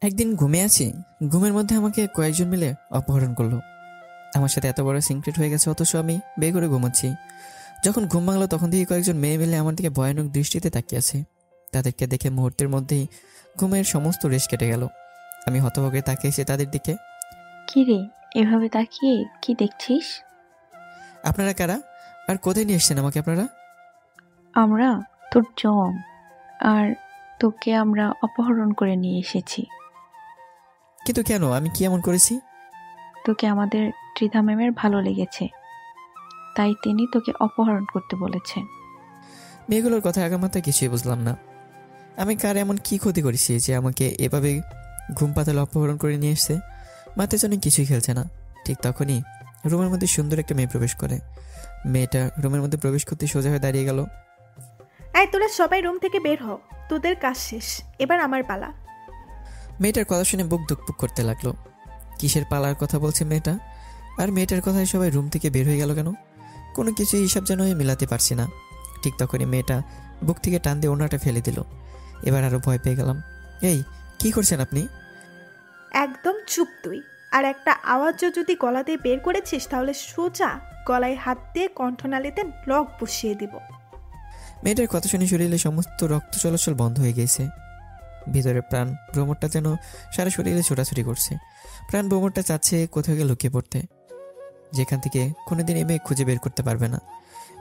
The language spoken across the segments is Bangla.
একদিন ঘুমে আছি, ঘুমের মধ্যে আমাকে কয়েকজন মিলে অপহরণ করলো। আমার সাথে এত বড় সিক্রেট হয়ে গেছে, অথচ আমি বে করে ঘুমাচ্ছি। যখন ঘুম ভাঙলো তখন থেকে কয়েকজন মেয়ে মিলে আমার দিকে ভয়ানক দৃষ্টিতে তাকিয়ে আছে। তাদেরকে দেখে মুহূর্তের মধ্যেই ঘুমের সমস্ত রেশ কেটে গেল। আমি হতভম্ব তাকিয়েছি তাদের দিকে। কি রে, এভাবে তাকিয়ে কি দেখছিস? আপনারা কারা, আর কোথায় নিয়ে এসছেন আমাকে আপনারা? আমরা তোর জম, আর তোকে আমরা অপহরণ করে নিয়ে এসেছি। কিন্তু কেন, আমি কি এমন করেছি? তোকে আমাদের ত্রিধা ম্যামের ভালো লেগেছে, তাই তিনি তোকে অপহরণ করতে বলেছেন। মেয়েগুলোর কথা আগামাথায় কিছুই বুঝলাম না। আমি কার এমন কি ক্ষতি করেছি যে আমাকে এভাবে ঘুম পাতালে অপহরণ করে নিয়ে এসছে? মাথায় যেন কিছুই খেলছে না। ঠিক তখনই রুমের মধ্যে সুন্দর একটা মেয়ে প্রবেশ করে। মেয়েটা রুমের মধ্যে প্রবেশ করতে সোজা হয়ে দাঁড়িয়ে গেল। এই তোরা সবাই রুম থেকে বের হ, তোদের কাজ শেষ, এবার আমার পালা। মেয়েটার কথা শুনে বুক ধুকপুক করতে লাগলো। কিসের পালার কথা বলছে মেয়েটা? আর মেয়েটার কথায় সবাই রুম থেকে বের হয়ে গেল কেন? কোনো কিছু হিসাব যেন মিলাতে পারছি না। ঠিক তখনই মেয়েটা বুক থেকে টান দিয়ে ওড়নাটা ফেলে দিল। এবার আরও ভয় পেয়ে গেলাম। এই, কি করছেন আপনি? একদম চুপ তুই। আর একটা আওয়াজও যদি গলা দিয়ে বের করেছিস তাহলে সোজা গলায় হাত দিয়ে কণ্ঠনালীতে লক বসিয়ে দিব। মেয়েটার কথা শুনে শরীরে সমস্ত রক্ত চলাচল বন্ধ হয়ে গেছে। ভিতরে প্রাণ ভ্রমরটা যেন সারা শরীরে ছোটাছুটি করছে। প্রাণ ভ্রমরটা চাচ্ছে কোথাও গিয়ে লুকিয়ে পড়তে, যেখান থেকে কোনোদিন এই মেয়ে খুঁজে বের করতে পারবে না।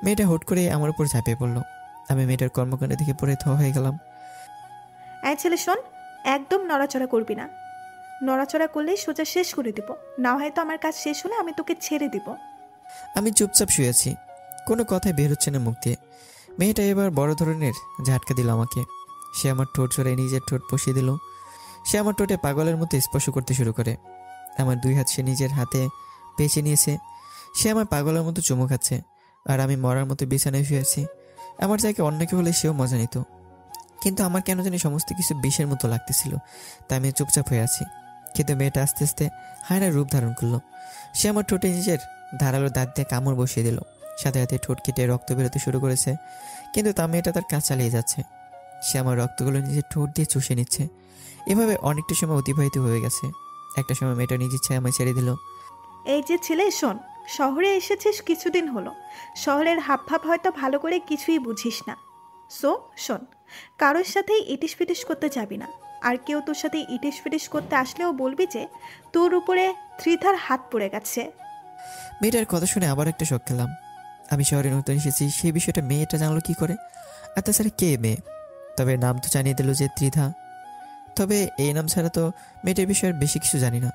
মেয়েটা হুট করে আমার উপর ঝাঁপিয়ে পড়লো। আমি মেয়েটার কর্মকাণ্ডে দেখে পড়ে থ হয়ে গেলাম। এই ছেলে শোন, একদম নড়াচড়া করবি না। নড়াচড়া করলেই সোজা শেষ করে দিব, না হয়তো আমার কাজ শেষ হলে আমি তোকে ছেড়ে দিব। আমি চুপচাপ শুয়ে আছি, কোনো কথাই বের হচ্ছে না মুখ দিয়ে। মেয়েটা এবার বড় ধরনের ঝাটকা দিল আমাকে। সে আমার ঠোঁট জোড়ায় নিজের ঠোঁট বসিয়ে দিল। সে আমার ঠোঁটে পাগলের মতো স্পর্শ করতে শুরু করে। আমার দুই হাত সে নিজের হাতে পেঁচে নিয়েছে। সে আমার পাগলের মতো চুমু খাচ্ছে, আর আমি মরার মতো বিছানায় শুয়ে আছি। আমার জায়গায় অন্য কেউ হলে সেও মজা নিত, কিন্তু আমার কেন জানি সমস্ত কিছু বিষের মতো লাগতেছিল। তাই আমি চুপচাপ হয়ে আছি। কিন্তু মেয়েটা আস্তে আস্তে হায়নার রূপ ধারণ করলো। সে আমার ঠোঁটে নিজের ধারালো দাঁত দিয়ে কামড় বসিয়ে দিল। সাথে সাথে ঠোঁট কেটে রক্ত বেরোতে শুরু করেছে, কিন্তু তা মেয়েটা তার কাজ চালিয়ে যাচ্ছে। সে আমার রক্তগুলো নিজের ঠোঁট দিয়ে চুষে নিচ্ছে। এভাবে অনেকটা সময় অতিবাহিত হয়ে গেছে। একটা সময় মেয়েটা নিজের ইচ্ছায় আমায় ছেড়ে দিল। এই যে ছেলে শোন, শহরে এসেছিস কিছুদিন হলো, শহরের হাবভাব হয়তো ভালো করে কিছুই বুঝিস না। সো শোন, কারোর সাথেই ইটিস ফিটিস করতে যাবি না। আর কেউ তোর সাথে ইটিস ফিটিস করতে আসলেও বলবি যে তোর উপরে ত্রিধার হাত পড়ে গেছে। মেয়েটার কথা শুনে আবার একটা শখ খেলাম। আমি শহরে নতুন এসেছি, সেই বিষয়টা মেয়েটা জানলো কি করে? আর তাছাড়া কে মেয়ে? তবে নাম তো জানিয়ে দিল যে ত্রিধা। তবে এই নাম ছাড়া তো মেয়েটার বিষয়ে বেশি কিছু জানি না।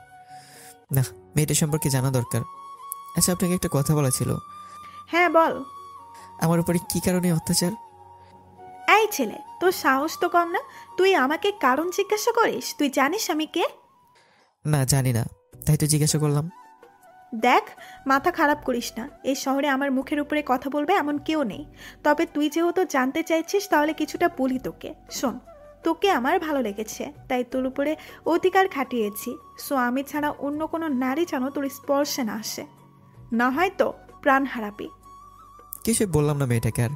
না, মেয়েটার সম্পর্কে জানা দরকার। আচ্ছা, আপনাকে একটা কথা বলা ছিল। হ্যাঁ বল। আমার উপরে কি কারণে অত্যাচার? এই ছেলে, তোর সাহস তো কম না, তুই আমাকে কারণ জিজ্ঞাসা করিস? তুই জানিস আমি কে? না, জানি না, তাই তো জিজ্ঞাসা করলাম। দেখ, মাথা খারাপ করিস না। এই শহরে আমার মুখের উপরে কথা বলবে এমন কেউ নেই। তবে তুই যেহেতু জানতে চাইছিস তাহলে কিছুটা বলি তোকে। শোন, তোকে আমার ভালো লেগেছে, তাই তোর উপরে অধিকার খাটিয়েছি। সো আমি ছাড়া অন্য কোনো নারী যেন তোর স্পর্শে না আসে, না হয় তো প্রাণ হারাবি। কিছুই বললাম না মেয়েটাকে আর,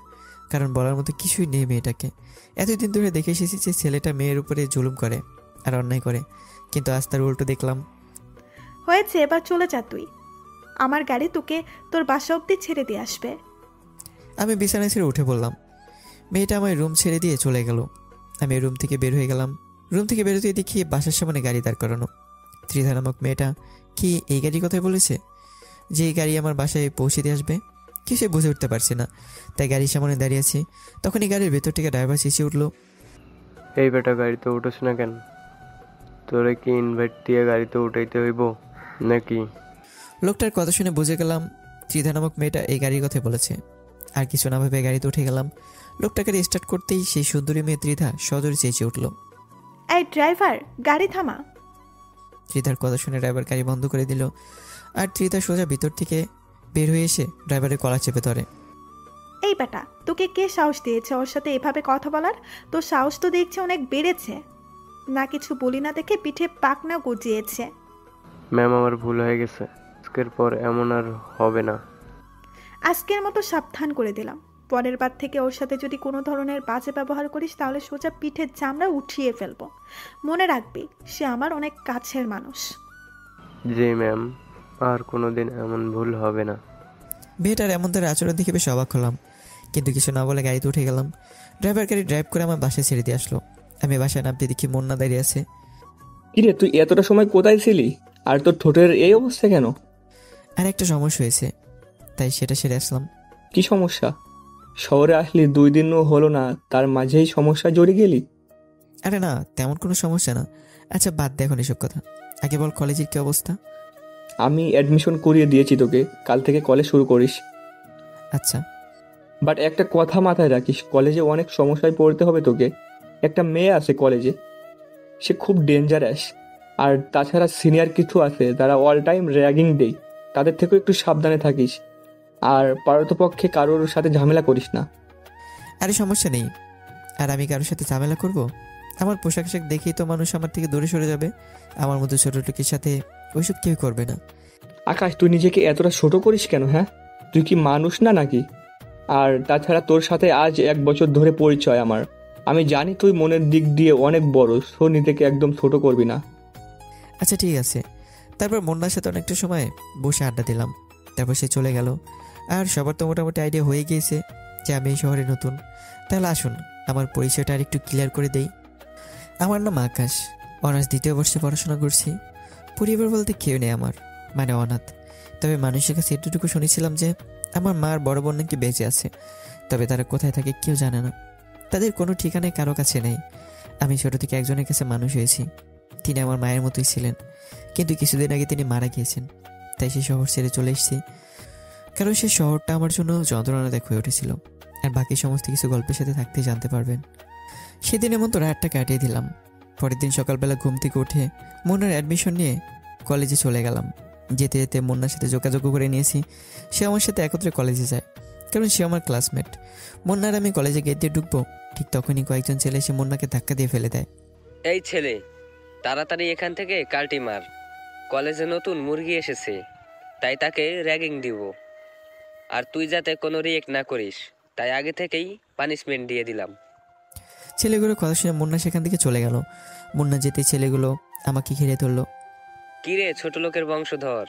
কারণ বলার মতো কিছুই নেই মেয়েটাকে। এতদিন ধরে দেখে এসেছি যে ছেলেটা মেয়ের উপরে জুলুম করে আর অন্যায় করে, কিন্তু আজ তার উল্টো দেখলাম। হয়েছে, এবার চলে যা তুই। আমার গাড়ি তোকে তোর বাসা অব্দি ছেড়ে দিয়ে আসবে। আমি বিছানায় ছেড়ে উঠে বললাম। মেয়েটা আমার রুম ছেড়ে দিয়ে চলে গেল। আমি রুম থেকে বের হয়ে গেলাম। রুম থেকে বেরোতে দেখি বাসার সামনে গাড়ি দাঁড় করানো। ত্রিধা নামক মেয়েটা কি এই গাড়ির কথাই বলেছে, যে এই গাড়ি আমার বাসায় পৌঁছে দিয়ে আসবে? কিছু বুঝে উঠতে পারছি না, তাই গাড়ির সামনে দাঁড়িয়ে আছি। তখনই গাড়ির ভেতর থেকে ড্রাইভার চেঁচিয়ে উঠলো, এই বেটা, গাড়িতে উঠোস না কেন? তোরে কি ইনভাইট দিয়ে গাড়িতে উঠাইতে হইব নাকি? লোকটার কথা শুনে বুঝে গেলাম ত্রিধা নামক মেয়েটা এই গাড়ির কথাই বলেছে। আর কিছু না ভেবে গাড়িতে উঠে গেলাম। লোকটা গাড়ি স্টার্ট করতেই সেই সুন্দরী মেয়ে ত্রিধা সজোরে চেঁচিয়ে উঠল, এই ড্রাইভার, গাড়ি থামা। ত্রিধার কথা শুনে ড্রাইভার গাড়ি বন্ধ করে দিল। আর ত্রিধা সোজা ভিতর থেকে বের হয়ে এসে ড্রাইভারের কলা চেপে ধরে। এই বেটা, তোকে কে সাহস দিয়েছে ওর সাথে এভাবে কথা বলার? তোর সাহস তো দেখছি অনেক বেড়েছে। না কিছু বলি না দেখে পিঠে পাকনা গজিয়েছে। ম্যাম, আমার ভুল হয়ে গেছে, আজকের পর এমন আর হবে না। আজকের মতো সাবধান করে দিলাম। পরের বার থেকে ওর সাথে যদি কোনো ধরনের বাজে ব্যবহার করিস তাহলে সোজা পিঠের চামড়া উঠিয়ে ফেলবো। মনে রাখবি, সে আমার অনেক কাছের মানুষ। জি ম্যাম, আর কোনোদিন এমন ভুল হবে না। মেয়েটার এমন তার আচরণ দেখে বেশ অবাক হলাম, কিন্তু কিছু না বলে গাড়িতে উঠে গেলাম। ড্রাইভার গাড়ি ড্রাইভ করে আমার বাসায় ছেড়ে দিয়ে আসলো। আমি বাসায় নামতে দেখি মুন্না দাঁড়িয়ে আছে। কিরে, তুই এতটা সময় কোথায় ছিলি? আর তোর ঠোঁটের এই অবস্থা কেন? আর একটা সমস্যা হয়েছে, তাই সেটা সেরে আসলাম। কি সমস্যা? শহরে আসলি 2 দিনও হলো না, তার মাঝেই সমস্যা জড়ে গেলি? আরে না, তেমন কোনো সমস্যা না। আচ্ছা বাদ দে এখন এসব কথা, আগে বল কলেজের কি অবস্থা? আমি অ্যাডমিশন করিয়ে দিয়েছি তোকে, কাল থেকে কলেজ শুরু করিস। আচ্ছা। বাট একটা কথা মাথায় রাখিস, কলেজে অনেক সমস্যায় পড়তে হবে তোকে। একটা মেয়ে আছে কলেজে, সে খুব ডেঞ্জারাস। আর তাছাড়া সিনিয়র কিছু আছে তারা অল টাইম র্যাগিং দেয়, তাদের থেকেও একটু সাবধানে থাকিস। আর পারতপক্ষে কারোর সাথে ঝামেলা করিস না। আরে সমস্যা নেই, আর আমি কারোর সাথে ঝামেলা করব? আমার পোশাক আশাক দেখেই তো মানুষ আমার থেকে দূরে সরে যাবে। আমার মতো ছোট লোকের সাথে ওইসব কেউ করবে না। আকাশ, তুই নিজেকে এতটা ছোট করিস কেন? হ্যাঁ, তুই কি মানুষ না নাকি? আর তাছাড়া তোর সাথে আজ 1 বছর ধরে পরিচয় আমার, আমি জানি তুই মনের দিক দিয়ে অনেক বড়, সো নিজেকে একদম ছোট করবি না। আচ্ছা ঠিক আছে। তারপর মুন্নার সাথে অনেকটা সময় বসে আড্ডা দিলাম। তারপর সে চলে গেল। আর সবার তো মোটামুটি আইডিয়া হয়ে গিয়েছে যে আমি এই শহরে নতুন। তাহলে আসুন আমার পরিচয়টা আর একটু ক্লিয়ার করে দেই। আমার নাম আকাশ, অনার্স 2য় বর্ষে পড়াশোনা করছি। পরিবার বলতে কেউ নেই আমার, মানে অনাথ। তবে মানুষের কাছে এতটুকু শুনেছিলাম যে আমার মার বড় বোন নাকি বেঁচে আছে, তবে তারা কোথায় থাকে কেউ জানে না। তাদের কোনো ঠিকানায় কারো কাছে নেই। আমি ছোট থেকে একজনের কাছে মানুষ হয়েছি। তিনি আমার মায়ের মতোই ছিলেন, কিন্তু কিছুদিন আগে তিনি মারা গিয়েছেন। তাই সেই শহর ছেড়ে চলে এসেছি, কারণ সেই শহরটা আমার জন্য যন্ত্রণাদায়ক হয়ে উঠেছিল। আর বাকি সমস্ত কিছু গল্পের সাথে থাকতেই জানতে পারবেন। সেদিনের মতো রাতটা কাটিয়ে দিলাম। পরের দিন সকালবেলা ঘুম থেকে উঠে মুন্নার অ্যাডমিশন নিয়ে কলেজে চলে গেলাম। যেতে যেতে মুন্নার সাথে যোগাযোগ করে নিয়েছি সে আমার সাথে একত্রে কলেজে যায়, কারণ সে আমার ক্লাসমেট। মুন্নার আমি কলেজে গেট দিয়ে ঢুকবো, ঠিক তখনই কয়েকজন ছেলে এসে মুন্নাকে ধাক্কা দিয়ে ফেলে দেয়। এই ছেলে, তাড়াতাড়ি এখান থেকে কাল্টি মার। কলেজে নতুন মুরগি এসেছে, তাই তাকে র্যাগিং দিব। আর তুই যাতে কোনো রিয়েক্ট না করিস, তাই আগে থেকেই পানিশমেন্ট দিয়ে দিলাম। ছেলেগুলো কথা শুনে মুন্না সেখান থেকে চলে গেল। মুন্না যেতে ছেলেগুলো আমাকে ঘিরে ধরলো। কিরে ছোট লোকের বংশধর,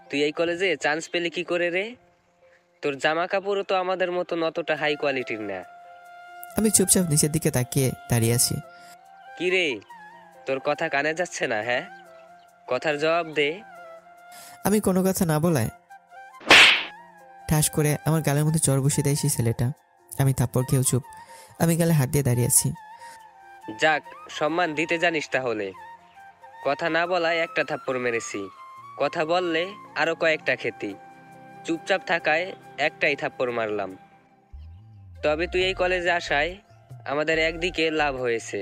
তুই এই কলেজে চান্স পেলি কি করে রে? তোর জামা কাপড়ও তো আমাদের মতো অতটা হাই কোয়ালিটির না। আমি চুপচাপ নিচের দিকে তাকিয়ে দাঁড়িয়ে আছি। কিরে, তোর কথা কানে যাচ্ছে না? হ্যাঁ, কথার জবাব দে। আমি কোনো কথা না বলায় ঠাস করে আমার গালের মধ্যে চড় বসিয়ে দেয় সেই ছেলেটা। আমি থাপ্পড় খেয়েও চুপ। আমি গালে হাত দিয়ে দাঁড়িয়ে আছি। যাক, সম্মান দিতে জানিস তাহলে। কথা না বলায় একটা থাপ্পড় মেরেছি, কথা বললে আরো কয়েকটা খেতি। চুপচাপ থাকায় একটাই থাপ্পড় মারলাম। তবে তুই এই কলেজে আসায় আমাদের একদিকে লাভ হয়েছে,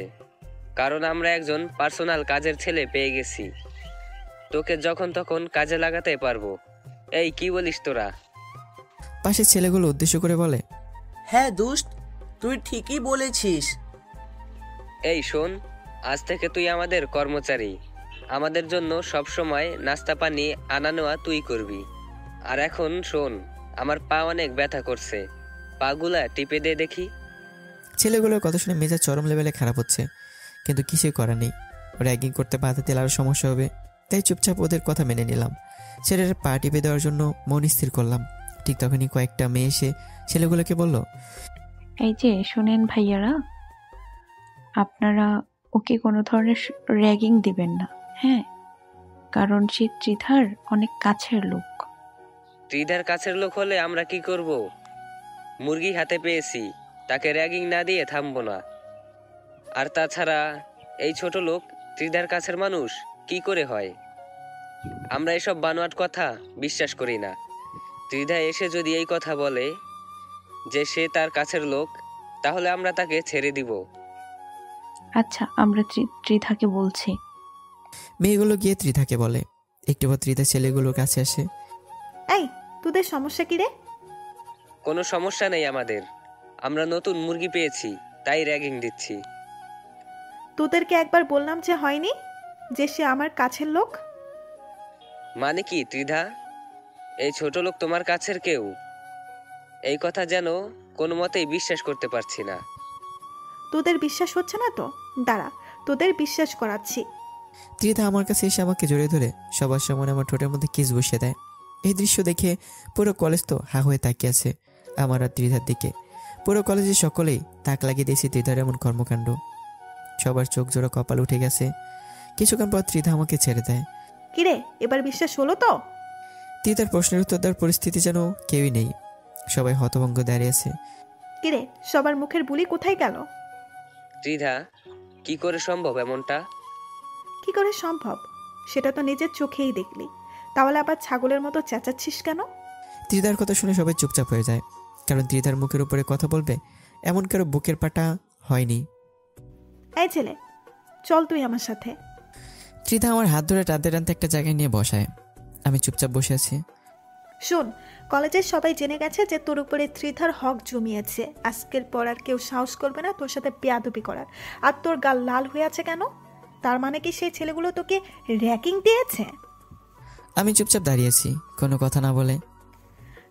কারণ আমরা একজন পার্সোনাল কাজের ছেলে পেয়ে গেছি। তোকে যখন তখন কাজে লাগাতে পারবো। এই কি বলিস তোরা? পাশের ছেলেগুলো উদ্দেশ্য করে বলে, হ্যাঁ দোস্ত, তুই ঠিকই বলেছিস। এই শোন, আজ থেকে তুই আমাদের কর্মচারী। আমাদের জন্য সব সময় নাস্তা পানি আনা নেওয়া তুই করবি। আর এখন শোন, আমার পা অনেক ব্যথা করছে, পাগুলা টিপে দে দেখি। ছেলেগুলোর কথা শুনে মেজাজ চরম লেভেলে খারাপ হচ্ছে, কিন্তু কিছুই করার নেই। র্যাগিং করতে বাধা দিলে আরও সমস্যা হবে, তাই চুপচাপ ওদের কথা মেনে নিলাম। ছেলেরা পা টিপে দেওয়ার জন্য মন স্থির করলাম। ঠিক তখনই কয়েকটা মেয়ে এসে ছেলেগুলোকে বলল, এই যে শোনেন ভাইয়ারা, আপনারা ওকে কোনো ধরনের র্যাগিং দিবেন না, হ্যাঁ? কারণ সে ত্রিধার অনেক কাছের লোক। ত্রিধার কাছের লোক হলে আমরা কি করব? মুরগি হাতে পেয়েছি, তাকে র্যাগিং না দিয়ে থামবো না। আর তাছাড়া এই ছোট লোক ত্রিধার কাছের মানুষ কি করে হয়? আমরা এসব বানোয়াট কথা বিশ্বাস করি না। ত্রিধা এসে যদি এই কথা বলে যে সে তার কাছের লোক, তাহলে আমরা তাকে ছেড়ে দিব। আচ্ছা, আমরা ত্রিধাকে বলছি। মেয়েগুলো গিয়ে ত্রিধাকে বলে। একটু পর ত্রিধা ছেলেগুলোর কাছে আসে। এই, তোদের সমস্যা কি রে? কোনো সমস্যা নেই আমাদের, আমরা নতুন মুরগি পেয়েছি তাই র্যাগিং দিচ্ছি। তোদেরকে একবার বললাম যে হয়নি, যে সে আমার কাছের লোক। মানে কি ত্রিধা? এই ছোট লোক তোমার কাছের কেউ? এই কথা যেন কোনো মতেই বিশ্বাস করতে পারছি না। তোদের বিশ্বাস হচ্ছে না তো দাঁড়া, তোদের বিশ্বাস করাচ্ছি। ত্রিধা আমার কাছে এসে আমাকে জড়িয়ে ধরে সবার সামনে আমার ঠোঁটের মধ্যে কিস বসিয়ে দেয়। এই দৃশ্য দেখে পুরো কলেজ তো হা হয়ে তাকিয়ে আছে আমার আর ত্রিধার দিকে। পুরো কলেজে সকলেই তাক লাগিয়ে দিয়েছে ত্রিধার এমন কর্মকাণ্ড। সবার চোখ জোড়া কপাল উঠে গেছে। কিছুক্ষণ পর ত্রিধা আমাকে ছেড়ে দেয়। কিরে, এবার বিশ্বাস হলো তো? ত্রিধার প্রশ্নের উত্তর দেওয়ার পরিস্থিতি যেন কেউই নেই। সবাই হতভম্ব দাঁড়িয়ে আছে। কিরে, সবার মুখের বুলি কোথায় গেল? ত্রিধা, কি করে সম্ভব এমনটা? কি করে সম্ভব? সেটা তো নিজের চোখেই দেখলি, তাহলে আবার ছাগলের মতো চেঁচাচ্ছিস কেন? ত্রিধার কথা শুনে সবাই চুপচাপ হয়ে যায়, কারণ ত্রিধার মুখের উপরে কথা বলবে এমন কারো বুকের পাটা হয়নি। এই ছেলে, চল তুই আমার সাথে। ত্রিধা আমার হাত ধরে টানতে টানতে একটা জায়গায় নিয়ে বসায়। আমি চুপচাপ বসে আছি। শোন, কলেজের সবাই জেনে গেছে যে তোর উপরে ত্রিধার হক জমিয়েছে। আজকের পর আর কেউ সাহস করবে না তোর সাথে বেয়াদবি করার। আর তোর গাল লাল হয়ে আছে কেন? তার মানে কি সেই ছেলেগুলো তোকে র্যাকিং দিয়েছে? আমি চুপচাপ দাঁড়িয়েছি, কোনো কথা না বলে।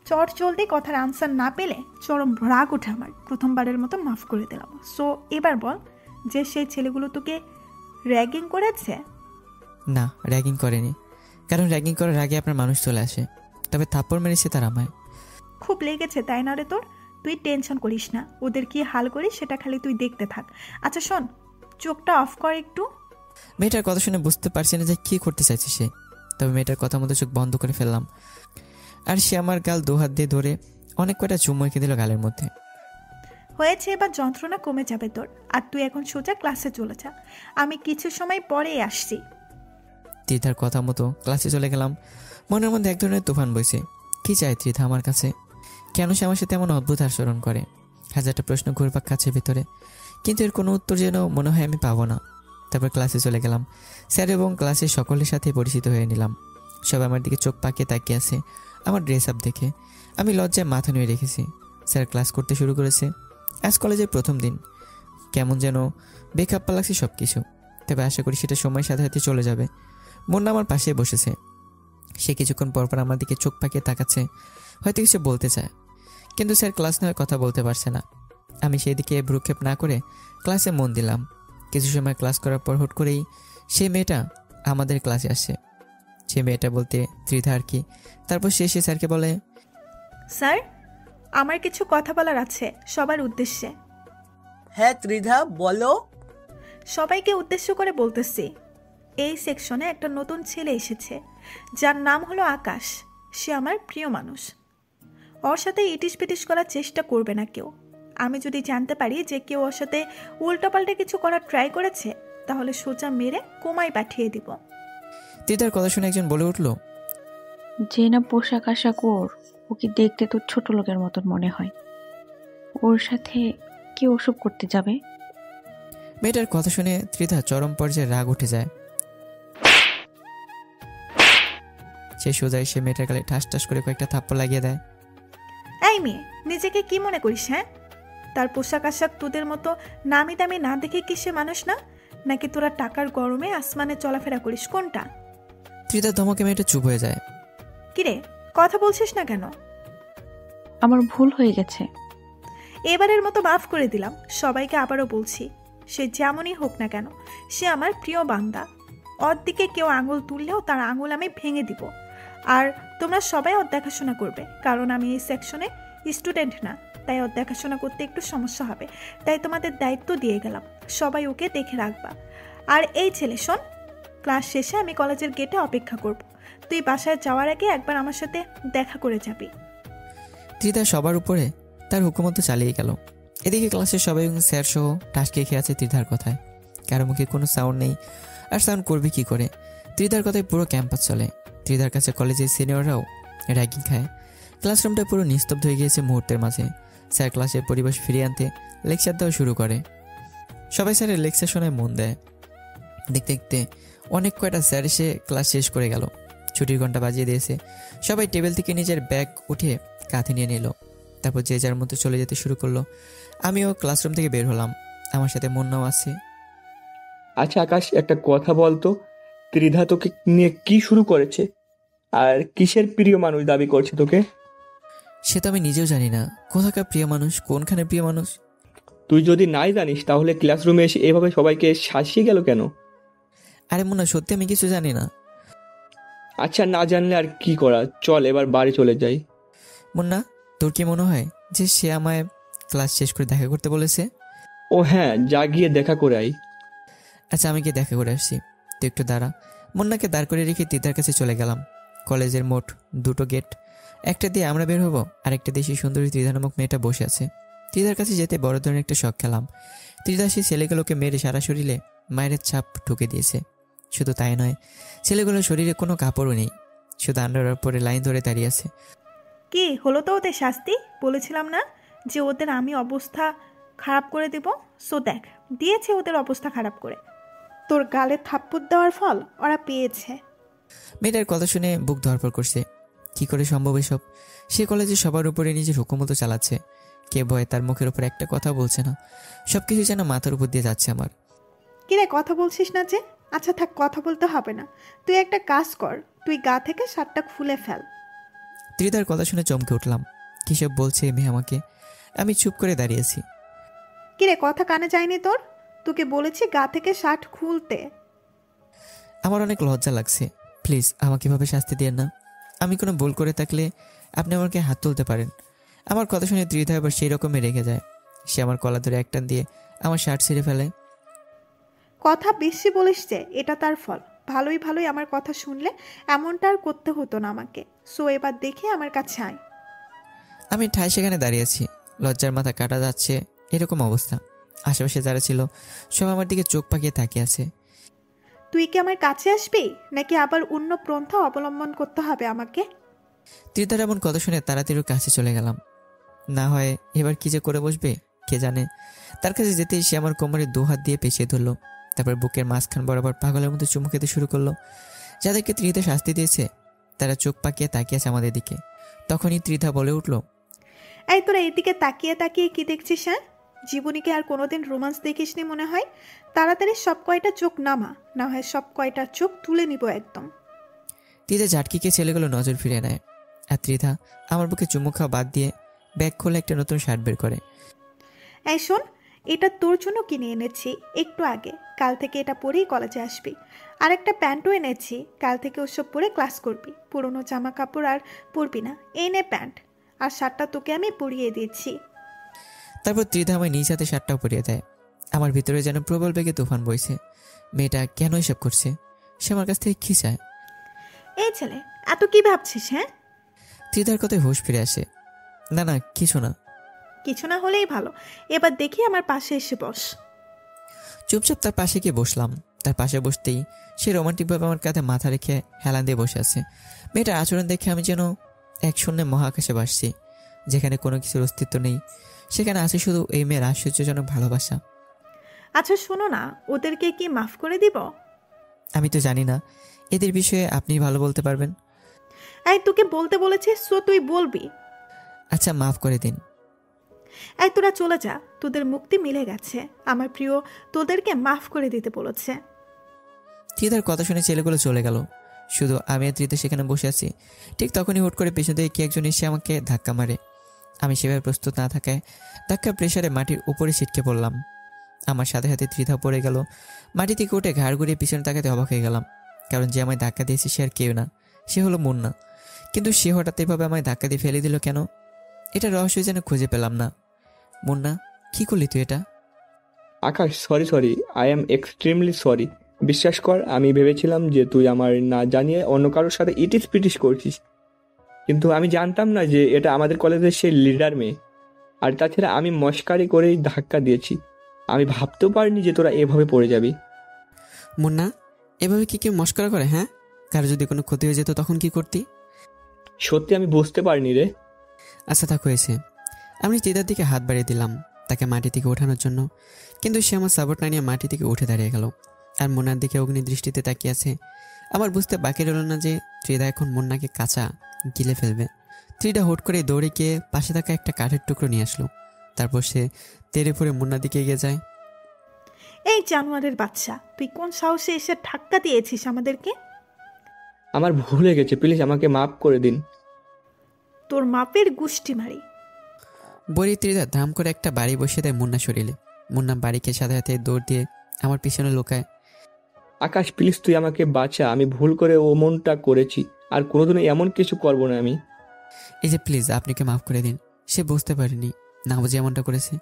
চট চলতে কথার আনসার না পেলে চরম রাগ ওঠে আমার। প্রথমবারের মতো মাফ করে দিলাম। সো এবার বল যে সেই ছেলেগুলো তোকে র্যাগিং করেছে? না, র্যাগিং করেনি, কারণ র্যাগিং করার আগে আপনার মানুষ চলে আসে। তবে থাপ্পড় মেরেছে তার আমায়। খুব লেগেছে তাই না রে তোর? তুই টেনশন করিস না, ওদের কি হাল করিস সেটা খালি তুই দেখতে থাক। আচ্ছা শোন, চোখটা অফ কর একটু। মেয়েটার কথা শুনে বুঝতে পারছি না যে কী করতে চাইছে সে। তবে মেয়েটার কথা মতো চোখ বন্ধ করে ফেললাম। আর সে আমার গাল দু হাত দিয়ে ধরে অনেক কয়টা চুমু এঁকে দিল গালের মধ্যে। হয়েছে, এবার যন্ত্রণা কমে যাবে তোর। আর তুই এখন সোজা ক্লাসে চলে যা, আমি কিছু সময় পরেই আসছি। ত্রিধার কথা মতো ক্লাসে চলে গেলাম। মনের মধ্যে এক ধরনের তুফান বইছে। কি চায় ত্রিধা আমার কাছে? কেন সে আমার সাথে এমন অদ্ভুত আচরণ করে? হাজারটা প্রশ্ন ঘুরপাক খাচ্ছে ভেতরে, কিন্তু এর কোনো উত্তর যেন মনে হয় আমি পাবো না। তারপর ক্লাসে চলে গেলাম। স্যার এবং ক্লাসের সকলের সাথে পরিচিত হয়ে নিলাম। সবাই আমার দিকে চোখ পাকিয়ে তাকিয়ে আছে আমার ড্রেস আপ দেখে। আমি লজ্জায় মাথা নুয়ে রেখেছি। স্যার ক্লাস করতে শুরু করেছে। আজ কলেজের প্রথম দিন, কেমন যেন বেখাপ্পা লাগছে সব কিছু। তবে আশা করি সেটা সময়ের সাথে সাথে চলে যাবে। মুন্না আমার পাশে বসেছে। সে কিছুক্ষণ পরপর আমার দিকে চোখ পাকিয়ে তাকাচ্ছে, হয়তো কিছু বলতে চায়, কিন্তু স্যার ক্লাস নেওয়ার কথা বলতে পারছে না। আমি সেই দিকে ভ্রুক্ষেপ না করে ক্লাসে মন দিলাম। কিছু সময় ক্লাস করার পর হুট করেই সেই মেয়েটা আমাদের ক্লাসে আসে। সে মেয়েটা বলতে ত্রিধা আর কি। তারপর সে স্যারকে বলে, স্যার, আমার কিছু কথা বলার আছে সবার উদ্দেশ্যে। হ্যাঁ ত্রিধা, বলো। সবাইকে উদ্দেশ্য করে বলতেছি, এই সেকশনে একটা নতুন ছেলে এসেছে যার নাম হলো আকাশ। সে আমার প্রিয় মানুষ। ওর সাথে ইটিস পিটিস করার চেষ্টা করবে না কেউ। আমি যদি জানতে পারি যে কেউ ওর সাথে উল্টোপাল্টা কিছু করার ট্রাই করেছে, তাহলে সোজা মেরে কোমায় পাঠিয়ে দিব। ত্রিধার কথা শুনে একজন বলে উঠল, যে না পোশাক আশাক ওকে দেখতে তো ছোট লোকের মতন মনে হয়। ওর সাথে কে ওসব করতে যাবে? মেয়েটার কথা শুনে ত্রিধা চরম পর্যায়ে রাগ উঠে যায়। সে সোজা এসে মেয়েটার গালে ঠাস ঠাস করে কয়েকটা থাপ্পড় লাগিয়ে দেয়। এই মেয়ে, নিজেকে কি মনে করিস? হ্যাঁ, তার পোশাক আশাক তোদের মতো নামি দামি না দেখে কি সে মানুষ না? নাকি তোরা টাকার গরমে আসমানে চলাফেরা করিস? কোনটা? ত্রিধার ধমকে মেয়েটা চুপ হয়ে যায়। কিরে, কথা বলছিস না কেন? আমার ভুল হয়ে গেছে। এবারের মতো মাফ করে দিলাম। সবাইকে আবারও বলছি, সে যেমনই হোক না কেন, সে আমার প্রিয় বান্দা। ওর দিকে কেউ আঙুল তুললেও তার আঙুল আমি ভেঙে দিব। আর তোমরা সবাই ওর দেখাশোনা করবে, কারণ আমি এই সেকশনে স্টুডেন্ট না, তাই ওর দেখাশোনা করতে একটু সমস্যা হবে। তাই তোমাদের দায়িত্ব দিয়ে গেলাম, সবাই ওকে দেখে রাখবা। আর এই ছেলে শোন, ক্লাস শেষে আমি কলেজের গেটে অপেক্ষা করব। তুই বাসায় যাওয়ার আগে একবার আমার সাথে দেখা করে যাবি। ত্রিধা সবার উপরে তার হুকুমত চালিয়ে গেল। এদিকে ক্লাসের সবাই স্যার সহ টাসকে খেয়ে আছে ত্রিধার কথায়। কারো মুখে কোনো সাউন্ড নেই, আর সাউন্ড করবে কি করে? ত্রিধার কথায় পুরো ক্যাম্পাস চলে। ত্রিধার কাছে কলেজের সিনিয়ররাও র্যাগিং খায়। ক্লাসরুমটা পুরো নিস্তব্ধ হয়ে গিয়েছে মুহূর্তের মাঝে। স্যার ক্লাসের পরিবেশ ফিরিয়ে আনতে লেকচার দেওয়া শুরু করে। সবাই স্যারের লেকচার শোনায় মন দেয়। দেখতে দেখতে অনেক কয়টা স্যার এসে ক্লাস শেষ করে গেল। ছুটির ঘন্টা বাজিয়ে দিয়েছে। সবাই টেবিল থেকে নিজের ব্যাগ উঠে কাঁধে নিয়ে নিল। তারপর যে যার মতো চলে যেতে শুরু করলো। আমিও ক্লাসরুম থেকে বের হলাম। আমার সাথে মুন্নাও আছে। আচ্ছা আকাশ, একটা কথা বলতো, ত্রিধা তোকে নিয়ে কি শুরু করেছে? আর কিসের প্রিয় মানুষ দাবি করছে তোকে? সে তো আমি নিজেও জানি না কোথাকার প্রিয় মানুষ, কোনখানে প্রিয় মানুষ। তুই যদি নাই জানিস তাহলে ক্লাসরুমে এসে এভাবে সবাইকে শাসিয়ে গেল কেন? আরে মুন্না, সত্যি আমি কিছু জানি না। আচ্ছা, না জানলে আর কি করা, চল এবার বাড়ি চলে যাই। মুন্না, তোর কি মনে হয় যে সে আমায় ক্লাস শেষ করে দেখা করতে বলেছে? ও হ্যাঁ, যা গিয়ে দেখা করে আই। আচ্ছা, আমি কি দেখা করে আসছি, তুই একটু দাঁড়া। মুন্নাকে দাঁড় করে রেখে তিতার কাছে চলে গেলাম। কলেজের মোট 2টো গেট, একটা দিয়ে আমরা বের হবো, আরেকটা দিয়ে সেই সুন্দরী ত্রিধা নামক মেয়েটা বসে আছে। ত্রিধার কাছে যেতে বড় ধরনের একটা শখ খেলাম। ত্রিধা সেই ছেলেগুলোকে মেরে সারা শরীরে মায়ের ছাপ ঠুকে দিয়েছে। শুধু তাই নয়, ছেলেগুলোর শরীরে কোনো কাপড়ও নেই, শুধু আন্ডারওয়্যার পরে লাইন ধরে দাঁড়িয়ে আছে। কি হলো তো ওদের শাস্তি? বলেছিলাম না যে ওদের আমি অবস্থা খারাপ করে দেব? সো দেখ, দিয়েছে ওদের অবস্থা খারাপ করে। তোর গালে থাপ্পড় দেওয়ার ফল ওরা পেয়েছে। মেয়েটার কথা শুনে বুক ধরপড় করছে। কি করে সম্ভব এসব? সে কলেজে সবার উপরে নিজের হুকুমতো চালাচ্ছে। কে ভয়ে তার মুখের উপর একটা কথা বলছে না। সবকিছু যেন মাথার উপর দিয়ে যাচ্ছে আমার। কিরে, কথা বলছিস না যে? আচ্ছা থাক, কথা বলতে হবে না। তুই একটা কাজ কর, তুই গা থেকে শার্টটা খুলে ফেল। ত্রিধার কথা শুনে চমকে উঠলাম। কিসব বলছে এই মেয়ে আমাকে? আমি চুপ করে দাঁড়িয়েছি। কিরে, কথা কানে যায়নি তোর? তোকে বলেছি গা থেকে শার্ট খুলতে। আমার অনেক লজ্জা লাগছে, প্লিজ আমাকে এভাবে শাস্তি দিয়েন না। আমি কোনো ভুল করে থাকলে আপনি আমাকে হাত তুলতে পারেন। আমার কথা শুনে ত্রিধা এবার সেই রকমই রেগে যায়। সে আমার কলা ধরে এক টান দিয়ে আমার শার্ট ছিঁড়ে ফেলে। কথা বেশি বলিস যে, এটা তার ফল। ভালোই ভালোই আমার কথা শুনলে এমনটা আর করতে হতো না আমাকে। সো এবার দেখে আমার কাছে আয়। আমি ঠাই সেখানে দাঁড়িয়েছি, লজ্জার মাথা কাটা যাচ্ছে এরকম অবস্থা। আশেপাশে যারা ছিল সব আমার দিকে চোখ পাকিয়ে তাকিয়ে আছে। তুই কি আমার কাছে আসবি, নাকি আবার অন্য পন্থা অবলম্বন করতে হবে আমাকে? ত্রিধার এমন কথা শুনে তাড়াতাড়ি কাছে চলে গেলাম। না হয় এবার কি যে করে বসবে কে জানে। তার কাছে যেতেই সে আমার কোমরে 2 হাত দিয়ে পেঁচিয়ে ধরলো। তারপর বুকের মাঝখান বরাবর পাগলের মতো চুমু খেতে শুরু করলো। যাদেরকে ত্রিধা শাস্তি দিয়েছে তারা চোখ পাকিয়ে তাকিয়ে আছে আমাদের দিকে। তখনই ত্রিধা বলে উঠল, এই তোরা এদিকে তাকিয়ে তাকিয়ে কি দেখছিস? হ্যাঁ, জীবনীকে আর কোনোদিন রোমান্স দেখিসনি মনে হয়। তাড়াতাড়ি সব কয়টা চোখ নামা, না হয় সব কয়টা চোখ তুলে নিব একদম। ত্রিধা ঝাটকিকে ছেলেগুলো নজর ফিরে নেয়। আর ত্রিধা আমার বুকে চুমু খাওয়া বাদ দিয়ে ব্যাগ খুলে একটা নতুন শার্ট বের করে। এই শোন, এটা তোর জন্য কিনে এনেছি একটু আগে। কাল থেকে এটা পরেই কলেজে আসবি। আর একটা প্যান্টও এনেছি, কাল থেকে ওসব পরে ক্লাস করবি। পুরনো জামা কাপড় আর পরবি না। এই নে প্যান্ট, আর শার্টটা তোকে আমি পরিয়ে দিচ্ছি। তারপর ত্রিধা আমায় নিজ হাতে শার্টটাও পরিয়ে দেয়। আমার ভিতরে যেন প্রবল বেগে তুফান বইছে। মেয়েটা কেন এসব করছে? সে আমার কাছ থেকে কি চায়? এই ছেলে, এত কি ভাবছিস? হ্যাঁ, ত্রিধার কথায় হুঁশ ফিরে আসে। না না, কিছু না। কিছু না হলেই ভালো। এবার দেখি আমার পাশে এসে বস। চুপচাপ তার পাশে গিয়ে বসলাম। তার পাশে বসতেই সে রোমান্টিকভাবে আমার কাঁধে মাথা রেখে হেলান দিয়ে বসে আছে। মেয়েটার আচরণ দেখে আমি যেন এক শূন্যে মহাকাশে ভাসছি। যেখানে কোনো কিছুর অস্তিত্ব নেই, সেখানে আছে শুধু এই মেয়ের আশ্চর্যজনক ভালোবাসা। আচ্ছা শোনো না, ওদেরকে কি মাফ করে দিব? আমি তো জানি না, এদের বিষয়ে আপনি ভালো বলতে পারবেন। এই তোকে বলতে বলেছিস, সো তুই বলবি। আচ্ছা, মাফ করে দিন। এই তোরা চলে যা, তোদের মুক্তি মিলে গেছে। আমার প্রিয় তোদেরকে মাফ করে দিতে বলেছে। ত্রিধার কথা শুনে ছেলেগুলো চলে গেল। শুধু আমি আর ত্রিধা সেখানে বসে আছি। ঠিক তখনই হুট করে পেছন থেকে কি একজন এসে আমাকে ধাক্কা মারে। আমি সেভাবে প্রস্তুত না থাকায় ধাক্কার প্রেসারে মাটির উপরে ছিটকে পড়লাম। আমার সাথে সাথে ত্রিধা পড়ে গেল। মাটি থেকে উঠে ঘাড় ঘুরিয়ে পিছনে তাকাতে অবাক হয়ে গেলাম, কারণ যে আমায় ধাক্কা দিয়েছে সে আর কেউ না, সে হলো মুন্না। কিন্তু সে হঠাৎ এভাবে আমায় ধাক্কা দিয়ে ফেলে দিল কেন? এটা রহস্য যেন খুঁজে পেলাম না। মুন্না, কি করলি তুই এটা? Akash, sorry, I am extremely sorry. বিশ্বাস কর, আমি ভেবেছিলাম যে তুই আমার না জানিয়ে অন্য কারোর সাথে ইটিস পিটিস করছিস, কিন্তু আমি জানতাম না যে এটা আমাদের কলেজের সেই লিডার মেয়ে। আর তাছাড়া আমি মস্কারি করেই ধাক্কা দিয়েছি। আমি ভাবতেও পারিনি যে তোরা এভাবে পড়ে যাবি। মুন্না, এভাবে কি কেউ মস্করা করে? হ্যাঁ, কারো যদি কোনো ক্ষতি হয়ে যেত তখন কি করতি? সত্যি আমি বুঝতে পারিনি রে। আচ্ছা থাক, হয়েছে। আমি ত্রিধার দিকে হাত বাড়িয়ে দিলাম তাকে মাটি থেকে ওঠানোর জন্য, কিন্তু সে আমার সাপোর্ট না নিয়ে মাটি থেকে উঠে দাঁড়িয়ে গেল আর মুন্নার দিকে অগ্নি দৃষ্টিতে তাকিয়ে আছে। আমার বুঝতে বাকি রইল না যে ত্রিধা এখন মুন্নাকে কাঁচা গিলে ফেলবে। ত্রিধা হুট করে দৌড়ে গিয়ে পাশে থাকা একটা কাঠের টুকরো নিয়ে আসলো। তারপর সে তেড়ে ফুড়ে মুন্নার দিকে এগিয়ে যায়। এই জানোয়ারের বাচ্চা, তুই কোন সাহসে এসে ধাক্কা দিয়েছিস আমাদেরকে? আমার ভুল হয়ে গেছে, প্লিজ আমাকে মাফ করে দিন। তোর মাপের গুষ্টি মারি। বলি ত্রিধা ধাম করে একটা বাড়ি বসিয়ে দেয় মুন্না শরীরে। মুন্না বাড়িকে সাথে সাথে দৌড় দিয়ে আমার পিছনে লুকায়। আকাশ প্লিজ তুই আমাকে বাঁচা, আমি ভুল করে ও মনটা করেছি, আর কোনোদিনও এমন কিছু করবো না আমি। এই যে প্লিজ আপনাকে মাফ করে দিন, সে বুঝতে পারেনি, না বুঝে এমনটা করেছে।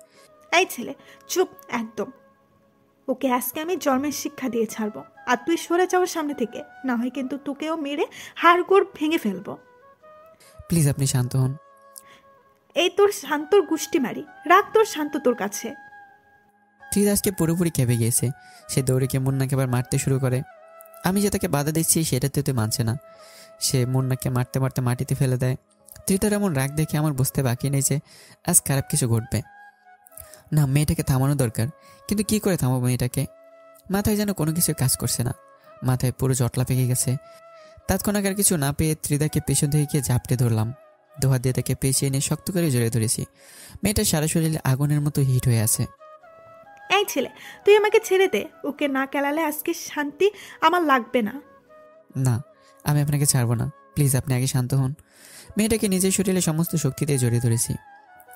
এই ছেলে চুপ একদম। ওকে আজকে আমি জন্মের শিক্ষা দিয়ে ছাড়বো, আর তুই সরে যাওয়ার সামনে থেকে, না হয় কিন্তু তোকেও মেরে হাড়গোড় ভেঙে ফেলবো। প্লিজ আপনি শান্ত হন। এই তোর শান্তর গুষ্টি মারি, রাখ তোর শান্ত তোর কাছে। ত্রিধা আজকে পুরোপুরি কেঁপে গিয়েছে। সে দৌড়ে গিয়ে মুন্নাকে আবার মারতে শুরু করে। আমি যে তাকে বাধা দিচ্ছি সেটাতে তো মানছে না। সে মুন্নাকে মারতে মারতে মাটিতে ফেলে দেয়। ত্রিধার এমন রাগ দেখে আমার বুঝতে বাকি নেই যে আজ খারাপ কিছু ঘটবে। না, মেয়েটাকে থামানো দরকার, কিন্তু কি করে থামাবো মেয়েটাকে? মাথায় যেন কোনো কিছু কাজ করছে না, মাথায় পুরো জটলা পেকে গেছে। তৎক্ষণাৎ আর কিছু না পেয়ে ত্রিধাকে পেছন থেকে গিয়ে ঝাপটে ধরলাম। দোহাত দিয়ে তাকে পেঁচিয়ে নিয়ে শক্ত করে জড়িয়ে ধরেছি। মেয়েটা সারা শরীরে আগুনের মতো হিট হয়ে আছে। এই ছেলে তুই আমাকে ছেড়ে দে, ওকে না কেলালে আজকে শান্তি আমার লাগবে না। না, আমি আপনাকে ছাড়বো না, প্লিজ আপনি আগে শান্ত হন। মেয়েটাকে নিজের শরীরে সমস্ত শক্তি দিয়ে জড়িয়ে ধরেছি,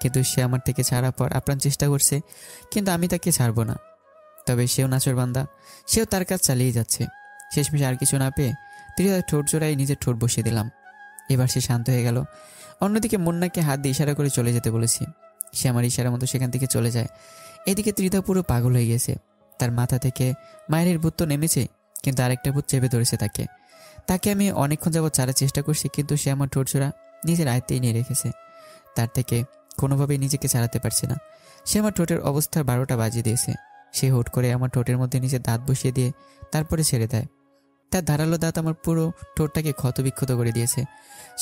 কিন্তু সে আমার থেকে ছাড়ার পর আপ্রাণ চেষ্টা করছে, কিন্তু আমি তাকে ছাড়বো না। তবে সেও নাচর বান্দা, সেও তার কাজ চালিয়ে যাচ্ছে। শেষমেশ আর কিছু না পেয়ে ত্রিধার ঠোঁট জোড়ায় নিজের ঠোঁট বসিয়ে দিলাম। এবার সে শান্ত হয়ে গেল। অন্যদিকে মুন্নাকে হাত দিয়ে ইশারা করে চলে যেতে বলেছি। সে আমার ইশারা মতো সেখান থেকে চলে যায়। এদিকে ত্রিধা পুরো পাগল হয়ে গেছে। তার মাথা থেকে মায়ের ভূত তো নেমেছে, কিন্তু আরেকটা ভূত চেপে ধরেছে তাকে। তাকে আমি অনেকক্ষণ যাবৎ ছাড়ার চেষ্টা করছি, কিন্তু সে আমার ঠোঁট জোড়া নিজের আয়ত্তেই নিয়ে রেখেছে। তার থেকে কোনোভাবেই নিজেকে ছাড়াতে পারছে না। সে আমার ঠোঁটের অবস্থার 12টা বাজিয়ে দিয়েছে। সে হুট করে আমার ঠোঁটের মধ্যে নিজের দাঁত বসিয়ে দিয়ে তারপরে ছেড়ে দেয়। তার ধারালো দাঁত আমার পুরো ঠোঁটটাকে ক্ষতবিক্ষত করে দিয়েছে।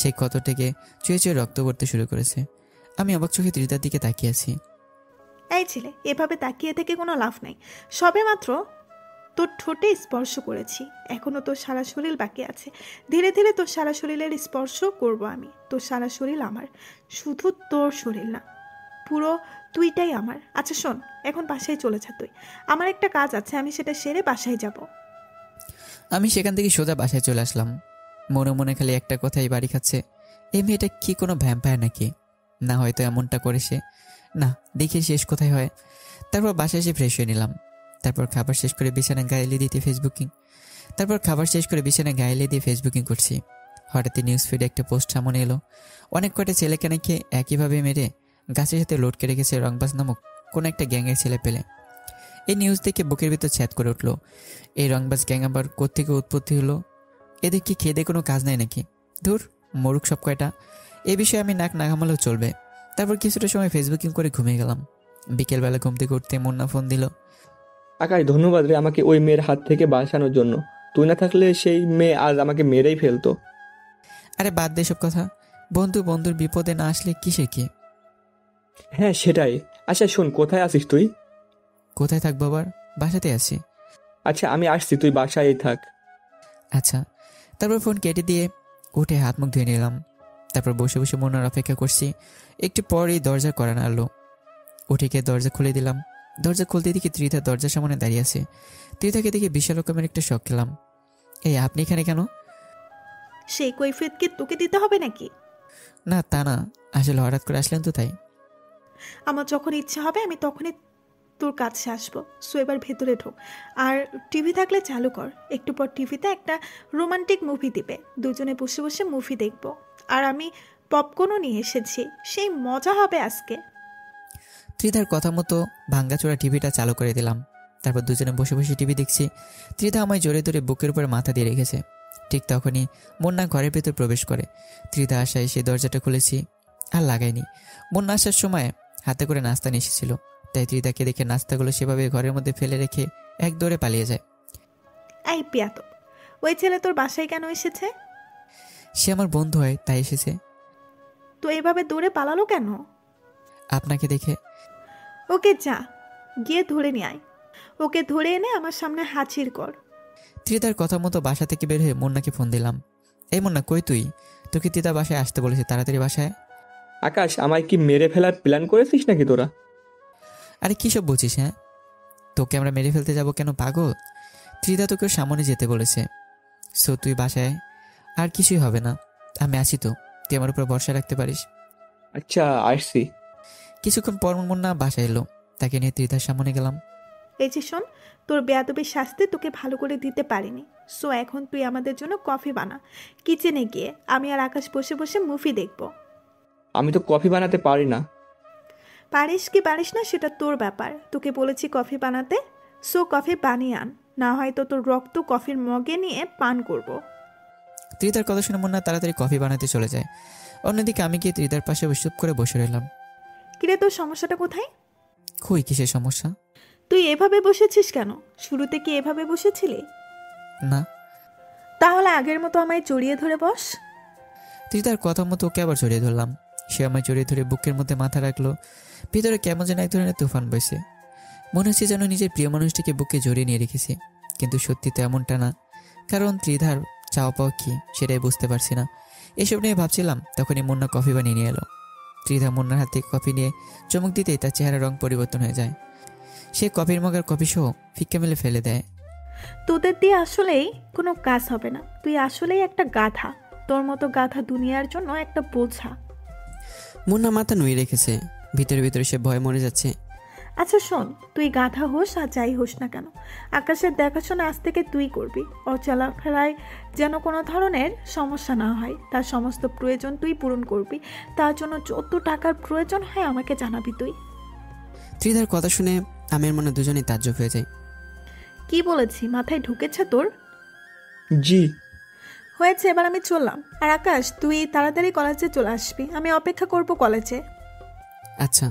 সেই ক্ষত থেকে চুয়ে চুয়ে রক্ত পড়তে শুরু করেছে। আমি অবাক চোখে ত্রিধার দিকে তাকিয়ে আছি। এই ছেলে এভাবে তাকিয়ে থেকে কোনো লাভ নাই। সবে মাত্র তোর ঠোঁটে স্পর্শ করেছি, এখনো তোর সারা শরীর বাকি আছে। ধীরে ধীরে তোর সারা শরীরের স্পর্শ করব আমি। তোর সারা শরীর আমার, শুধু তোর শরীর না, পুরো তুইটাই আমার। আচ্ছা শোন, এখন বাসায় চলে যা তুই, আমার একটা কাজ আছে, আমি সেটা সেরে বাসায় যাব। আমি সেখান থেকে সোজা বাসায় চলে আসলাম। মনে মনে খালি একটা কথাই বাড়ি খাচ্ছে, এই মেয়েটা কি কোনো ভ্যাম্পায়ার নাকি? না হয়তো এমনটা করে সে, না দেখি শেষ কোথায় হয়। তারপর বাসায় এসে ফ্রেশ হয়ে নিলাম। তারপর খাবার শেষ করে বিছানায় গায়ে দিয়ে ফেসবুকিং করছি। হঠাৎই নিউজ ফিডে একটা পোস্ট সামনে এলো। অনেক কটা ছেলেকে নাকি একইভাবে মেরে গাছের সাথে লোটকে রেখেছে রংবাজ নামক কোনো একটা গ্যাংয়ের ছেলে পেলে। এই নিউজ দেখে বুকের ভিতর ছ্যাদ করে উঠলো। এই রংবাজ গ্যাং আবার কোত্থেকে উৎপত্তি হলো? এদের কি খেয়ে কোনো কাজ নাই নাকি? ধুর, মরুক সব কয়টা। এ বিষয়ে আমি নাক না ঘামালেও চলবে। তারপর কিছুটা সময় ফেসবুকিং করে ঘুমিয়ে গেলাম। বিকেলবেলা ঘুম থেকে উঠতে মুন্না ফোন দিল। আকাশ ধন্যবাদ রে আমাকে ওই মেয়ের হাত থেকে বাঁচানোর জন্য। তুই না থাকলে সেই মেয়ে আজ আমাকে মেরেই ফেলতো। আরে বাদ দে সব কথা, বন্ধুর বিপদে না আসলে কিসের কি? হ্যাঁ সেটাই। আচ্ছা শোন, কোথায় আছিস তুই? কোথায় থাকবো আবার? বাসাতে আছি। আচ্ছা আমি আসছি, তুই বাসায় থাক। আচ্ছা। তারপর ফোন কেটে দিয়ে উঠে হাত মুখ ধুয়ে নিলাম। তারপর বসে বসে মুন্নার অপেক্ষা করছি। একটু পরই দরজার কড়া নাড়লো। উঠে গিয়ে দরজা খুলে দিলাম। দরজা খুলতে দেখি ত্রিধা দরজার সামনে দাঁড়িয়ে আছে। ত্রিধাকে দেখে বিশাল রকমের একটা শখ খেলাম। এই আপনি এখানে কেন? সেই কৈফিয়ত কি তোকে দিতে হবে নাকি? না তা না, আসলে হঠাৎ করে আসলেন তো তাই। আমার যখন ইচ্ছা হবে আমি তখনই তোর কাছে আসবো। সো এবার ভেতরে ঢোক, আর টিভি থাকলে চালু কর। একটু পর টিভিতে একটা রোমান্টিক মুভি দিবে, দুজনে বসে বসে মুভি দেখব। আর আমি পপকর্নও নিয়ে এসেছি, সেই মজা হবে আজকে। ত্রিধার কথা মতো ভাঙ্গাচোরা টিভিটা চালু করে দিলাম। তারপর দুজনে বসে বসে টিভি দেখছি। ত্রিধা আমায় জোরে ধরে বুকের উপর মাথা দিয়ে রেখেছে। ঠিক তখনই মুন্না ঘরের ভেতর প্রবেশ করে। ত্রিধা আসায় সেই দরজাটা খুলেছি, আর লাগাইনি। মুন্না আসার সময় হাতে করে নাস্তা নিয়ে এসেছিল, তাই ত্রিধাকে দেখে নাস্তাগুলো সেভাবে ঘরের মধ্যে ফেলে রেখে এক দৌড়ে পালিয়ে যায়। এই পিয়াতো, ওই ছেলে তোর বাসায় কেন এসেছে? সে আমার বন্ধু হয় তাই এসেছে। তো এভাবে দৌড়ে পালালো কেন? আপনাকে দেখে। ওকে যা, গিয়ে ধরে নিয়ে আয়। ওকে ধরে এনে আমার সামনে হাজির কর। ত্রিধার কথা মতো বাসা থেকে বের হয়ে মুন্নাকে ফোন দিলাম। এই মুন্না, কই তুই? তোকে ত্রিধা বাসায় আসতে বলেছে, তাড়াতাড়ি বাসায়। আকাশ, আমায় কি মেরে ফেলার প্ল্যান করেছিস নাকি তোরা? আরে কী সব বলছিস? হ্যাঁ, তোকে আমরা মেরে ফেলতে যাব কেন পাগল? ত্রিধা তোকে সামনে যেতে বলেছে। সো তুই বাসায়, আর কিছুই হবে না। আমি আছি তো, তুই আমার উপর ভরসা রাখতে পারিস। আচ্ছা, আসছি। কিছুক্ষণ পর মুন্না বাসায় এলো, তাকে নিয়ে ত্রিধার সামনে গেলাম। এই যে শোন, তোর বেয়াদবির শাস্তি তোকে ভালো করে দিতে পারিনি, সো এখন তুই আমাদের জন্য কফি বানা। কিচেনে গিয়ে আমি আর আকাশ বসে বসে মুভি দেখব। আমি তো কফি বানাতে পারি না। পারিস কি পারিস না সেটা তোর ব্যাপার। তোকে বলেছি কফি বানাতে, সো কফি বানিয়ে আন, না হয়তো তোর রক্ত কফির মগে নিয়ে পান করব। ত্রিধার কথা শুনে মুন্না তাড়াতাড়ি কফি বানাতে চলে যায়। অন্যদিকে আমি গিয়ে ত্রিধার পাশে চুপ করে বসে রইলাম। কিরে, তোর সমস্যাটা কোথায়? খুবই কিসের সমস্যা? তুই এভাবে বসেছিস কেন? শুরুতে কি এভাবে বসেছিলি? না। তাহলে আগের মতো আমায় জড়িয়ে ধরে বস। ত্রিধার কথা মতো ওকে আবার জড়িয়ে ধরলাম। সে আমায় জড়িয়ে ধরে বুকের মধ্যে মাথা রাখলো। ভিতরে কেমন যেন এক ধরনের তুফান বইছে। মনে হচ্ছে যেন নিজের প্রিয় মানুষটিকে বুকে জড়িয়ে নিয়ে রেখেছি, কিন্তু সত্যি তো এমনটা না। কারণ ত্রিধার চাওয়া পাওয়া কি সেটাই বুঝতে পারছি না। এসব নিয়ে ভাবছিলাম, তখনই মুন্না কফি বানিয়ে নিয়ে এলো। ত্রিধা মুন্নার হাত থেকে কফি নিয়ে চমক দিতেই তার চেহারার রং পরিবর্তন হয়ে যায়। সে কফির মগের কফি সহ ফিক্কা মেলে ফেলে দেয়। তোদের দিয়ে আসলেই কোনো কাজ হবে না। তুই আসলেই একটা গাধা। তোর মতো গাধা দুনিয়ার জন্য একটা বোঝা। মুন্না মাথা নুয়ে রেখেছে, ভিতরে ভিতরে সে ভয় মরে যাচ্ছে। আচ্ছা শোন, তুই গাধা হোস আর যাই হোস না কেন, আকাশের দেখাশোনা আজ থেকে তুই করবি। ওর চলাফেরায় যেন কোনো ধরনের সমস্যা না হয়, তার সমস্ত প্রয়োজন তুই পূরণ করবি। তার জন্য যত টাকার প্রয়োজন হয় আমাকে জানাবি তুই। ত্রিধার কথা শুনে আমের মনে দুজনেই তাজ্জব হয়ে যায়। কি বলেছি মাথায় ঢুকেছে তোর? জি। হয়েছে, এবার আমি চললাম। আর আকাশ, তুই তাড়াতাড়ি কলেজে চলে আসবি, আমি অপেক্ষা করব কলেজে। আচ্ছা।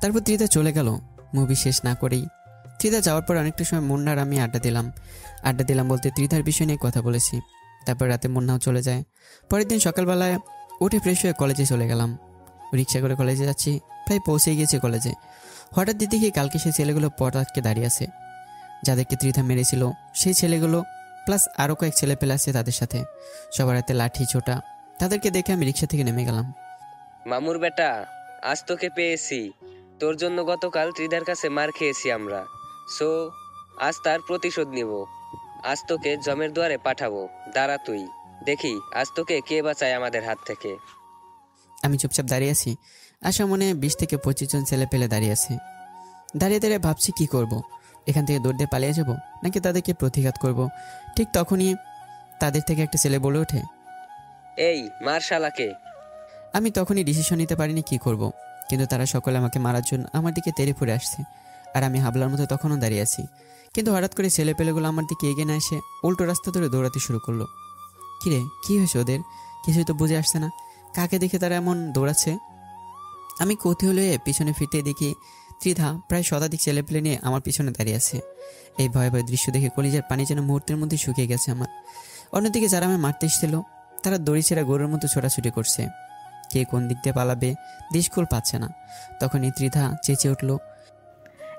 তারপর ত্রিধা চলে গেল মুভি শেষ না করেই। ত্রিধা যাওয়ার পর অনেকটা সময় মুন্নার আমি আড্ডা দিলাম বলতে ত্রিধার বিষয় নিয়ে কথা বলেছি। তারপর রাতে মুন্নাও চলে যায়। পরের দিন সকালবেলায় উঠে ফ্রেশ হয়ে কলেজে চলে গেলাম। রিক্সা করে কলেজে যাচ্ছি, প্রায় পৌঁছে গিয়েছে কলেজে। হঠাৎ দেখি কালকে সেই ছেলেগুলো পথ আটকে দাঁড়িয়ে আছে, যাদেরকে ত্রিধা মেরেছিল। সেই ছেলেগুলো প্লাস আরও কয়েক ছেলে পেলে আছে তাদের সাথে, সবার হাতে লাঠি ছোটা। তাদেরকে দেখে আমি রিক্সা থেকে নেমে গেলাম। মামুর বেটা, আজ তোকে পেয়েছি। তোর জন্য গতকাল ত্রিধার কাছে মার খেয়েছি আমরা, সো আজ তার প্রতিশোধ নিব। আজ তোকে জমের দুয়ারে পাঠাবো। দাঁড়া তুই, দেখি আজ তোকে কে বাঁচায় আমাদের হাত থেকে। আমি চুপচাপ দাঁড়িয়ে আছি। আশা মনে 20 থেকে 25 জন ছেলে পেলে দাঁড়িয়ে আছে। দাঁড়িয়ে দাঁড়িয়ে ভাবছি কি করব, এখান থেকে দৌড় দিয়ে পালিয়ে যাব নাকি তাদেরকে প্রতিঘাত করব। ঠিক তখনই তাদের থেকে একটা ছেলে বলে ওঠে, এই মার শালাকে। আমি তখনই ডিসিশন নিতে পারিনি কি করব, কিন্তু তারা সকলে আমাকে মারার জন্য আমার দিকে তেড়ে ফুরে আসছে। আর আমি হাবলার মতো তখনও দাঁড়িয়ে আছি। কিন্তু হঠাৎ করে ছেলে পেলেগুলো আমার দিকে এগিয়ে না এসে উল্টো রাস্তা ধরে দৌড়াতে শুরু করলো। কিরে, কি হয়েছে ওদের? কিছুই তো বুঝে আসছে না, কাকে দেখে তারা এমন দৌড়াচ্ছে। আমি কৌতূহল হয়ে পিছনে ফিরতে দেখি ত্রিধা প্রায় শতাধিক ছেলেপেলে নিয়ে আমার পিছনে দাঁড়িয়ে আছে। এই ভয়াবহ দৃশ্য দেখে কলিজার পানি যেন মুহূর্তের মধ্যে শুকিয়ে গেছে আমার। অন্যদিকে যারা আমি মারতে এসেছিল তারা দড়ি ছেঁড়া গরুর মতো ছোটাছুটি করছে। কে কোন দিক দিয়ে পালাবে দিশকুল পাচ্ছে না। তখনই ত্রিধা চেঁচিয়ে উঠল,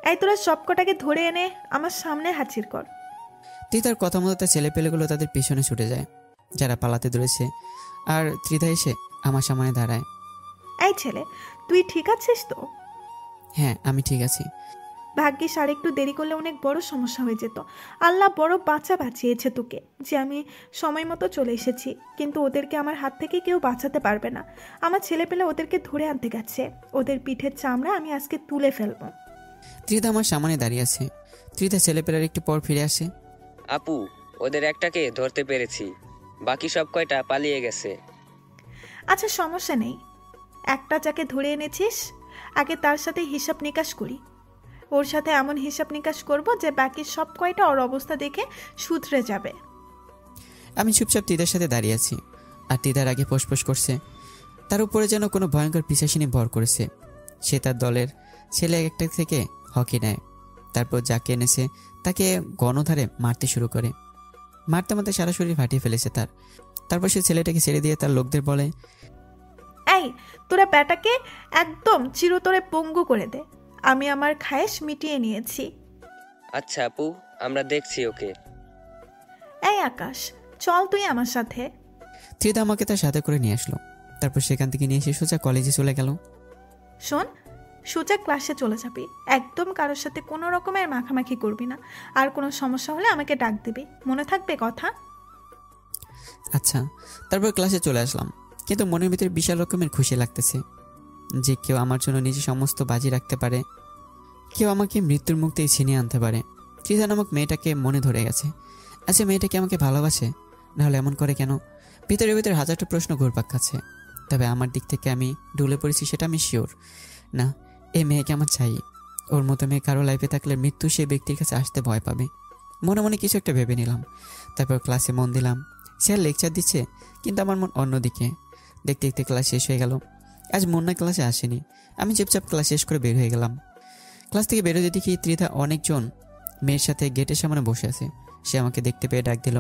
এই তোরা সবকটাকে ধরে এনে আমার সামনে হাজির কর। ত্রিধার কথা মতো তার ছেলেপেলেগুলো তাদের পিছনে ছুটে যায়, যারা পালাতে ধরেছে। আর ত্রিধা এসে আমার সামনে দাঁড়ায়। এই ছেলে, তুই ঠিক আছিস তো? হ্যাঁ, আমি ঠিক আছি। ভাগ্যিস আর একটু দেরি করলে অনেক বড় সমস্যা হয়ে যেত। আল্লাহ বড় বাঁচিয়েছে তোকে যে আমি সময় মতো চলে এসেছি, কিন্তু ওদেরকে আমার হাত থেকে কেউ বাঁচাতে পারবে না। আমার ছেলে পেলে ওদেরকে ধরে আনতে গেছে, ওদের পিঠের চামড়া আমি আজকে তুলে ফেলবো। ত্রিধা আমার সামনে দাঁড়িয়ে আছে। ত্রিধা ছেলেপেলার একটু পর ফিরে আসে। আপু, ওদের একটাকে ধরতে পেরেছি, বাকি সব কয়টা পালিয়ে গেছে। আচ্ছা সমস্যা নেই, একটা যাকে ধরে এনেছিস আগে তার সাথে হিসাব নিকাশ করি। ওর সাথে এমন হিসাব নিকাশ করব যে বাকি সব কয়টা ওর অবস্থা দেখে শুধরে যাবে। আমি চুপচাপ ত্রিধার সাথে দাঁড়িয়ে আছি, আর ত্রিধার আগে ফোঁসফোঁস করছে। তার উপরে যেন কোনো ভয়ঙ্কর পিশাচিনী ভর করেছে। সে তার দলের ছেলে একটা থেকে হকি নেয়, তারপর যাকে এনেছে তাকে গণধারে মারতে শুরু করে। মারতে মারতে সারা শরীর ফাটিয়ে ফেলেছে তার। তারপর সে ছেলেটাকে ছেড়ে দিয়ে তার লোকদের বলে, এই তোরা ব্যাটাকে একদম চিরতরে পঙ্গু করে দে, আমি আমার খায়েশ মিটিয়ে নিয়েছি। আচ্ছা আপু, আমরা দেখছি ওকে। এই আকাশ, চল তুই আমার সাথে। ত্রিধা আমাকে তার সাথে করে নিয়ে আসলো। তারপর সেখান থেকে নিয়ে এসে সোজা কলেজে চলে গেল। শোন, সোজা ক্লাসে চলে যাবি, একদম কারোর সাথে কোনো রকমের মাখামাখি করবি না। আর কোনো সমস্যা হলে আমাকে ডাক দিবি, মনে থাকবে কথা? আচ্ছা। তারপর ক্লাসে চলে আসলাম। কিন্তু মনের ভিতরে বিশাল রকমের খুশি লাগতেছে যে কেউ আমার জন্য নিজে সমস্ত বাজি রাখতে পারে, কেউ আমাকে মৃত্যুর মুখ থেকে ছিনিয়ে আনতে পারে। ত্রিধা নামক মেয়েটাকে মনে ধরে গেছে। আচ্ছা, মেয়েটা কি আমাকে ভালোবাসে? নাহলে এমন করে কেন? ভিতরে ভিতরে হাজারটা প্রশ্ন ঘুরপাক খাচ্ছে। তবে আমার দিক থেকে আমি ডুলে পড়েছি, সেটা আমি শিওর। না, এই মেয়েকে আমার চাই। ওর মতো মেয়ে কারো লাইফে থাকলে মৃত্যু সেই ব্যক্তির কাছে আসতে ভয় পাবে। মনে মনে কিছু একটা ভেবে নিলাম। তারপর ক্লাসে মন দিলাম। স্যার লেকচার দিচ্ছে, কিন্তু আমার মন অন্যদিকে। দেখতে দেখতে ক্লাস শেষ হয়ে গেল। আজ মুন্না ক্লাসে আসেনি। আমি চুপচাপ ক্লাস শেষ করে বের হয়ে গেলাম। ক্লাস থেকে বেরোতে দেখি ত্রিধা অনেকজন মেয়ের সাথে গেটের সামনে বসে আছে। সে আমাকে দেখতে পেয়ে ডাক দিল,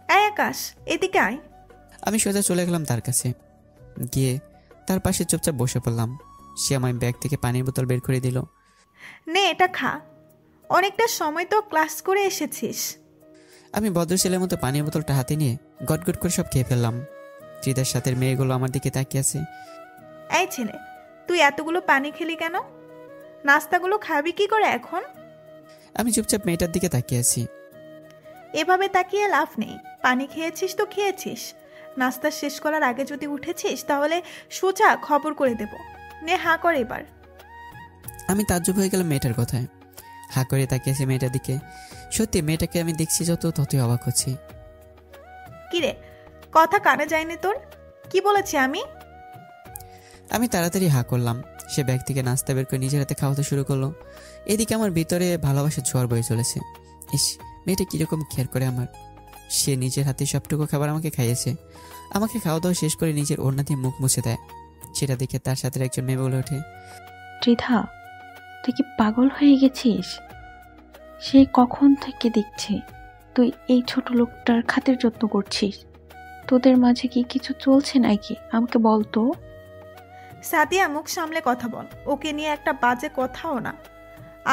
এই আকাশ, এদিকে আয়। আমি সোজা চলে গেলাম তার কাছে। গিয়ে তার পাশে চুপচাপ বসে পড়লাম। সে আমার ব্যাগ থেকে পানির বোতল বের করে দিল। নে, এটা খা। অনেকটা সময় তো ক্লাস করে এসেছিস। আমি ভদ্র ছেলের মতো পানির বোতলটা হাতে নিয়ে গটগট করে সব খেয়ে ফেললাম। ত্রিধার সাথে মেয়েগুলো আমার দিকে তাকিয়ে আছে। এই ছেলে, তুই এতগুলো পানি খেলি কেন? নাস্তাগুলো খাবি কি করে এখন? আমি চুপচাপ মেয়েটার দিকে তাকিয়ে আছি। এভাবে তাকিয়ে লাভ নেই। পানি খেয়েছিস তো খেয়েছিস। নাস্তা শেষ করার আগে যদি উঠেছিস তাহলে সোজা খবর করে দেব। নে, হাঁ কর এবার। আমি তাজ্জব হয়ে গেলাম মেয়েটার কথায়। হা করে তাকিয়ে আছি মেয়েটার দিকে। সত্যি মেয়েটাকে আমি দেখছি ততই অবাক হচ্ছি। কিরে, কথা কানে যায়নি তোর? কি বলেছি আমি? আমি তাড়াতাড়ি হা করলাম। সে ব্যাগ থেকে নাস্তা বের করে নিজের হাতে খাওয়াতে শুরু করলো। এদিকে আমার ভিতরে ভালোবাসার ঝড় বয়ে চলেছে। ইস, মেয়েটা কিরকম খেয়াল করে আমার। সে নিজের হাতে সবটুকু খাবার আমাকে খাইয়েছে। আমাকে খাওয়া দাওয়া শেষ করে নিজের ওড়না দিয়ে মুখ মুছে দেয়। সেটা দেখে তার সাথে একজন মেয়ে বলে ওঠে, ত্রিধা, তুই কি পাগল হয়ে গেছিস? সেই কখন থেকে দেখছি তুই এই ছোট লোকটার খাতির যত্ন করছিস। তোদের মাঝে কি কিছু চলছে নাকি? আমাকে বল তো। সাদিয়া, মুখ সামলে কথা বল। ওকে নিয়ে একটা বাজে কথাও না।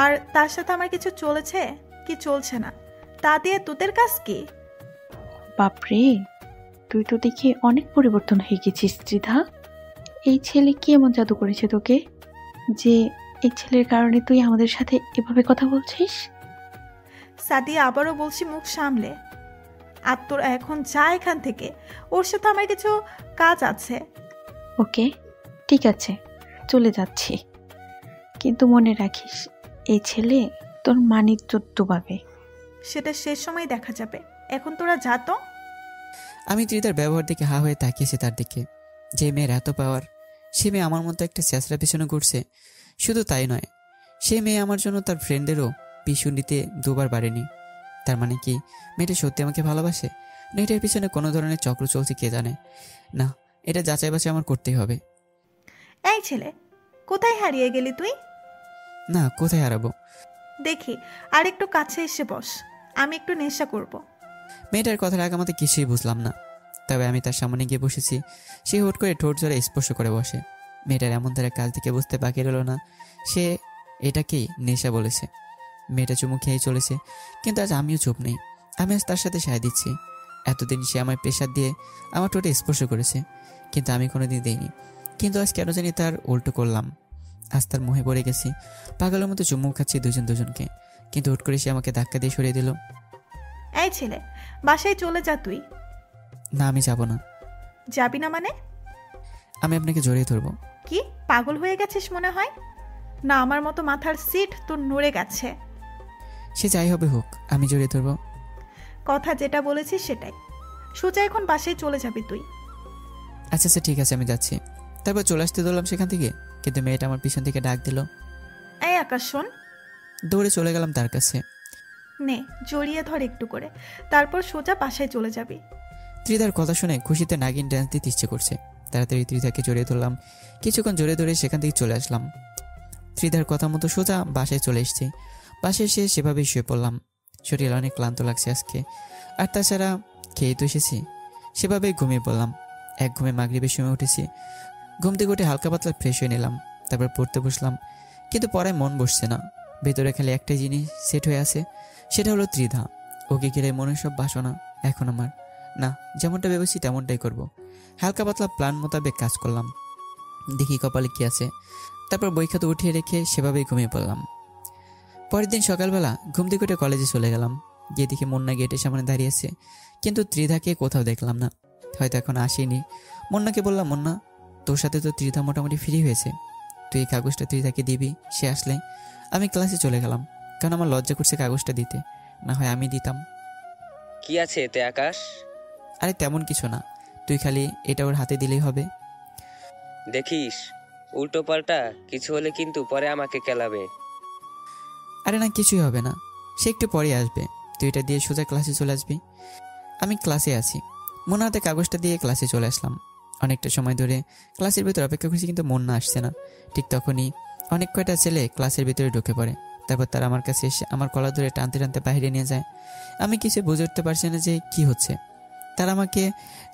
আর তার সাথে আমার কিছু চলেছে কি চলছে না তা দিয়ে তোদের কাজ কি? বাপরে, তুই তো দেখি অনেক পরিবর্তন হয়ে গেছিস ত্রিধা। এই ছেলে কি এমন জাদু করেছে তোকে যে এই ছেলের কারণে তুই আমাদের সাথে এভাবে কথা বলছিস? সাদিয়া, আবারও বলছি, মুখ সামলে। আর তোর এখন যা এখান থেকে। ওর সাথে আমার কিছু কাজ আছে। ওকে, ঠিক আছে, চলে যাচ্ছি। কিন্তু মনে রাখিস, এই ছেলে তোর মানিজ্যত ডুবাবে। সেটা শেষ সময় দেখা যাবে। এখন তোরা যা তো। আমি ত্রিধার ব্যবহার দেখে হা হয়ে তাকিয়েছি তার দিকে। যে মেয়ের এত পাওয়ার, সে মেয়ে আমার মতো একটা চেঁচড়া পিছনে ঘুরছে। শুধু তাই নয়, সে মেয়ে আমার জন্য তার ফ্রেন্ডেরও পিছু নিতে দুবার বাড়েনি। তার মানে কি মেয়েটা সত্যি আমাকে ভালোবাসে, না এটার পিছনে কোনো ধরনের চক্র চলছে কে জানে। না, এটা যাচাই বাছাই আমার করতেই হবে। এই ছেলে, কোথায় হারিয়ে গেলি তুই? না, কোথায় হারাবো? দেখি, আর একটু কাছে এসে বস। আমি একটু নেশা করব। মেয়েটার কথার আগে আমাদের কিছুই বুঝলাম না। তবে আমি তার সামনে গিয়ে বসেছি। সে হুট করে ঠোঁট জোরে স্পর্শ করে বসে। মেয়েটার এমন তারা কাল থেকে বুঝতে বাকি রইল না সে এটাকেই নেশা বলেছে। মেয়েটা চুমু খেয়েই চলেছে, কিন্তু আজ আমিও চুপ নেই। আমি আজ তার সাথে সায় দিচ্ছি। এতদিন সে আমার প্রেশার দিয়ে আমার ঠোঁটে স্পর্শ করেছে, কিন্তু আমি কোনোদিন দিইনি। কিন্তু আজ কেন জানি তার উল্টো করলাম। আজ তার মোহে পড়ে গেছি। পাগলের মতো চুমু খাচ্ছি দুজনকে, কিন্তু হুট করে সে আমাকে ধাক্কা দিয়ে সরিয়ে দিল। এই ছেলে, বাসায় চলে যা তুই। না, আমি যাব না। যাবি না মানে? আমি আপনাকে জড়িয়ে ধরবো। কি পাগল হয়ে গেছিস মনে হয়? না, আমার মতো মাথার সিট তোর নড়ে গেছে। সে যাই হবে হোক, আমি জড়িয়ে ধরবো। কথা যেটা বলেছিস সেটাই। সোজা এখন বাসায় চলে যাবি তুই। আচ্ছা আচ্ছা, ঠিক আছে, আমি যাচ্ছি। তারপর চলে আসতে ধরলাম সেখান থেকে, কিন্তু মেয়েটা আমার পিছন থেকে ডাক দিল। এই আকাশ, শোন। দৌড়ে চলে গেলাম তার কাছে। নে, জড়িয়ে ধর একটু করে, তারপর সোজা বাসায় চলে যাবি। ত্রিধার কথা শুনে খুশিতে নাগিন ড্যান্স দিতে ইচ্ছে করছে। তাড়াতাড়ি ত্রিধাকে জড়িয়ে ধরলাম। কিছুক্ষণ জড়িয়ে ধরে সেখান থেকে চলে আসলাম। ত্রিধার কথা মতো সোজা বাসায় চলে এসেছি। বাসায় এসে সেভাবেই শুয়ে পড়লাম। শরীর অনেক ক্লান্ত লাগছে আজকে। আর তাছাড়া খেয়ে তো এসেছি, সেভাবেই ঘুমিয়ে পড়লাম। এক ঘুমে মাগরিবের সময় উঠেছি। ঘুম থেকে উঠে হালকা পাতলা ফ্রেশ হয়ে নিলাম। তারপর পড়তে বসলাম, কিন্তু পড়ায় মন বসছে না। ভেতরে খালি একটাই জিনিস সেট হয়ে আছে, সেটা হলো ত্রিধা। ওকে ঘিরে মনের সব বাসনা এখন আমার। না, যেমনটা ভেবেছি তেমনটাই করব। হালকা পাতলা প্ল্যান মোতাবেক কাজ করলাম। দেখি কপালে কি আছে। তারপর বই খাতা উঠিয়ে রেখে সেভাবেই ঘুমিয়ে পড়লাম। পরের দিন সকালবেলা ঘুম থেকে উঠে কলেজে চলে গেলাম। গিয়ে দেখি মুন্না গেটের সামনে দাঁড়িয়েছে, কিন্তু ত্রিধাকে কোথাও দেখলাম না। হয়তো এখন আসেনি। মুন্নাকে বললাম, মুন্না তোর সাথে তো ত্রিধা মোটামুটি ফ্রি হয়েছে, তুই এই কাগজটা ত্রিধাকে দিবি, সে আসলে। আমি ক্লাসে চলে গেলাম, কারণ আমার লজ্জা করছে কাগজটা দিতে, না হয় আমি দিতাম। কি আছে এতে আকাশ? আরে তেমন কিছু না, তুই খালি এটা ওর হাতে দিলেই হবে। দেখিস উল্টো পাল্টা কিছু হলে কিন্তু পরে আমাকে কেলাবে। আরে না, কিছুই হবে না, সে একটু পরে আসবে, তুই এটা দিয়ে সোজা ক্লাসে চলে আসবি। আমি ক্লাসে আছি, মুন্না হাতে কাগজটা দিয়ে ক্লাসে চলে আসলাম। অনেকটা সময় ধরে ক্লাসের ভিতরে অপেক্ষা করছি, কিন্তু মুন্না আসছে না। ঠিক তখনই অনেক কয়টা ছেলে ক্লাসের ভিতরে ঢুকে পড়ে। তারপর তারা আমার কাছে এসে আমার কলার ধরে টানতে টানতে বাইরে নিয়ে যায়। আমি কিছু বুঝে উঠতে পারছি না যে কি হচ্ছে। তারা আমাকে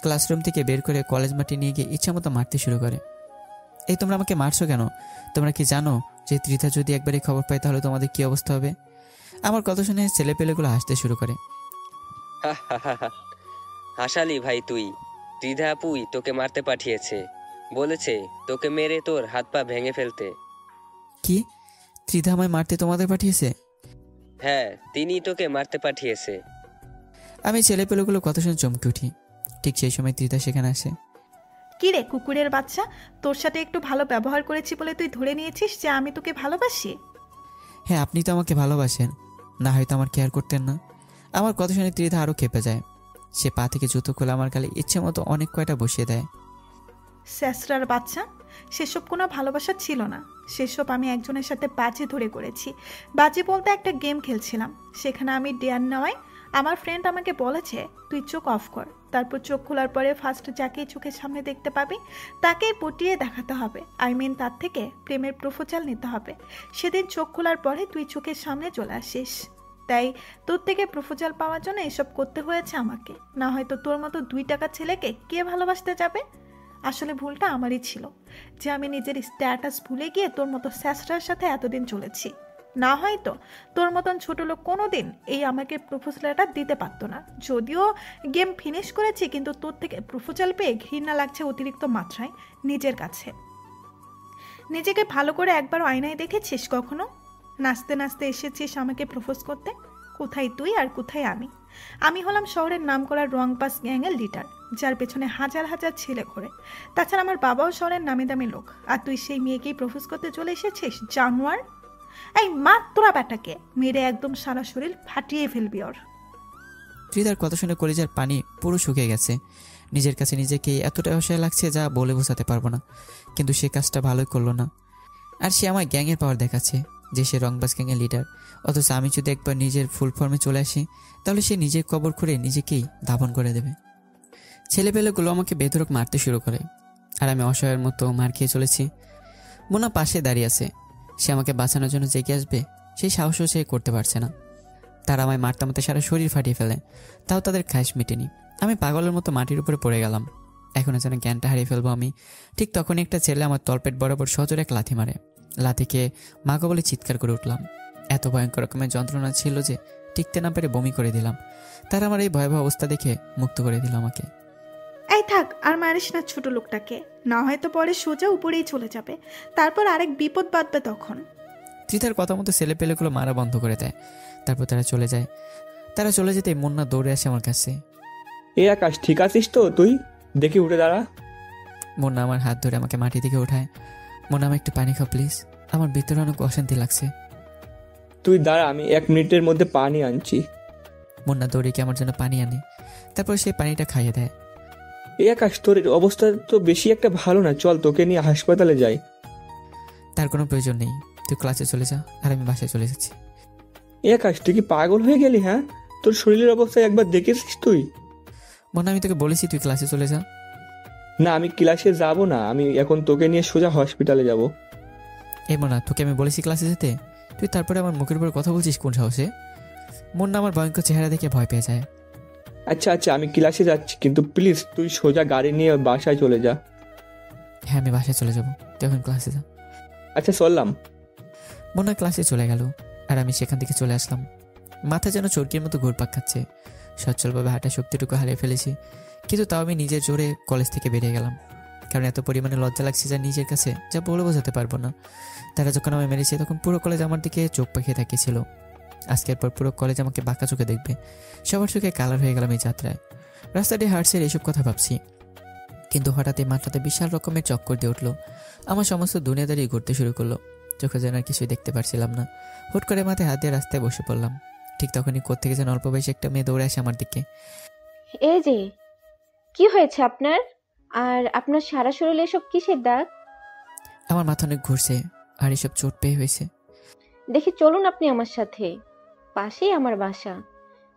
ক্লাসরুম থেকে বের করে কলেজ মাঠে নিয়ে গিয়ে ইচ্ছামতো মারতে শুরু করে। এই তোমরা আমাকে মারছো কেন? তোমরা কি জানো যে ত্রিধা যদি একবার এই খবর পায় তাহলে তোমাদের কি অবস্থা হবে? আমার কথা শুনে ছেলেপেলেগুলো হাসতে শুরু করে। হাসালি ভাই তুই? ত্রিধা আপুই তোকে মারতে পাঠিয়েছে, বলেছে তোকে মেরে তোর হাত পা ভেঙে ফেলতে। কি? ত্রিধা আমায় মারতে তোমাদের পাঠিয়েছে? হ্যাঁ, তিনি তোকে মারতে পাঠিয়েছে। আমি ছেলেপেলেগুলো কথা শুনে চমকে উঠি। ঠিক সেই সময় ত্রিধা সেখানে আসে। কি রে কুকুরের বাচ্চা, তোর সাথে একটু ভালো ব্যবহার করেছি বলে তুই ধরে নিয়েছিস যে আমি তোকে ভালোবাসি? হ্যাঁ, আপনি তো আমাকে ভালোবাসেন, না হয়তো আমার কেয়ার করতেন না। আমার কথা শুনে ত্রিধা আরও খেপে যায়। সে পা থেকে জুতো খুলে আমার গালে ইচ্ছে মতো অনেক কয়টা বসিয়ে দেয়। স্যাসরার বাচ্চা, সেসব কোনো ভালোবাসা ছিল না, সেসব আমি একজনের সাথে বাজি ধরে করেছি। বাজি বলতে একটা গেম খেলছিলাম, সেখানে আমি ডেয়ার নেওয়ায় আমার ফ্রেন্ড আমাকে বলেছে তুই চোখ অফ কর, তারপর চোখ খোলার পরে ফার্স্ট যাকেই চোখের সামনে দেখতে পাবি তাকেই পটিয়ে দেখাতে হবে, তার থেকে প্রেমের প্রপোজাল নিতে হবে। সেদিন চোখ খোলার পরে তুই চোখের সামনে চলে আসিস, তাই তোর থেকে প্রপোজাল পাওয়ার জন্য এসব করতে হয়েছে আমাকে, না হয়তো তোর মতো 2 টাকার ছেলেকে কে ভালোবাসতে যাবে। আসলে ভুলটা আমারই ছিল যে আমি নিজের স্ট্যাটাস ভুলে গিয়ে তোর মতো স্যাসরার সাথে এতদিন চলেছি। না হয়তো তোর মতন ছোট লোক কোনোদিন এই আমাকে প্রপোজালটা দিতে পারতো না। যদিও গেম ফিনিশ করেছি, কিন্তু তোর থেকে প্রপোজাল পেয়ে ঘৃণা লাগছে অতিরিক্ত মাত্রায় নিজের কাছে। নিজেকে ভালো করে একবার আয়নায় দেখেছিস কখনো? নাচতে নাচতে এসেছিস আমাকে প্রপোজ করতে। কোথায় তুই আর কোথায় আমি? আমি হলাম শহরের নামকরা রং পাস গ্যাংয়ের লিডার, যার পেছনে হাজার হাজার ছেলে ঘোরে। তাছাড়া আমার বাবাও শহরের নামি দামি লোক, আর তুই সেই মেয়েকেই প্রপোজ করতে চলে এসেছিস জানোয়ার। এই মা তোরা ব্যাটাকে মেরে একদম সারা শরীর ফাটিয়ে ফেলবি ওর। ত্রিধার কথা শুনে কলিজার পানি পুরো শুকিয়ে গেছে। নিজের কাছে নিজেকে এতটা অসহায় লাগছে যা বলে বোঝাতে পারবো না। কিন্তু সে কাজটা ভালোই করলো না। আর সে আমার গ্যাংয়ের পাওয়ার দেখাচ্ছে যে সে রংবাজ গ্যাংয়ের লিডার। অথচ আমি যদি একবার নিজের ফুল ফর্মে চলে আসি তাহলে সে নিজের কবর খুঁড়ে নিজেকেই দাফন করে দেবে। ছেলেপেলেগুলো আমাকে বেধড়ক মারতে শুরু করে, আর আমি অসহায়ের মতো মার খেয়ে চলেছি। মোনা পাশে দাঁড়িয়ে আছে, সে আমাকে বাঁচানোর জন্য জেগে আসবে সেই সাহসও সে করতে পারছে না। তারা আমায় মারতে মারতে সারা শরীর ফাটিয়ে ফেলে, তাও তাদের খাইশ মেটেনি। আমি পাগলের মতো মাটির উপরে পড়ে গেলাম, এখনও যেন জ্ঞানটা হারিয়ে ফেলবো আমি। ঠিক তখনই একটা ছেলে আমার তলপেট বরাবর সজোরে এক লাথি মারে। লাথিকে মাকে বলে চিৎকার করে উঠলাম। এত ভয়ঙ্কর রকমের যন্ত্রণা ছিল যে টিকতে না পেরে বমি করে দিলাম। তারা আমার এই ভয়াবহ অবস্থা দেখে মুক্ত করে দিল আমাকে। এই থাক, আর মারিস না ছোট লোকটাকে, না হয়তো পরে সোজা উপরেই চলে যাবে, তারপর আরেক বিপদ বাঁধবে তখন। ত্রিধার কথা মতো ছেলেপেলেগুলো মারা বন্ধ করে দেয়। তারপর তারা চলে যায়। তারা চলে যেতে মুন্না দৌড়ে আসে আমার কাছে। এ আকাশ, ঠিক আছিস তো তুই? দেখি উঠে দাঁড়া। মুন্না আমার হাত ধরে আমাকে মাটি থেকে ওঠায়। মুন্না, আমার একটু পানি খাও প্লিজ, আমার ভিতরে অনেক অশান্তি লাগছে। তুই দাঁড়া, আমি 1 মিনিটের মধ্যে পানি আনছি। মুন্না দৌড়ে গিয়ে আমার জন্য পানি আনে, তারপর সেই পানিটা খাইয়ে দেয়। এ আকাশ, তোর অবস্থা তো বেশি একটা ভালো না, চল তোকে নিয়ে হাসপাতালে যাই। তার কোনো প্রয়োজন নেই, তুই ক্লাসে চলে যা, আর আমি বাসায় চলে যাচ্ছি। এ আকাশ, তুই কি পাগল হয়ে গেলি? হ্যাঁ, তোর শরীরের অবস্থা একবার দেখেছিস তুই? মুন্না, আমি তোকে বলেছি তুই ক্লাসে চলে যা। না, আমি ক্লাসে যাব না, আমি এখন তোকে নিয়ে সোজা হসপিটালে যাব। এই মুন্না, তোকে আমি বলেছি ক্লাসে যেতে, তুই তারপরে আমার মুখের উপর কথা বলছিস কোন সাহসে? মুন্না আমার ভয়ঙ্কর চেহারা দেখে ভয় পেয়ে যায়। আচ্ছা আচ্ছা, আমি ক্লাসে যাচ্ছি, কিন্তু প্লিজ তুই সোজা গাড়ি নিয়ে বাসায় চলে যা। হ্যাঁ, আমি বাসায় চলে যাবো, তুই এখন ক্লাসে যা। আচ্ছা, চললাম। মুন্না ক্লাসে চলে গেল, আর আমি সেখান থেকে চলে আসলাম। মাথা যেন চরকির মতো ঘুরপাক খাচ্ছে। সচ্ছলভাবে হাঁটা শক্তিটুকু হারিয়ে ফেলেছি, কিন্তু তাও আমি নিজের জোরে কলেজ থেকে বেরিয়ে গেলাম। কারণ এত পরিমাণে লজ্জা লাগছে যা নিজের কাছে, যা বলে বোঝাতে পারবো না। তারা যখন আমায় মেরেছে তখন পুরো কলেজ আমার দিকে চোখ পাকিয়ে তাকিয়েছিল। আজকের পর পুরো কলেজ আমাকে বাঁকা চোখে দেখবে। সবার চোখে কালার হয়ে গেলাম এই যাত্রায়। রাস্তা দিয়ে হাঁটছে, এইসব কথা ভাবছি। কিন্তু হঠাৎই মাথাতে বিশাল রকমের চক্কর দিয়ে উঠলো। আমার সমস্ত দুনিয়াদারি ঘুরতে শুরু করলো। চোখে যেন আর কিছুই দেখতে পারছিলাম না। হুট করে মাথায় হাত দিয়ে রাস্তায় বসে পড়লাম। ঠিক তখনই কোত্থেকে যেন অল্প বয়সী একটা মেয়ে দৌড়ে আসে আমার দিকে। এই যে, কি হয়েছে আপনার? আর আপনার সারা শরীরে এসব কিসের দাগ? আমার মাথা অনেক ঘুরছে, আর এসব চোট পেয়ে হয়েছে। দেখি চলুন আপনি আমার সাথে, পাশেই আমার বাসা।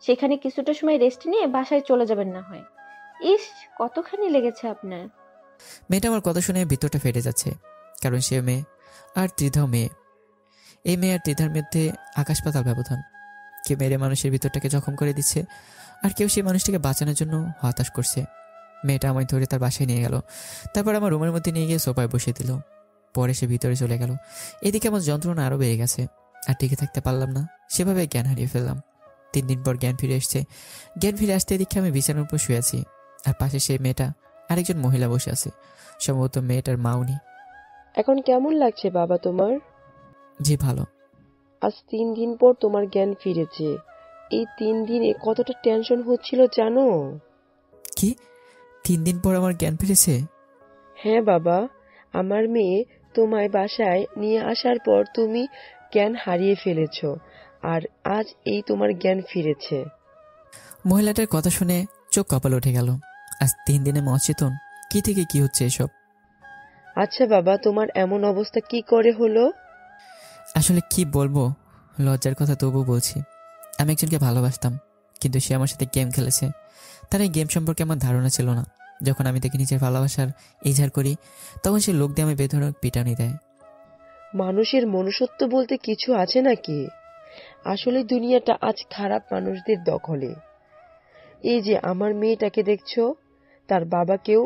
সেখানে কিছুটা সময় রেস্ট নিয়ে বাসায় চলে যাবেন না হয়। ইস, কতখানি লেগেছে আপনার। মেয়েটা আমার কথা শুনে ভিতরটা ফেটে যাচ্ছে, কারণ সে মেয়ে আর ত্রিধাও মেয়ে। এই মেয়ে আর ত্রিধার মধ্যে আকাশ পাতাল ব্যবধান। কেউ মেরে মানুষের ভিতরটাকে জখম করে দিচ্ছে, আর কেউ সেই মানুষটাকে বাঁচানোর জন্য হতাশ করছে। মেয়েটা আমায় ধরে তার বাসায় নিয়ে গেল, তারপর আমার রুমের মধ্যে নিয়ে গিয়ে সোফায় বসিয়ে দিল। পরে সে ভিতরে চলে গেল। এদিকে আমার যন্ত্রণা আরও বেড়ে গেছে, আর টিকে থাকতে পারলাম না। সেভাবে জ্ঞান হারিয়ে ফেললাম। 3 দিন পর জ্ঞান ফিরে এসছে। জ্ঞান ফিরে আসতে দেখে আমি বিছানার উপর শুয়ে আছি, আর পাশে সেই মেয়েটা আরেকজন মহিলা বসে আছে, সম্ভবত মেয়েটার মা উনি। এখন কেমন লাগছে বাবা তোমার? জি ভালো। আজ 3 দিন পর তোমার জ্ঞান ফিরেছে। এই 3 দিনে কতটা টেনশন হচ্ছিল জানো? কি 3 দিন পর আমার জ্ঞান ফিরেছে? হ্যাঁ বাবা, আমার মেয়ে তোমায় বাসায় নিয়ে আসার পর তুমি জ্ঞান হারিয়ে ফেলেছো, আর আজ এই তোমার জ্ঞান ফিরেছে। মহিলাটার কথা শুনে চোখ কপালে উঠে গেল। আজ 3 দিনে আমি অচেতন। কি থেকে কি হচ্ছে এসব? আচ্ছা বাবা, তোমার এমন অবস্থা কি করে হলো? আসলে কি বলবো, লজ্জার কথা তবু বলছি। আমি একজনকে ভালোবাসতাম, কিন্তু সে আমার সাথে গেম খেলেছে। তার এই গেম সম্পর্কে আমার ধারণা ছিল না। যখন আমি তাকে নিজের ভালোবাসার ইজহার করি, তখন সে লোক দিয়ে আমি বেধড়ক পিটানি দেয়। মানুষের মনুষ্যত্ব বলতে কিছু আছে নাকি? আসলে দুনিয়াটা আজ খারাপ মানুষদের দখলে। এই যে আমার মেয়েটাকে দেখছো, তার বাবাকেও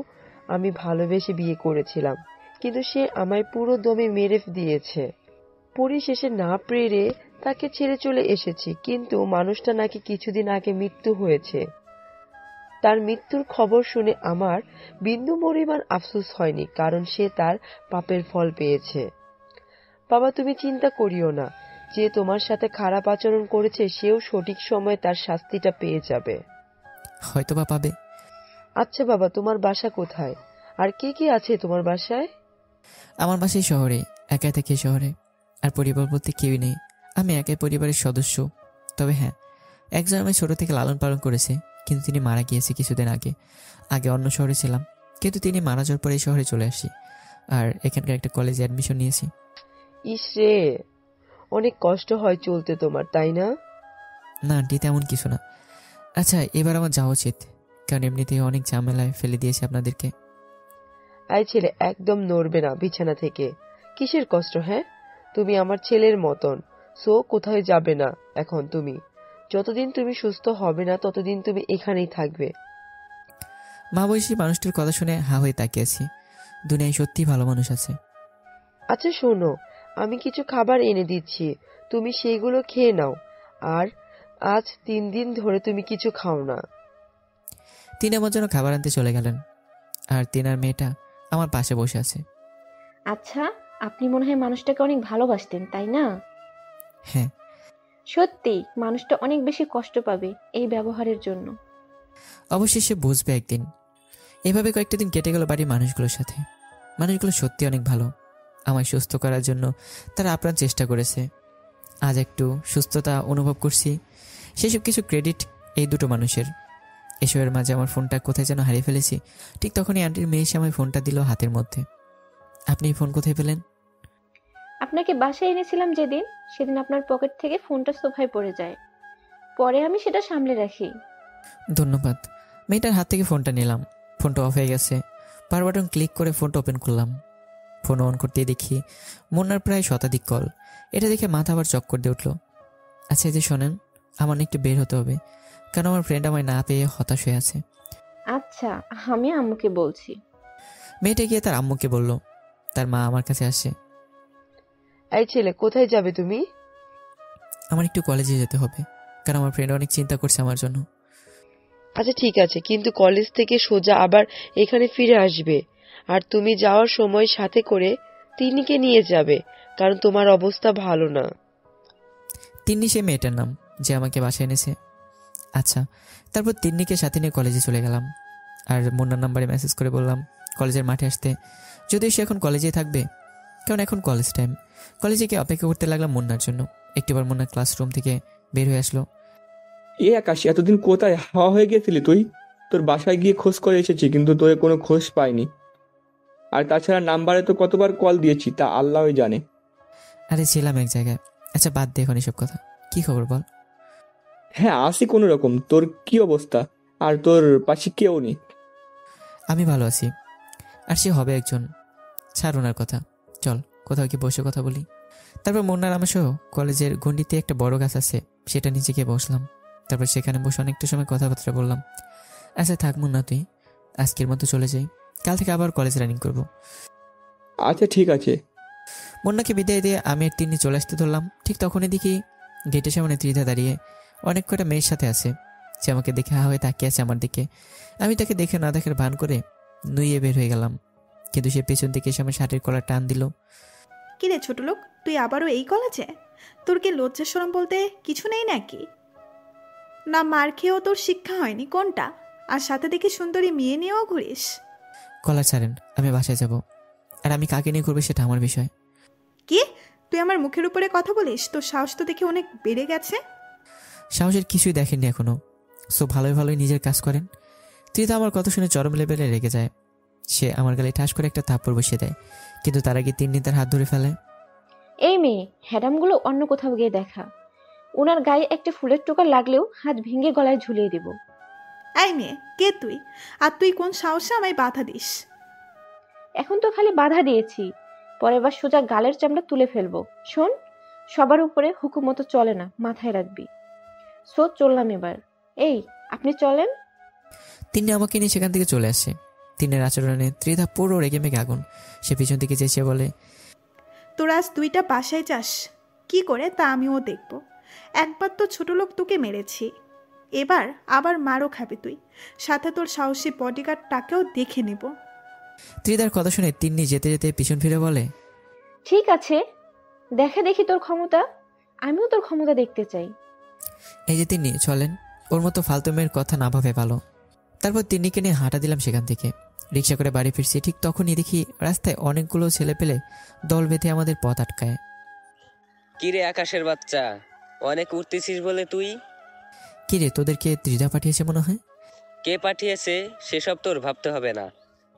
আমি ভালোবেসে বিয়ে করেছিলাম, কিন্তু সে আমায় পুরো দমে মেরে দিয়েছে। পরিশেষে না পেরে তাকে ছেড়ে চলে এসেছি, কিন্তু মানুষটা নাকি কিছুদিন আগে মৃত্যু হয়েছে। তার মৃত্যুর খবর শুনে আমার বিন্দু পরিমাণ আফসোস হয়নি, কারণ সে তার পাপের ফল পেয়েছে। বাবা, তুমি চিন্তা করিও না। যে তোমার সাথে খারাপ আচরণ করেছে সেও সঠিক সময়ে তার শাস্তিটা পেয়ে যাবে। হয়তো বা পাবে। আচ্ছা বাবা, তোমার বাসা কোথায়? আর কে কে আছে তোমার বাসায়? আমার বাসায় শহরে, একাই থাকি শহরে, আর পরিবার বলতে কেউই নেই। আমি একাই পরিবারের সদস্য। তবে হ্যাঁ, একজন আমি ছোট থেকে লালন পালন করেছে, কিন্তু তিনি মারা গিয়েছে কিছুদিন আগে। আগে অন্য শহরে ছিলাম, কিন্তু তিনি মারা যাওয়ার পরে এই শহরে চলে আসি, আর এখানকার একটা কলেজে অ্যাডমিশন নিয়েছি। ইসরে, অনেক কষ্ট হয় চলতে তোমার, তাই না? না আন্টি, তেমন কিছু না। আচ্ছা, এবার আমার যাওয়া উচিত, কারণ এমনিতেই অনেক ঝামেলায় ফেলে দিয়েছি আপনাদেরকে। এই ছেলে, একদম নড়বে না বিছানা থেকে। কিসের কষ্ট? হ্যাঁ, তুমি আমার ছেলের মতন, সো কোথায় যাবে না এখন তুমি। যতদিন তুমি সুস্থ হবে না ততদিন তুমি এখানেই থাকবে। মা বয়সী মানুষটির কথা শুনে হা হয়ে তাকিয়েছি। দুনিয়ায় সত্যি ভালো মানুষ আছে। আচ্ছা শোনো, আমি কিছু খাবার এনে দিচ্ছি, তুমি সেইগুলো খেয়ে নাও। আর আজ 3 দিন ধরে তুমি কিছু খাও না। তিনি আমার জন্য খাবার আনতে চলে গেলেন, আর তিনার মেয়েটা আমার পাশে বসে আছে। আচ্ছা, আপনি মনে হয় মানুষটাকে অনেক ভালোবাসতেন, তাই না? হ্যাঁ। সত্যি মানুষটা অনেক বেশি কষ্ট পাবে এই ব্যবহারের জন্য। অবশ্যই সে বুঝবে একদিন। এভাবে কয়েকটা দিন কেটে গেল বাড়ির মানুষগুলোর সাথে। মানুষগুলো সত্যি অনেক ভালো। আমায় সুস্থ করার জন্য তারা আপ্রাণ চেষ্টা করেছে। আজ একটু সুস্থতা অনুভব করছি। সেসব কিছু ক্রেডিট এই দুটো মানুষের। এসবের মাঝে আমার ফোনটা কোথায় যেন হারিয়ে ফেলেছি। ঠিক তখনই আন্টির মেয়ে এসে আমায় ফোনটা দিল হাতের মধ্যে। আপনি ফোন কোথায় পেলেন? আপনাকে বাসায় এনেছিলাম যেদিন, সেদিন আপনার পকেট থেকে ফোনটা সোফায় পড়ে যায়। পরে আমি সেটা সামলে রাখি। ধন্যবাদ। মেয়েটার হাত থেকে ফোনটা নিলাম। ফোনটা অফ হয়ে গেছে। পাওয়ার বাটন ক্লিক করে ফোনটা ওপেন করলাম। ফোন অন করতে দেখি মুন্নার প্রায় শতাধিক কল। এটা দেখে মাথা আবার চক্কর দিয়ে উঠল। আচ্ছা, এই যে শোনেন, আমার একটু বের হতে হবে, কারণ আমার ফ্রেন্ড আমায় না পেয়ে হতাশ হয়ে আছে। আচ্ছা, আমি আম্মুকে বলছি। মেয়েটা গিয়ে তার আম্মুকে বলল। তার মা আমার কাছে আসে। এই ছেলে, কোথায় যাবে তুমি? আমার একটু কলেজে যেতে হবে, কারণ আমার ফ্রেন্ড অনেক চিন্তা করছে আমার জন্য। আচ্ছা ঠিক আছে, কিন্তু কলেজ থেকে সোজা আবার এখানে ফিরে আসবে। আর তুমি যাওয়ার সময় সাথে করে তিন্নিকে নিয়ে যাবে, কারণ তোমার অবস্থা ভালো না। তিন্নি সে মেয়েটার নাম যে আমাকে বাসায় এনেছে। আচ্ছা, তারপর তিন্নিকে সাথে নিয়ে কলেজে চলে গেলাম। আর মুন্নার নাম্বারে মেসেজ করে বললাম কলেজের মাঠে আসতে, যদিও সে এখন কলেজেই থাকবে, কারণ এখন কলেজ টাইম। কলেজে গিয়ে অপেক্ষা করতে লাগলাম মুন্নার জন্য। একটিবার মুন্না ক্লাসরুম থেকে বের হয়ে আসলো। এ আকাশ, এতদিন কোথায় হাওয়া হয়ে গেছিলি তুই? তোর বাসায় গিয়ে খোঁজ করে এসেছি, কিন্তু তোর কোনো খোঁজ পাইনি। আর তাছাড়া নাম্বারে তো কতবার কল দিয়েছি, তা আল্লাহই জানে। আরে ছিলাম এক জায়গায়। আচ্ছা বাদ দে এখন এসব কথা, কি খবর বল? হ্যাঁ, আসি কোনো রকম। তোর কি অবস্থা? আর তোর পাশে কেউ নেই? আমি ভালো আছি, আর সে হবে একজন। ছাড় ওনার কথা, চল কোথাও কি বসে কথা বলি। তারপর মুন্নার আমার সহ কলেজের গণ্ডিতে একটা বড় গাছ আছে, সেটা নিচে গিয়ে বসলাম। তারপর সেখানে বসে অনেকটা সময় কথাবার্তা বললাম। আচ্ছা থাক মুন্না, তুই আজকের মতো চলে যাই, কাল থেকে আবার কলেজ রানিং করব। আচ্ছা ঠিক আছে। মুন্নাকে বিদায় দিয়ে আমি আর তিনি চলে আসতে ধরলাম। ঠিক তখনই দেখি গেটের সামনে ত্রিধা দাঁড়িয়ে অনেক কটা মেয়ের সাথে আছে। সে আমাকে দেখে হা হয়ে তাকিয়ে আছে আমার দিকে। আমি তাকে দেখে না দেখার ভান করে নুইয়ে বের হয়ে গেলাম, কিন্তু সে পেছন থেকে এসে আমার শার্টের কলার টান দিল। কি রে ছোট লোক, তুই আবারও এই কলেজে? তোর কি লজ্জা শরম বলতে কিছু নেই নাকি? না মার খেয়েও তোর শিক্ষা হয়নি কোনটা? আর সাথে দেখি সুন্দরী মেয়ে নিয়েও ঘুরিস। কলার ছাড়েন, আমি বাসায় যাব। আর আমি কাকে নিয়ে করবো সেটা আমার বিষয়। কি তুই আমার মুখের উপরে কথা বলিস? তোর সাহস তো দেখে অনেক বেড়ে গেছে। সাহসের কিছুই দেখেননি এখনো, সো ভালোই ভালোই নিজের কাজ করেন। ত্রিধা আমার কথা শুনে চরম লেভেলে রেগে যায়। সে আমার গালে ঠাস করে একটা থাপ্পড় বসিয়ে দেয়, কিন্তু তার আগে তিন্নি তার হাত ধরে ফেলে। এই মেয়ে, হ্যাডামগুলো অন্য কোথাও গিয়ে দেখা। ওনার গায়ে একটা ফুলের টোকা লাগলেও হাত ভেঙে গলায় ঝুলিয়ে দেব। এই মেয়ে, কে তুই? আর তুই কোন সাহসে আমায় বাধা দিস? এখন তো খালি বাধা দিয়েছি, পরের বার সোজা গালের চামড়া তুলে ফেলবো। শোন, সবার উপরে হুকুম মতো চলে না, মাথায় রাখবি। সো চললাম এবার। এই, আপনি চলেন। তিন্নি আমাকে নিয়ে সেখান থেকে চলে আসে। তিনের আচরণে ত্রিধা পুরো রেগে মেগে আগুন। সে পিছন দিকে চেঁচিয়ে বলে, তোরা আজ দুইটা বাসায় যাস কি করে তা আমিও দেখব। একবার তো ছোট লোক তোকে মেরেছি, এবার আবার মারও খাবি তুই। সাথে তোর সাহসী বডিগার্ডটাকেও দেখে নেব। ত্রিধার কথা শুনে তিন্নি যেতে যেতে পিছন ফিরে বলে, ঠিক আছে, দেখা দেখি তোর ক্ষমতা। আমিও তোর ক্ষমতা দেখতে চাই। এই যে তিন্নি চলেন, ওর মতো ফালতু মেয়ের কথা না ভাবে ভালো। তারপর তিন্নিকে নিয়ে হাঁটা দিলাম সেখান থেকে। রিক্সা করে বাড়ি ফিরছি, ঠিক তখনই দেখি রাস্তায় অনেকগুলো ছেলে পেলে দল বেঁধে আমাদের পথ আটকায়। কিরে আকাশের বাচ্চা, অনেক উঠতেছিস বলে তুই? কিরে, তোদেরকে ত্রিধা পাঠিয়েছে মনে হয়? কে পাঠিয়েছে সেসব তোর ভাবতে হবে না।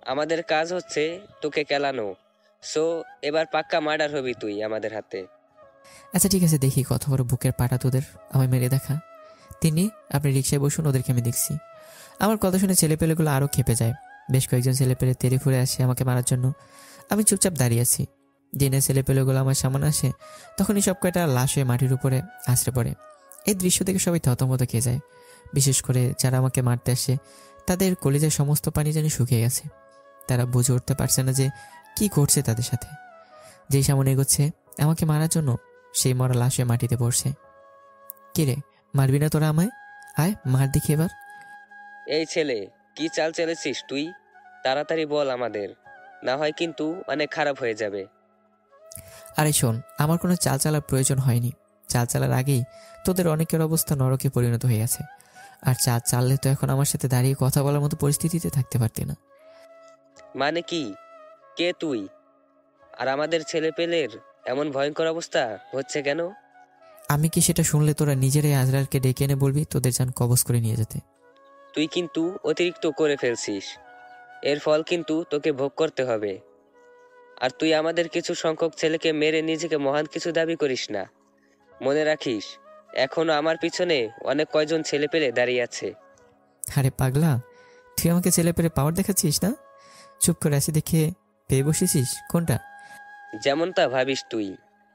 আমাদের কাজ হচ্ছে তোকে কেলানো। সো এবার পাক্কা মার্ডার হবি তুই আমাদের হাতে। আচ্ছা ঠিক আছে, দেখি কত বড় বুকের পাটা তোদের, আমায় মেরে দেখা। তিনি আপনি রিক্সায় বসুন, ওদেরকে আমি দেখছি। আমার কথা শুনে ছেলেপেলেগুলো আরও খেপে যায়। বেশ কয়েকজন ছেলেপেলে তেড়ে ফুরে আসে আমাকে মারার জন্য। আমি চুপচাপ দাঁড়িয়ে আছি। দিনের ছেলেপেলেগুলো আমার সামনে আসে, তখনই সব কয়টা লাশ হয়ে মাটির উপরে আছড়ে পড়ে। এই দৃশ্য দেখে সবাই থতমত খেয়ে যায়। বিশেষ করে যারা আমাকে মারতে আসে, তাদের কলিজার সমস্ত পানি যেন শুকিয়ে গেছে। তারা বুঝে উঠতে পারছে না যে কি ঘটছে তাদের সাথে। যেই সামনে এগোচ্ছে আমাকে মারার জন্য, সেই মরা লাশ হয়ে মাটিতে পড়ছে। কিরে, মারবি না তোরা আমায়? আয় মার দেখি এবার। এই ছেলে, কি চাল চেলেছিস তুই? তাড়াতাড়ি বল আমাদের, না হয় কিন্তু অনেক খারাপ হয়ে যাবে। আরে শোন, আমার কোনো চাল চালার প্রয়োজন হয়নি। চাল চালার আগেই তোদের অনেকের অবস্থা নরকে পরিণত হয়ে গেছে। আর চাল চাললে তো এখন আমার সাথে দাঁড়িয়ে কথা বলার মতো পরিস্থিতিতে থাকতে পারতি না। মানে কি? কে তুই? আর আমাদের ছেলেপেলের এমন ভয়ঙ্কর অবস্থা হচ্ছে কেন? আমি কি সেটা শুনলে তোরা নিজেরাই আজরালকে ডেকে এনে বলবি তোদের যান কবজ করে নিয়ে যেতে? তুই কিন্তু অতিরিক্ত করে ফেলছিস। এর ফল কিন্তু তোকে ভোগ করতে হবে। আর তুই আমাদের কিছু সংখ্যক ছেলেকে মেরে নিজেকে মহান কিছু দাবি করিস না। মনে রাখিস, এখনো আমার পিছনে অনেক কয়জন ছেলে পেলে দাঁড়িয়ে আছে। আরে পাগলা, তুই আমাকে ছেলে পেলে পাওয়ার দেখাচ্ছিস না? চুপ করে আসি দেখে পেয়ে বসেছিস কোনটা? যেমনটা ভাবিস তুই,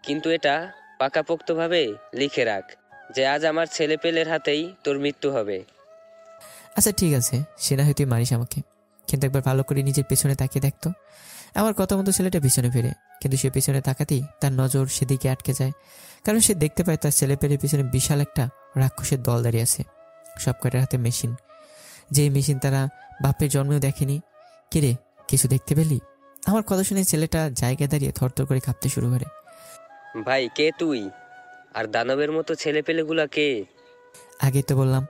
কিন্তু এটা পাকাপোক্তভাবে লিখে রাখ যে আজ আমার ছেলে পেলের হাতেই তোর মৃত্যু হবে। আচ্ছা ঠিক আছে, সে না হয় তুই মারিস আমাকে, কিন্তু একবার ভালো করে নিজের পেছনে তাকিয়ে দেখতো। আমার কথা মতো ছেলেটা পিছনে ফিরে, কিন্তু সে পিছনে তাকাতেই তার নজর সেদিকে আটকে যায়। কারণ সে দেখতে পায় তার ছেলে পেলের পিছনে বিশাল একটা রাক্ষসের দল দাঁড়িয়ে আছে, সব কয়টার হাতে মেশিন। যেই মেশিন তারা বাপের জন্মেও দেখেনি। কিরে, কিছু দেখতে পেলি? আমার কথা শুনে ছেলেটা জায়গায় দাঁড়িয়ে থরথর করে কাঁপতে শুরু করে। ভাই, কে তুই? আর দানবের মতো ছেলে পেলেগুলা কে? আগেই তো বললাম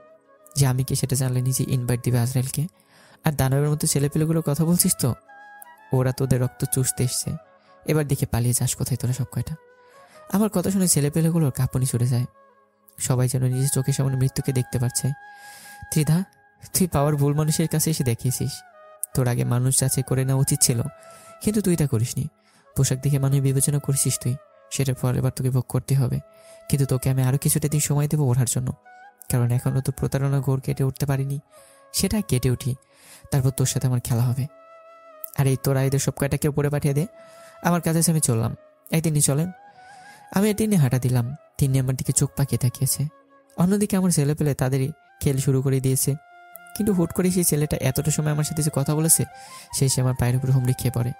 যে আমি কি সেটা জানলে নিজে ইনভাইট দিবে আজরাইলকে। আর দানবের মতো ছেলেপেলেগুলো কথা বলছিস তো, ওরা তোদের রক্ত চুষতে এসছে। এবার দেখে পালিয়ে যাস কোথায় তোরা সব কয়টা। আমার কথা শুনে ছেলেপেলেগুলোর কাঁপুনি ছুটে যায়। সবাই যেন নিজের চোখের সামনে মৃত্যুকে দেখতে পাচ্ছে। ত্রিধা, তুই পাওয়ার ভুল মানুষের কাছে এসে দেখিয়েছিস। তোর আগে মানুষ যাচাই করে নেওয়া উচিত ছিল, কিন্তু তুই তা করিসনি। পোশাক দেখে মানুষ বিবেচনা করেছিস তুই, সেটার পর এবার তোকে ভোগ করতে হবে। কিন্তু তোকে আমি আরও কিছুটা দিন সময় দেবো ওঠার জন্য, কারণ এখনও তো প্রতারণা ঘোর কেটে উঠতে পারিনি। সেটা কেটে উঠি, তারপর তোর সাথে আমার খেলা হবে। আর এই তোরা এদের সব কয়টাকে উপরে পাঠিয়ে দে, আমার কাছে আমি চললাম। একদিনই চলেন। আমি একদিনই হাঁটা দিলাম, তিনি আমার দিকে চোখ পাকিয়ে তাকিয়েছে। অন্যদিকে আমার ছেলে পেলে তাদেরই খেল শুরু করে দিয়েছে। কিন্তু হুট করে সেই ছেলেটা এতটা সময় আমার সাথে যে কথা বলেছে, সে আমার পায়ের উপর হুমড়ি খেয়ে পড়ে।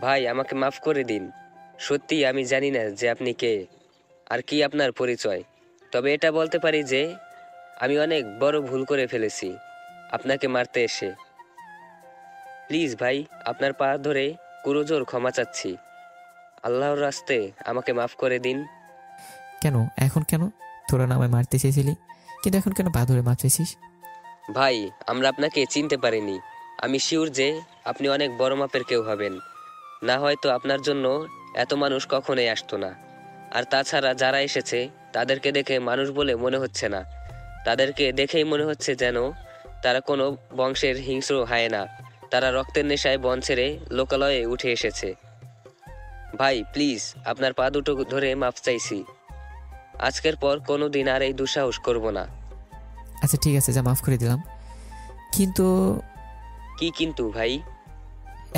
ভাই, আমাকে মাফ করে দিন। সত্যি আমি জানি না যে আপনি কে আর কি আপনার পরিচয়। তবে এটা বলতে পারি যে আমি অনেক বড় ভুল করে ফেলেছি আপনাকে মারতে এসে। প্লিজ ভাই, আপনার পা ধরে কুরোজোর ক্ষমা চাচ্ছি। আল্লাহর রাস্তে আমাকে মাফ করে দিন। কেন এখন কেন? তোরা না আমায় মারতে চেয়েছিলি, কিন্তু এখন কেন পা ধরে মার চাইছিস? ভাই, আমরা আপনাকে চিনতে পারিনি। আমি শিওর যে আপনি অনেক বড় মাপের কেউ হবেন, না হয়তো আপনার জন্য এত মানুষ কখনোই আসতো না। আর তাছাড়া যারা এসেছে তাদেরকে দেখে মানুষ বলে মনে হচ্ছে না, তাদেরকে দেখেই মনে হচ্ছে যেন তারা কোনো বংশের হিংস্র হায়েনা। তারা রক্তের নেশায় বন ছেড়ে লোকালয়ে উঠে এসেছে। ভাই প্লিজ, আপনার পা দুটো ধরে মাফ চাইছি। আজকের পর কোনো দিন আর এই দুঃসাহস করব না। আচ্ছা ঠিক আছে, যা মাফ করে দিলাম, কিন্তু কি কিন্তু ভাই?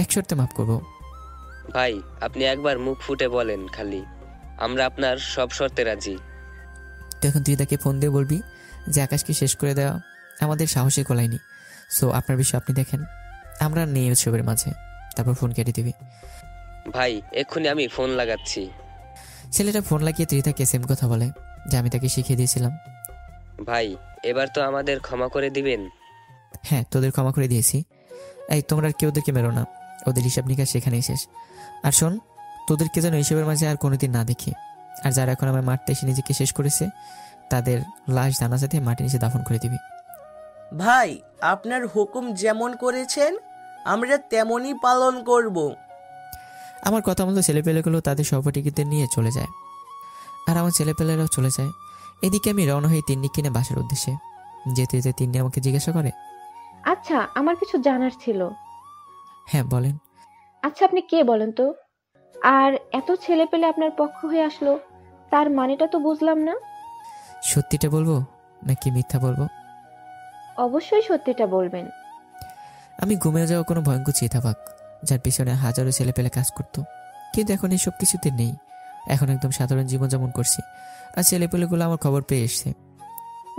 এক শর্তে মাফ করবো। ভাই, আপনি একবার মুখ ফুটে বলেন খালি, আমরা আপনার সব শর্তে রাজি। তো এখন তুই তাকে ফোন দিয়ে বলবি যে আকাশকে শেষ করে দেওয়া আমাদের সাহসে কোলায়নি, সো আপনার বিষয় আপনি দেখেন, আমরা নেই উৎসবের মাঝে। তারপর ফোন কেটে দিবি। ভাই, এক্ষুনি আমি ফোন লাগাচ্ছি। ছেলেটা ফোন লাগিয়ে ত্রিধাকে সেম কথা বলে যে আমি তাকে শিখিয়ে দিয়েছিলাম। ভাই, এবার তো আমাদের ক্ষমা করে দিবেন। হ্যাঁ, তোদের ক্ষমা করে দিয়েছি। এই তোমরা কেউ ওদেরকে মেরো না, ওদের হিসাব নিকাশ সেখানেই শেষ। আর শোন, তোদেরকে যেন এইসবের মাঝে আর কোনোদিন না দেখি। আর যারা এখন আমার মাঠটা এসে নিজেকে শেষ করেছে, তাদের লাশ জানাজাতে মাটির নিচে দাফন করে দিবি। ভাই, আপনার হুকুম যেমন করেছেন আমরা তেমনই পালন করব। আমার কথা মতো ছেলেপেলেগুলো তাদের সহপাঠীদের নিয়ে চলে যায়, আর আমার ছেলেপেলেরাও চলে যায়। এদিকে আমি রওনা হয়ে তিন্নি কিনে বাসার উদ্দেশ্যে। যেতে যেতে তিন্নি আমাকে জিজ্ঞাসা করে, আচ্ছা, আমার কিছু জানার ছিল। হ্যাঁ বলেন। আচ্ছা, আপনি কে বলেন তো? আর এত ছেলে পেলে আপনার পক্ষ হয়ে আসলো, তার মানেটা তো বুঝলাম না। সত্যিটা বলবো নাকি মিথ্যা বলবো? অবশ্যই সত্যিটা বলবেন। আমি ঘুমিয়ে যাওয়া কোনো ভয়ঙ্কর চিতাবাঘ, যার পিছনে হাজারো ছেলে পেলে কাজ করতো, কিন্তু এখন এইসব কিছুতে নেই। এখন একদম সাধারণ জীবনযাপন করছি, আর ছেলেপেলেগুলো আমার খবর পেয়ে এসছে।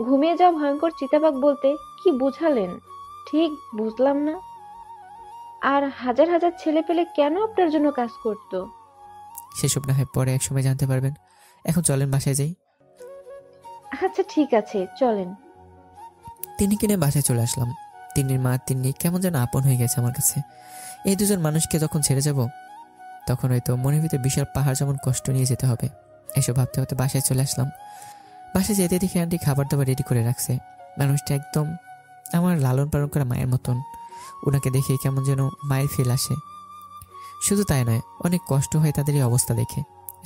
ঘুমিয়ে যাওয়া ভয়ঙ্কর চিতাবাঘ বলতে কি বুঝালেন? ঠিক বুঝলাম না। আর হাজার হাজার ছেলে পেলে কেন আপনার জন্য কাজ করতো? সেসব না হয় পরে একসময় জানতে পারবেন। এখন চলেন বাসায় যাই। আচ্ছা ঠিক আছে, চলেন। তিনি কিনে বাসায় চলে আসলাম। তিন্নির মা তিন্নি কেমন যেন আপন হয়ে গেছে আমার কাছে। এই দুজন মানুষকে যখন ছেড়ে যাব, তখন হয়তো মনের ভিতরে বিশাল পাহাড় যেমন কষ্ট নিয়ে যেতে হবে। এসব ভাবতে ভাবতে বাসায় চলে আসলাম। বাসায় যেতে দেখি আন্টি খাবার দাবার রেডি করে রাখছে। মানুষটা একদম আমার লালন পালন করা মায়ের মতন। ওনাকে দেখে কেমন যেন মায়ের ফিল আসে। শুধু তাই নয়, অনেক কষ্ট হয় তাদের এই অবস্থা দেখে।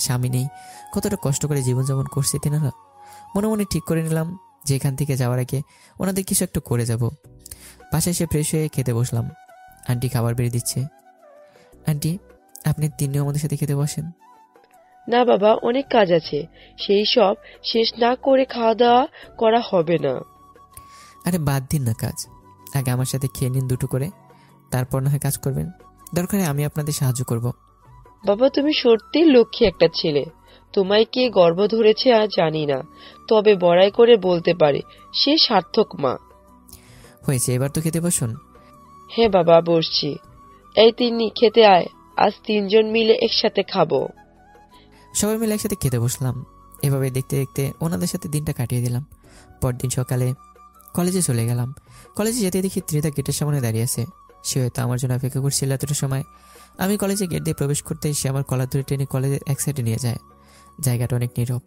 স্বামী নেই, কতটা কষ্ট করে জীবনযাপন করছে তিনারা। মনে মনে ঠিক করে নিলাম যে এখান থেকে যাওয়ার আগে ওনাদের কিছু একটা করে যাব। বাসায় এসে ফ্রেশ হয়ে খেতে বসলাম। আন্টি খাবার বেড়ে দিচ্ছে। আন্টি, আপনি তিনিও আমাদের সাথে খেতে বসেন। না বাবা, অনেক কাজ আছে, সেই সব শেষ না করে খাওয়া দাওয়া করা হবে না। আরে বাদ দিন না কাজ, আগে আমার সাথে খেয়ে নিন দুটো করে, তারপর না হয় কাজ করবেন। দরকারে আমি আপনাদের সাহায্য করব। বাবা, তুমি সত্যি লক্ষ্মী একটা ছেলে। তোমায় কে গর্ভ ধরেছে আর জানি না, তবে বড়াই করে বলতে পারে সে সার্থক মা। হয়েছে, এবার তো খেতে বসুন। হ্যাঁ বাবা, বসছি। এই তিন্নি, খেতে আয়, আজ তিনজন মিলে একসাথে খাবো। সবাই মিলে একসাথে খেতে বসলাম। এভাবে দেখতে দেখতে ওনাদের সাথে দিনটা কাটিয়ে দিলাম। পরদিন সকালে কলেজে চলে গেলাম। কলেজে যেতে দেখি ত্রিধা গেটের সামনে দাঁড়িয়ে আছে। সে হয়তো আমার জন্য অপেক্ষা করছিল এতটা সময়। আমি কলেজে গেট দিয়ে প্রবেশ করতেই সে আমার কলার ধরে টেনে কলেজের এক সাইডে নিয়ে যায়। জায়গাটা অনেক নীরব।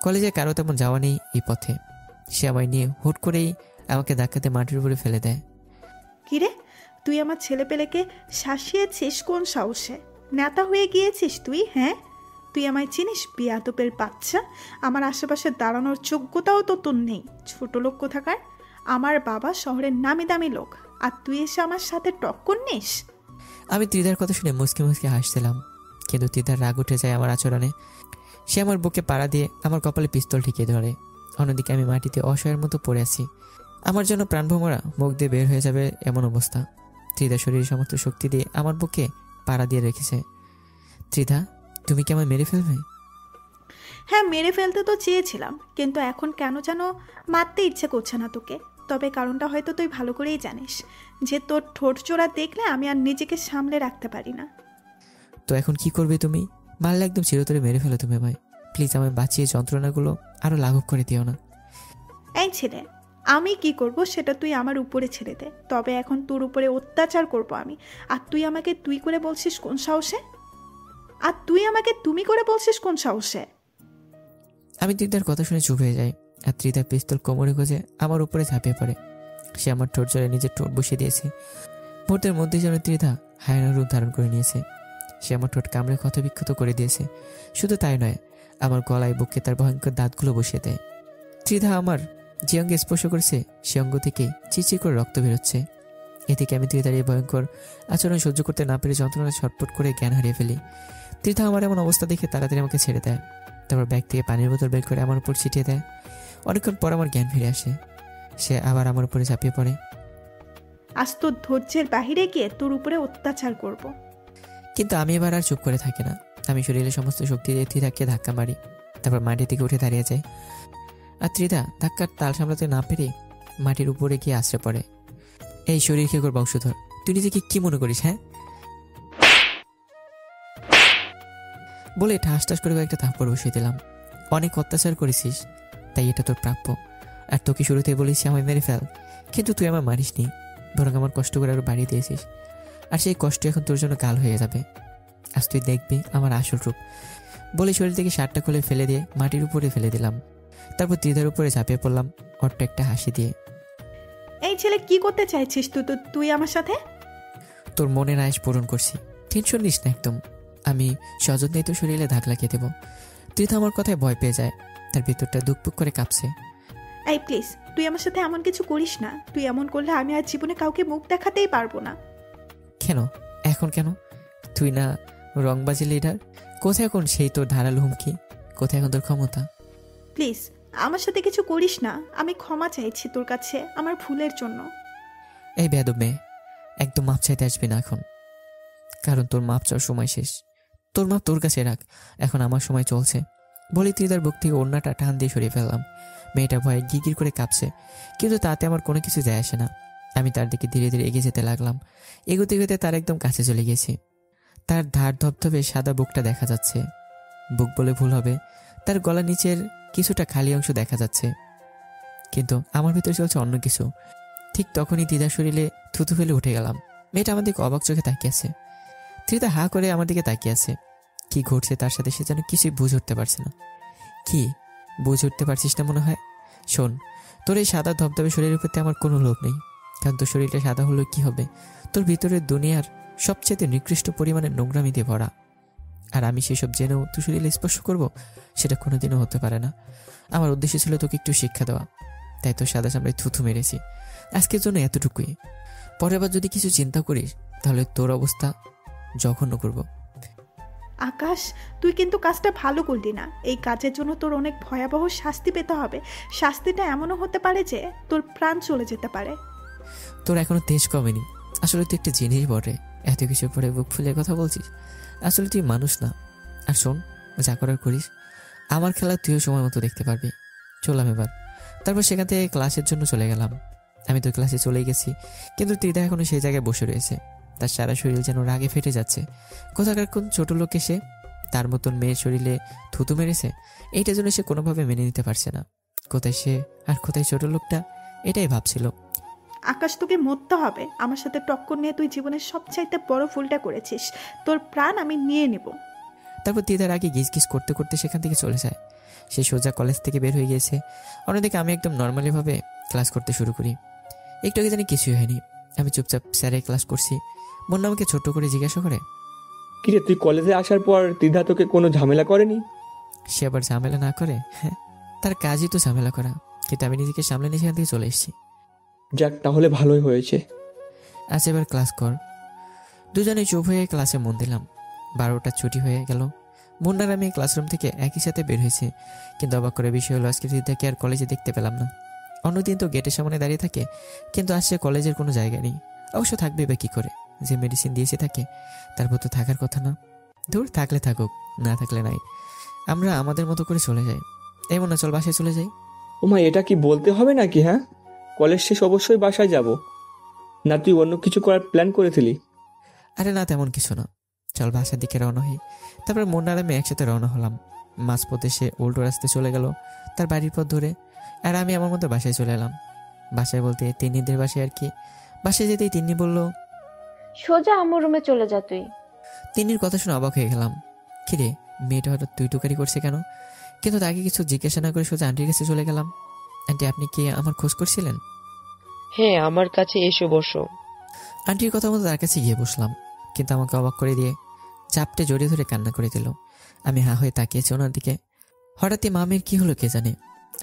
কলেজে কারো তেমন যাওয়া নেই এই পথে। সে আমায় নিয়ে হুট করেই আমাকে ধাক্কাতে মাটির উপরে ফেলে দেয়। কিরে, তুই আমার ছেলেপেলেকে শাসিয়েছিস কোন সাহসে? নেতা হয়ে গিয়েছিস তুই? হ্যাঁ, তুই আমায় চিনিস? বিয়াদবের বাচ্চা, আমার আশেপাশে দাঁড়ানোর যোগ্যতাও তো তোর নেই। ছোট লোক কোথাকার। আমার বাবা শহরের নামি দামি লোক, আর তুই এসে আমার সাথে টক্কর নিস? আমি ত্রিধার কথা শুনে মুসকে মুসকে হাসছিলাম, কিন্তু ত্রিধার রাগ উঠে যায় আমার আচরণে। সে আমার বুকে পাড়া দিয়ে আমার কপালে পিস্তল ঠেকিয়ে ধরে। অন্যদিকে আমি মাটিতে অসহায়ের মতো পড়ে আছি। আমার জন্য প্রাণভোমরা মুখ দিয়ে বের হয়ে যাবে এমন অবস্থা। ত্রিধা শরীরের সমস্ত শক্তি দিয়ে আমার বুকে পাড়া দিয়ে রেখেছে। ত্রিধা, তুমি কি আমায় মেরে ফেলবে? হ্যাঁ, মেরে ফেলতে তো চেয়েছিলাম, কিন্তু এখন কেন যেন মারতে ইচ্ছে করছে না তোকে। তবে কারণটা হয়তো তুই ভালো করেই জানিস, যে তোর ঠোঁট চোরা দেখলে আমি আর নিজেকে সামলে রাখতে পারি না। তো এখন কি করবে তুমি? মারলে একদম চিরতরে মেরে ফেলো তুমি আমায়। প্লিজ আমায় বাঁচিয়ে যন্ত্রণাগুলো আরো লাঘব করে দিও না। এই ছেলে, আমি কি করব সেটা তুই আমার উপরে ছেড়ে দে। তবে এখন তোর উপরে অত্যাচার করব আমি, আর তুই আমাকে তুই করে বলছিস কোন সাহসে? আর তুই আমাকে তুমি করে বলছিস কোন সাহসে? আমি ত্রিধার কথা শুনে চুপ হয়ে যাই, আর ত্রিধার পিস্তল কোমরে গজে আমার উপরে ঝাঁপিয়ে পড়ে। সে আমার ঠোঁট জোরে নিজের ঠোঁট বসিয়ে দিয়েছে। মুহূর্তের মধ্যেই যেন ত্রিধা হায়নার রূপ ধারণ করে নিয়েছে। সে আমার ঠোঁট কামড়ে ক্ষতবিক্ষত করে দিয়েছে। শুধু তাই নয়, আমার গলায় বুকে তার ভয়ঙ্কর দাঁতগুলো বসিয়ে দেয়। ত্রিধা আমার যে অঙ্গে স্পর্শ করেছে সে অঙ্গ থেকে চিচির করে রক্ত বেরোচ্ছে। এদিকে আমি ত্রিধার এই ভয়ঙ্কর আচরণ সহ্য করতে না পেরে যন্ত্রণা ছটফট করে জ্ঞান হারিয়ে ফেলি। ত্রিধা আমার এমন অবস্থা দেখে তাড়াতাড়ি আমাকে ছেড়ে দেয়। তারপর ব্যাগ থেকে পানির বোতল বের করে আমার উপর ছিটিয়ে দেয়। অনেকক্ষণ পর আমার জ্ঞান ফিরে আসে। সে আবার আমার উপরে ঝাঁপিয়ে পড়ে। আজ তোর ধৈর্যের বাহিরে গিয়ে তোর উপরে অত্যাচার করব। কিন্তু আমি এবার আর চুপ করে থাকি না। আমি শরীরের সমস্ত শক্তি দিয়ে ত্রিধাকে ধাক্কা মারি। তারপর মাটি থেকে উঠে দাঁড়িয়ে যাই। আর ত্রিধা ধাক্কার তাল সামলাতে না পেরে মাটির উপরে গিয়ে আশ্রে পড়ে। এই শরীর খেকর বংশধর, তুই নিজেকে কি মনে করিস? হ্যাঁ, বলে ঠাস ঠাস করে কয়েকটা থাপ্পড় বসিয়ে দিলাম। অনেক অত্যাচার করেছিস, তাই এটা তোর প্রাপ্য। আর তোকে শুরুতে বলেছি আমায় মেরে ফেল, কিন্তু তুই আমার মারিস নি, বরং আমার কষ্ট করে আরো বাড়িয়ে দিয়েছিস। আর সেই কষ্ট এখন তোর জন্য কাল হয়ে যাবে। আজ তুই দেখবি আমার আসল রূপ। বলে শরীর থেকে শার্টটা খুলে ফেলে দিয়ে মাটির উপরে ফেলে দিলাম। তারপর ত্রিধার উপরে ঝাঁপিয়ে পড়লাম অট্ট একটা হাসি দিয়ে। এই ছেলে, কি করতে চাইছিস তুই আমার সাথে? তোর মনের আয়েস পূরণ করছি, টেনশন নিস না একদম। আমি সযত্নেই তো শরীরে ধাক লাগিয়ে দেবো। ত্রিধা আমার কথায় ভয় পেয়ে যায়, তার ভিতরটা দুকপুক করে কাঁপছে। এই প্লিজ, তুই আমার সাথে এমন কিছু করিস না। তুই এমন করলে আমি আর জীবনে কাউকে মুখ দেখাতেই পারবো না। কেন এখন? কেন তুই না রংবাজি লিডার? কোথায় এখন সেই তোর ধারালো হুমকি? কোথায় এখন তোর ক্ষমতা? প্লিজ আমার সাথে কিছু করিস না। আমি ক্ষমা চাইছি তোর কাছে আমার ভুলের জন্য। এই বেয়াদব মেয়ে, একদম মাপ চাইতে আসবি না এখন, কারণ তোর মাপ চাওয়ার সময় শেষ। তোর মাপ তোর কাছে রাখ, এখন আমার সময় চলছে। বলে ত্রিধার বুক থেকে ওড়নাটা টান দিয়ে সরিয়ে ফেললাম। মেয়েটা ভয়ে গিরগির করে কাঁপছে, কিন্তু তাতে আমার কোনো কিছু যায় আসে না। আমি তার দিকে ধীরে ধীরে এগিয়ে যেতে লাগলাম। এগোতে এগোতে তার একদম কাছে চলে গেছি। তার ধার ধপধপে সাদা বুকটা দেখা যাচ্ছে। বুক বলে ভুল হবে, তার গলা নিচের কিছুটা খালি অংশ দেখা যাচ্ছে, কিন্তু আমার ভিতরে চলছে অন্য কিছু। ঠিক তখনই ত্রিধার শরীরে থুতু ফেলে উঠে গেলাম। মেয়েটা আমার দিকে অবাক চোখে তাকিয়ে আছে। ত্রিধা হা করে আমার দিকে তাকিয়ে আছে। কি ঘটছে তার সাথে সে যেন কিছুই বুঝে উঠতে পারছে না। কি বুঝে উঠতে পারছিস না মনে হয়? শোন, তোর এই সাদা ধবধবে শরীরের প্রতি আমার কোনো লোভ নেই, কারণ তোর শরীরটা সাদা হলো কি হবে? তোর ভিতরের দুনিয়ার সবচেয়ে নিকৃষ্ট পরিমাণে নোংরামি দিয়ে ভরা। আর আমি সেসব জেনেও তুই শরীরে স্পর্শ করবো, সেটা কোনোদিনও হতে পারে না। আমার উদ্দেশ্য ছিল তোকে একটু শিক্ষা দেওয়া, তাই তোর সাদা চামড়ায় থুথু মেরেছি। আজকের জন্য এতটুকুই। পরের বার যদি কিছু চিন্তা করিস তাহলে তোর অবস্থা জঘন্য করব। আকাশ, তুই কিন্তু কাজটা ভালো করলি না। এই কাজের জন্য তোর অনেক ভয়াবহ শাস্তি পেতে হবে। শাস্তিটা এমনও হতে পারে যে তোর প্রাণ চলে যেতে পারে। তোর এখনো তেজ কমেনি। আসলে তুই একটা জিনিস বটে, এত কিছু পরে বুক ফুলে কথা বলছিস। আসলে তুই মানুষ না। আর শোন, যা করার করিস, আমার খেলা তুইও সময় মতো দেখতে পারবি। চললাম এবার। তারপর সেখান থেকে ক্লাসের জন্য চলে গেলাম। আমি তো ক্লাসে চলেই গেছি, কিন্তু ত্রিধা এখনো সেই জায়গায় বসে রয়েছে। তার সারা শরীর যেন রাগে ফেটে যাচ্ছে। কোথাকার কোন ছোট লোক এসে তার মতন মেয়ের শরীরে থুতু মেরেছে, এইটা জন্য সে কোনোভাবে মেনে নিতে পারছে না। কোথায় সে আর কোথায় ছোট লোকটা, এটাই ভাবছিল। আকাশ, তোকে মরতে হবে। আমার সাথে টক্কর নিয়ে তুই জীবনের সবচাইতে বড় ভুলটা করেছিস। তোর প্রাণ আমি নিয়ে নেব। তারপর ত্রিধার আগে গিজ গিজ করতে করতে সেখান থেকে চলে যায়। সে সোজা কলেজ থেকে বের হয়ে গিয়েছে। অন্যদিকে আমি একদম নর্মালিভাবে ক্লাস করতে শুরু করি। একটু আগে জানি কিছুই হয়নি। আমি চুপচাপ স্যারের ক্লাস করছি। মুন্না আমাকে ছোট্ট করে জিজ্ঞাসা করে, কিরে তুই কলেজে আসার পর ত্রিধা তোকে কোনো ঝামেলা করেনি? সে আবার ঝামেলা না করে? হ্যাঁ, তার কাজই তো ঝামেলা করা, কিন্তু আমি নিজেকে সামলে নিয়ে সেখান থেকে চলে এসেছি। যাক, তাহলে ভালোই হয়েছে। আচ্ছা, এবার ক্লাস কর। দুজনে চুপ হয়ে ক্লাসে মন দিলাম। 12টা ছুটি হয়ে গেল। মুন্নার আমি ক্লাসরুম থেকে একই সাথে বের হয়েছি, কিন্তু অবাক করে বিষয় হলো আজকে ত্রিধাকে আর কলেজে দেখতে পেলাম না। অন্যদিন তো গেটের সামনে দাঁড়িয়ে থাকে, কিন্তু আজ সে কলেজের কোনো জায়গা নেই। অবশ্য থাকবে বা কী করে, যে মেডিসিন দিয়েছে থাকে, তারপর তো থাকার কথা না। দূর থাকলে থাকুক, না থাকলে নাই, আমরা আমাদের মতো করে চলে যাই। এমন না, চল বাসায় চলে যাই। ওমা, এটা কি বলতে হবে নাকি? হ্যাঁ, কলেজ শেষ অবশ্যই বাসায় যাব। না তুই অন্য কিছু করার প্ল্যান করেছিলি? আরে না, তেমন কিছু না, চল বাসার দিকে রওনা হই। তারপর মুন্নার আমি একসাথে রওনা হলাম। মাঝপথে সে উল্টো রাস্তায় চলে গেল তার বাড়ির পথ ধরে, আর আমি আমার মতো বাসায় চলে এলাম। বাসায় বলতে তিন্নিদের বাসায় আর কি। বাসায় যেতেই তিন্নি বলল, সোজা আমার রুমে চলে যা তুই। তিন্নির কথা শুনে অবাক হয়ে গেলাম। কিরে, মেয়েটা হঠাৎ তুই টুকারি করছে কেন? কিন্তু তাকে কিছু জিজ্ঞাসা না করে সোজা আন্টির কাছে চলে গেলাম। আন্টি, আপনি কি আমার খোঁজ করছিলেন? হ্যাঁ, আমার কাছে এসো, বসো। আন্টির কথা মতো তার কাছে গিয়ে বসলাম, কিন্তু আমাকে অবাক করে দিয়ে চাপটে জড়িয়ে ধরে কান্না করে দিল। আমি হা হয়ে তাকিয়েছি ওনার দিকে। হঠাৎই মামের কি হলো কে জানে।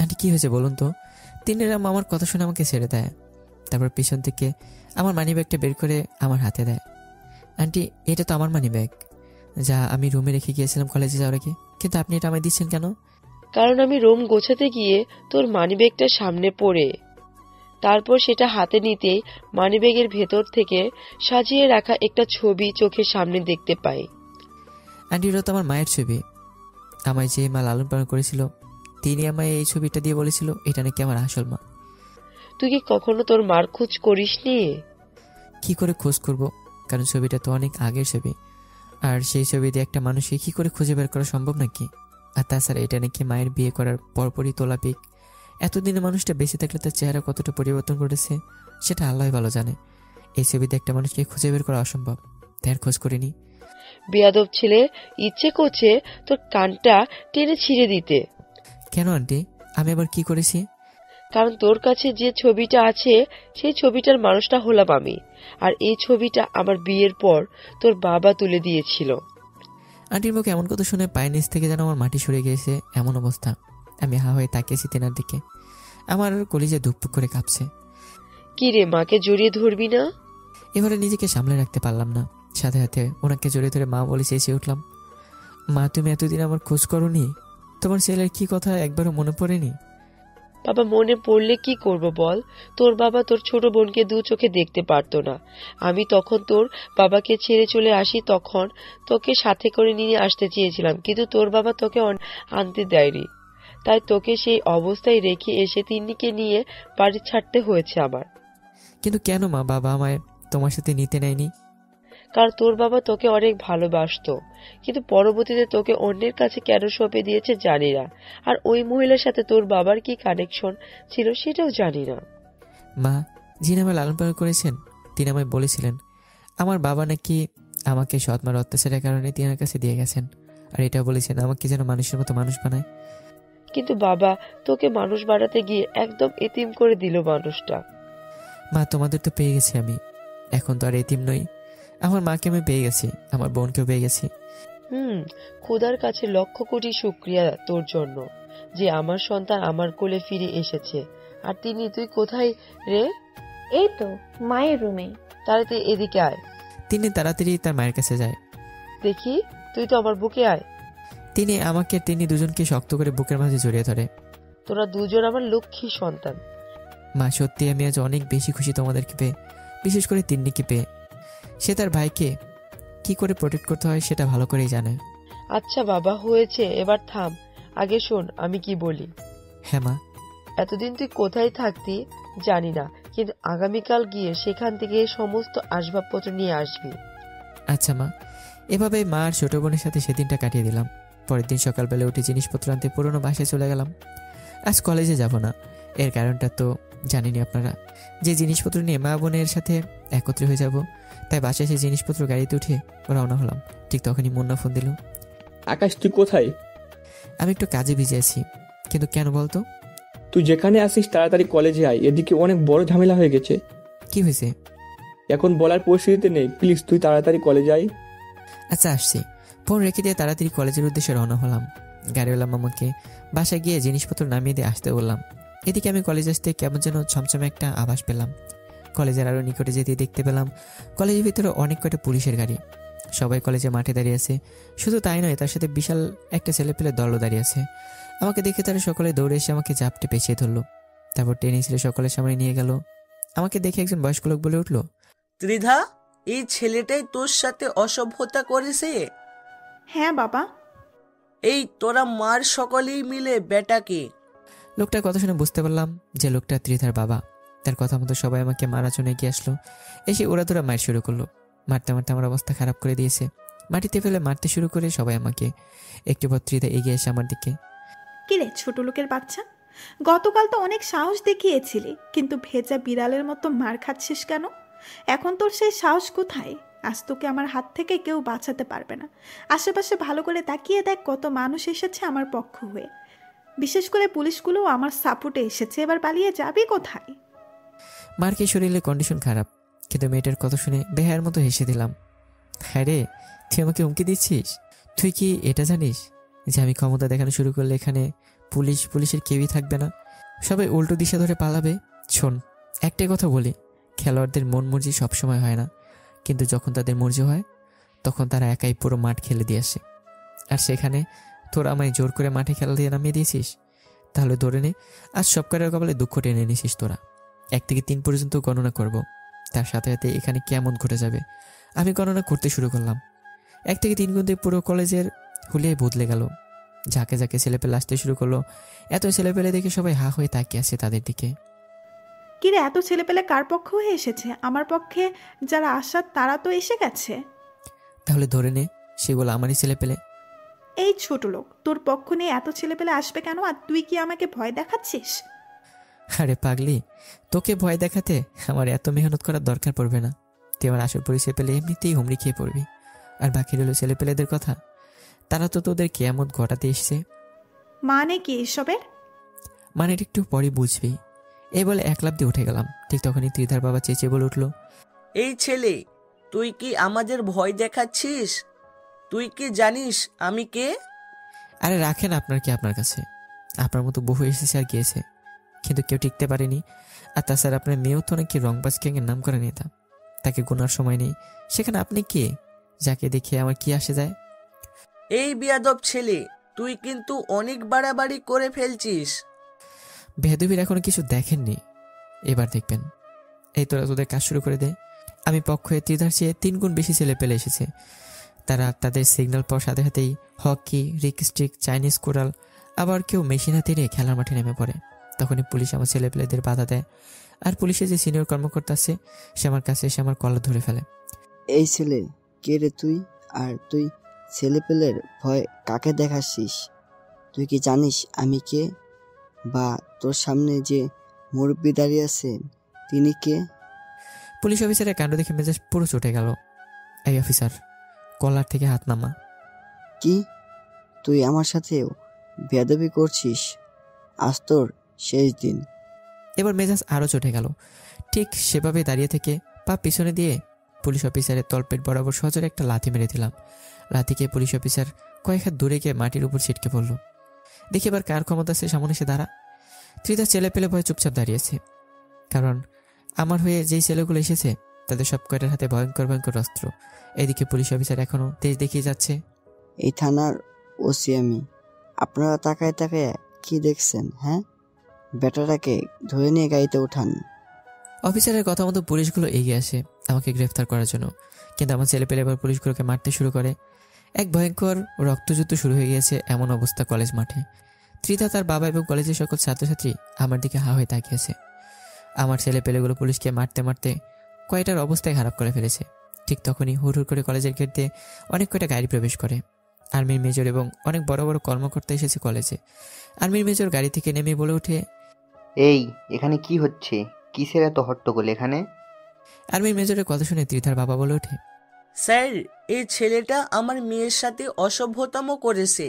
আন্টি, কি হয়েছে বলুন তো? তিন্নিরা মামার কথা শুনে আমাকে ছেড়ে দেয়, তারপর পিছন থেকে আমার মানি ব্যাগটা বের করে আমার হাতে দেয়। আন্টি, এটা তো আমার মানি ব্যাগ, যা আমি রুমে রেখে গিয়েছিলাম কলেজে যাওয়ার আগে, কিন্তু আপনি এটা আমায় দিচ্ছেন কেন? কারণ আমি রুম গোছাতে গিয়ে তোর মানিব্যাগটা সামনে পড়ে, তারপর সেটা হাতে নিতেই মানিব্যাগের ভেতর থেকে সাজিয়ে রাখা একটা ছবি চোখের সামনে দেখতে পাই। আন্টি, এটা তো আমার মায়ের ছবি। আমায় যে মা লালন পালন করেছিল, তিনি আমায় এই ছবিটা দিয়ে বলেছিল এটা নাকি আমার আসল মা। তুই কি কখনো তোর মার খোঁজ করিসনি? কি করে খোঁজ করব, কারণ ছবিটা তো অনেক আগের ছবি, আর সেই ছবি দিয়ে একটা মানুষকে কি করে খুঁজে বের করা সম্ভব নাকি? আর তাছাড়া এটা নাকি মায়ের বিয়ে করার পরপরই তোলা পিক। এতদিনে মানুষটা বেঁচে থাকলে তার চেহারা কতটা পরিবর্তন করেছে সেটা আল্লাহই ভালো জানে। এই ছবিতে একটা মানুষকে খুঁজে বের করা অসম্ভব, তাই আর খোঁজ করিনি। বেয়াদব ছেলে, ইচ্ছে করছে তোর কানটা টেনে ছিঁড়ে দিতে। কেন আন্টি, আমি আবার কি করেছি? কারণ তোর কাছে যে ছবিটা আছে সেই ছবিটার মানুষটা হলাম আমি, আর এই ছবিটা আমার বিয়ের পর তোর বাবা তুলে দিয়েছিল। আন্টির মুখে এমন কথা শুনে পায়ের নিচ থেকে যেন আমার মাটি সরে গিয়েছে এমন অবস্থা। আমি হা হয়ে তাকিয়েছি তেনার দিকে। আমার কলিজা ধুকপুক করে কাঁপছে। কি রে, মাকে জড়িয়ে ধরবি না? এবারে নিজেকে সামলে রাখতে পারলাম না, সাথে সাথে ওনাকে জড়িয়ে ধরে মা বলে চেঁচিয়ে উঠলাম, মা তুমি এতদিন আমার খোঁজ করোনি? তোমার ছেলের কি কথা একবারও মনে পড়েনি? বাবা, মনে পড়লে কি করব বল? তোর বাবা তোর ছোট বোনকে দু চোখে দেখতে পারতো না। আমি তখন তোর বাবাকে ছেড়ে চলে আসি, তখন তোকে সাথে করে নিয়ে আসতে চেয়েছিলাম, কিন্তু তোর বাবা তোকে আনতে দেয়নি, তাই তোকে সেই অবস্থায় রেখে এসে তিন্নিকে নিয়ে বাড়ি ছাড়তে হয়েছে আমার। কিন্তু কেন মা বাবা আমায় তোমার সাথে নিতে নেয়নি? কারণ তোর বাবা তোকে অনেক ভালোবাসতো, কিন্তু পরবর্তীতে তোকে অন্যের কাছে কেন সঁপে দিয়েছে জানি না। আর ওই মহিলার সাথে তোর বাবার কি কানেকশন ছিল সেটাও জানি না। মা, যিনি আমায় লালন পালন করেছেন তিনি আমায় বলেছিলেন আমার বাবা নাকি আমাকে সৎমার অত্যাচারের কারণে তিনার কাছে দিয়ে গেছেন, আর এটাও বলেছেন আমাকে যেন মানুষের মতো মানুষ বানায়। কিন্তু বাবা তোকে মানুষ বানাতে গিয়ে একদম এতিম করে দিল মানুষটা। মা, তোমাদের তো পেয়ে গেছি আমি, এখন তো আর এতিম নই। আমার মাকে আমি পেয়ে গেছি, আমার বোনকেও পেয়ে গেছি। খোদার কাছে লক্ষ কোটি শুকরিয়া তোর জন্য যে আমার সন্তান আমার কোলে ফিরে এসেছে। আর তুই কোথায় রে? এই তো মায়ের রুমে। তাহলে তুই এদিকে আয়। তিনি তাড়াতাড়ি তার মায়ের কাছে যায়। দেখি, তুই তো আমার বুকে আয়। তিনি দুজনকে শক্ত করে বুকের মাঝে জড়িয়ে ধরে। তোরা দুজন আমার লক্ষ্মী সন্তান। মা, সত্যি আমি আজ অনেক বেশি খুশি তোমাদেরকে পেয়ে, বিশেষ করে তিন্নিকে পেয়ে। সে তার ভাইকে কি করে প্রোটেক্ট করতে হয় সেটা ভালো করেই জানে। আচ্ছা বাবা, হয়েছে, এবার থাম। আগে শোন আমি কি বলি। হ্যাঁ মা। এতদিন তুই কোথায় থাকতি জানি না, কিন্তু আগামীকাল গিয়ে সেখান থেকে সমস্ত আসবাবপত্র নিয়ে আসবি। আচ্ছা মা। এভাবে মা আর ছোট বোনের সাথে সেদিনটা কাটিয়ে দিলাম। পরের দিন সকালবেলা উঠে জিনিসপত্র আনতে পুরোনো বাসায় চলে গেলাম। আজ কলেজে যাব না, এর কারণটা তো জানিনি আপনারা। যে জিনিসপত্র নিয়ে মা বোনের সাথে একত্রে হয়ে যাব, তাই বাসায় সেই জিনিসপত্র গাড়িতে উঠে রওনা হলাম। ঠিক তখনই মুন্না ফোন দিল। আকাশ, তুই কোথায়? আমি একটু কাজে ভিজে আছি। কিন্তু কেন বলতো? তুই যেখানে আসিস তাড়াতাড়ি কলেজে আয়, এদিকে অনেক বড় ঝামেলা হয়ে গেছে। কি হয়েছে? এখন বলার পরিস্থিতিতে নেই, প্লিজ তুই তাড়াতাড়ি কলেজে আয়। আচ্ছা আসছি। ফোন রেখে দিয়ে তাড়াতাড়ি কলেজের উদ্দেশ্যে রওনা হলাম। গাড়িওয়ালা মামাকে বাসায় গিয়ে জিনিসপত্র নামিয়ে দিয়ে আসতে বললাম। এদিকে আমি কলেজ আসতে কেমন যেন ছমছমে একটা আভাস পেলাম। কলেজের আরও নিকটে যেতে দেখতে পেলাম কলেজের ভিতরে অনেক কয়টা পুলিশের গাড়ি। সবাই কলেজে মাঠে দাঁড়িয়ে আছে। শুধু তাই নয়, তার সাথে বিশাল একটা ছেলেপেলে দলও দাঁড়িয়ে আছে। আমাকে দেখে তারা সকলে দৌড়ে এসে আমাকে জাপটে পেঁচিয়ে ধরলো। তারপর টেনে ছেলে সকলের সামনে নিয়ে গেল। আমাকে দেখে একজন বয়স্ক লোক বলে উঠলো, ত্রিধা, এই ছেলেটাই তোর সাথে অসভ্যতা করেছে? হ্যাঁ বাবা। এই তোরা মার সকলেই মিলে বেটাকে। লোকটার কথা শুনে বুঝতে পারলাম যে লোকটা ত্রিধার বাবা। তার কথা মতো সবাই আমাকে মারার জন্য এগিয়ে আসলো। এসে ওরা ধরা মার শুরু করলো। মারতে মারতে আমার অবস্থা খারাপ করে দিয়েছে। মাটিতে ফেলে মারতে শুরু করে সবাই আমাকে। একটু পর ত্রিধা এগিয়ে এসে আমার দিকে, কিরে ছোট লোকের বাচ্চা, গতকাল তো অনেক সাহস দেখিয়েছিলি, কিন্তু ভেজা বিড়ালের মতো মার খাচ্ছিস কেন? এখন তোর সেই সাহস কোথায়? আজ তোকে আমার হাত থেকে কেউ বাঁচাতে পারবে না। আশেপাশে ভালো করে তাকিয়ে দেখ, কত মানুষ এসেছে আমার পক্ষ হয়ে। বিশেষ করে পুলিশগুলোও আমার সাপোর্টে এসেছে। এবার পালিয়ে যাবি কোথায়? মার খেয়ে শরীরের কন্ডিশন খারাপ, কিন্তু মেয়েটার কথা শুনে বেহায়ের মতো হেসে দিলাম। হ্যাঁ রে, তুই আমাকে হুমকি দিচ্ছিস? তুই কি এটা জানিস যে আমি ক্ষমতা দেখানো শুরু করলে এখানে পুলিশের কেউই থাকবে না, সবাই উল্টো দিশা ধরে পালাবে? শোন, একটাই কথা বলি, খেলোয়াড়দের মন মর্জি সবসময় হয় না, কিন্তু যখন তাদের মর্জি হয় তখন তারা একাই পুরো মাঠ খেলে দিয়ে আসে। আর সেখানে তোরা আমায় জোর করে মাঠে খেলা দিয়ে নামিয়ে দিয়েছিস। তাহলে ধরে নে আজ সব কারের কপালে দুঃখ টেনে নিয়েছিস তোরা। 1 থেকে 3 পর্যন্ত গণনা করব, তার সাথে সাথে এখানে কেমন ঘটে যাবে। আমি গণনা করতে শুরু করলাম। 1 থেকে 3 গুনতে পুরো কলেজের হুলিয়ে বদলে গেল। ঝাঁকে ঝাঁকে ছেলেপেলে আসতে শুরু করলো। এত ছেলেপেলে দেখে সবাই হা হয়ে তাকিয়ে আছে তাদের দিকে। কিরে, এত ছেলেপেলে কার পক্ষ হয়ে এসেছে? আমার পক্ষে যারা আসার তারা তো এসে গেছে। তাহলে ধরে নে সেগুলো আমারই ছেলেপেলে। এই ছোট লোক, তোর পক্ষ নিয়ে এত ছেলেপেলে আসবে কেন? আর তুই কি আমাকে ভয় দেখাচ্ছিস? আরে পাগলি, তোকে ভয় দেখাতে আমার এত মেহনত করার দরকার পড়বে না। তুই আমার আসল পরিচয় পেলে এমনিতেই হুমড়ি খেয়ে পড়বি। আর বাকি রইল ছেলেপেলেদের কথা, তারা তো তোদের কেমন ঘটাতে এসছে। মানে কি এসবের? মানে একটু পরে বুঝবি। এই বলে 1 লাফ দিয়ে উঠে গেলাম। ঠিক তখনই ত্রিধার বাবা চেঁচিয়ে বলে উঠলো, এই ছেলে, তুই কি আমাদের ভয় দেখাচ্ছিস? তুই কি জানিস আমি কে? আরে রাখেন আপনার কি আপনার কাছে, আপনার মতো বহু এসেছে আর গিয়েছে, কিন্তু কেউ টিকতে পারেনি। আর তাছাড়া আপনার মেয়েও তো নাকি রংবাজ গ্যাংয়ের নাম করে নেতা, তাকে গোনার সময় নেই। সেখানে আপনি কে? যাকে দেখে আমার কি আসে যায়? এই বিয়াদব ছেলে, তুই কিন্তু অনেক বাড়াবাড়ি করে ফেলছিস। বেদবির এখনো কিছু দেখেননি, এবার দেখবেন। এই তোরা তোদের কাজ শুরু করে দে। আমি পক্ষ হয়ে ত্রিধার চেয়ে 3 গুণ বেশি ছেলে পেলে এসেছে। তারা তাদের সিগন্যাল পাওয়ার সাথে সাথেই হকি, রিকস্টিক, চাইনিজ কোরাল, আবার কেউ মেশিন হাতে নিয়ে খেলার মাঠে নেমে পড়ে। তখনই পুলিশ আমার ছেলেপেলেদের বাধা দেয়। আর পুলিশের যে সিনিয়র কর্মকর্তা আছে সে আমার কাছে এসে আমার কলার ধরে ফেলে। এই ছেলে, কে রে তুই? আর তুই ছেলেপেলের ভয় কাকে দেখাচ্ছিস? তুই কি জানিস আমি কে? বা তোর সামনে যে মুরব্বি দাঁড়িয়ে আছেন তিনি কে? পুলিশ অফিসারের কাণ্ড দেখে মেজাজ পুরো চটে গেল। এই অফিসার, কলার থেকে হাত নামা। কি, তুই আমার সাথেও বেয়াদবি করছিস? আজ তোর শেষ দিন। এবার মেজাজ আরও চটে গেল। ঠিক সেভাবে দাঁড়িয়ে থেকে পা পিছনে দিয়ে পুলিশ অফিসারের তলপেট বরাবর সজোরে একটা লাথি মেরে দিলাম। লাথিকে পুলিশ অফিসার কয়েক হাত দূরে গিয়ে মাটির উপর ছিটকে পড়ল। দেখি এবার কার ক্ষমতা আছে সামনে এসে দাঁড়া। ত্রিধা ছেলে পেলে ভয়ে চুপচাপ দাঁড়িয়েছে, কারণ আমার হয়ে যেই ছেলেগুলো এসেছে তাদের সব কয়টার হাতে ভয়ঙ্কর ভয়ঙ্কর অস্ত্র। এদিকে পুলিশ অফিসার এখনো তেজ দেখিয়ে যাচ্ছে। এই থানার ওসি আমি। আপনারা তাকায় তাকায় কি দেখছেন? হ্যাঁ, বেটাটাকে ধরে নিয়ে গাড়িতে উঠান। অফিসারের কথা মতো পুলিশগুলো এগিয়ে আসে আমাকে গ্রেফতার করার জন্য, কিন্তু আমার ছেলে পেলে এবার পুলিশগুলোকে মারতে শুরু করে। এক ভয়ঙ্কর রক্তযুদ্ধ শুরু হয়ে গিয়েছে এমন অবস্থা কলেজ মাঠে। ত্রিধা, তার বাবা এবং কলেজের সকল ছাত্রছাত্রী আমার দিকে হা হয়ে তাকিয়েছে। আমার ছেলে পেলেগুলো পুলিশকে মারতে মারতে কয়টার অবস্থায় খারাপ করে ফেলেছে। ঠিক তখনই হুড় হুড় করে কলেজের গেট দিয়ে অনেক কয়টা গাড়ি প্রবেশ করে। আর্মির মেজর এবং অনেক বড় বড় কর্মকর্তা এসেছে কলেজে। আর্মির মেজর গাড়ি থেকে নেমে বলে ওঠে, এই এখানে কি হচ্ছে? কিসের এত হট্টগোল এখানে? আর্মির মেজরের কথা শুনে ত্রিধার বাবা বলে ওঠে, স্যার, এই ছেলেটা আমার মেয়ের সাথে অসভ্যতাম করেছে।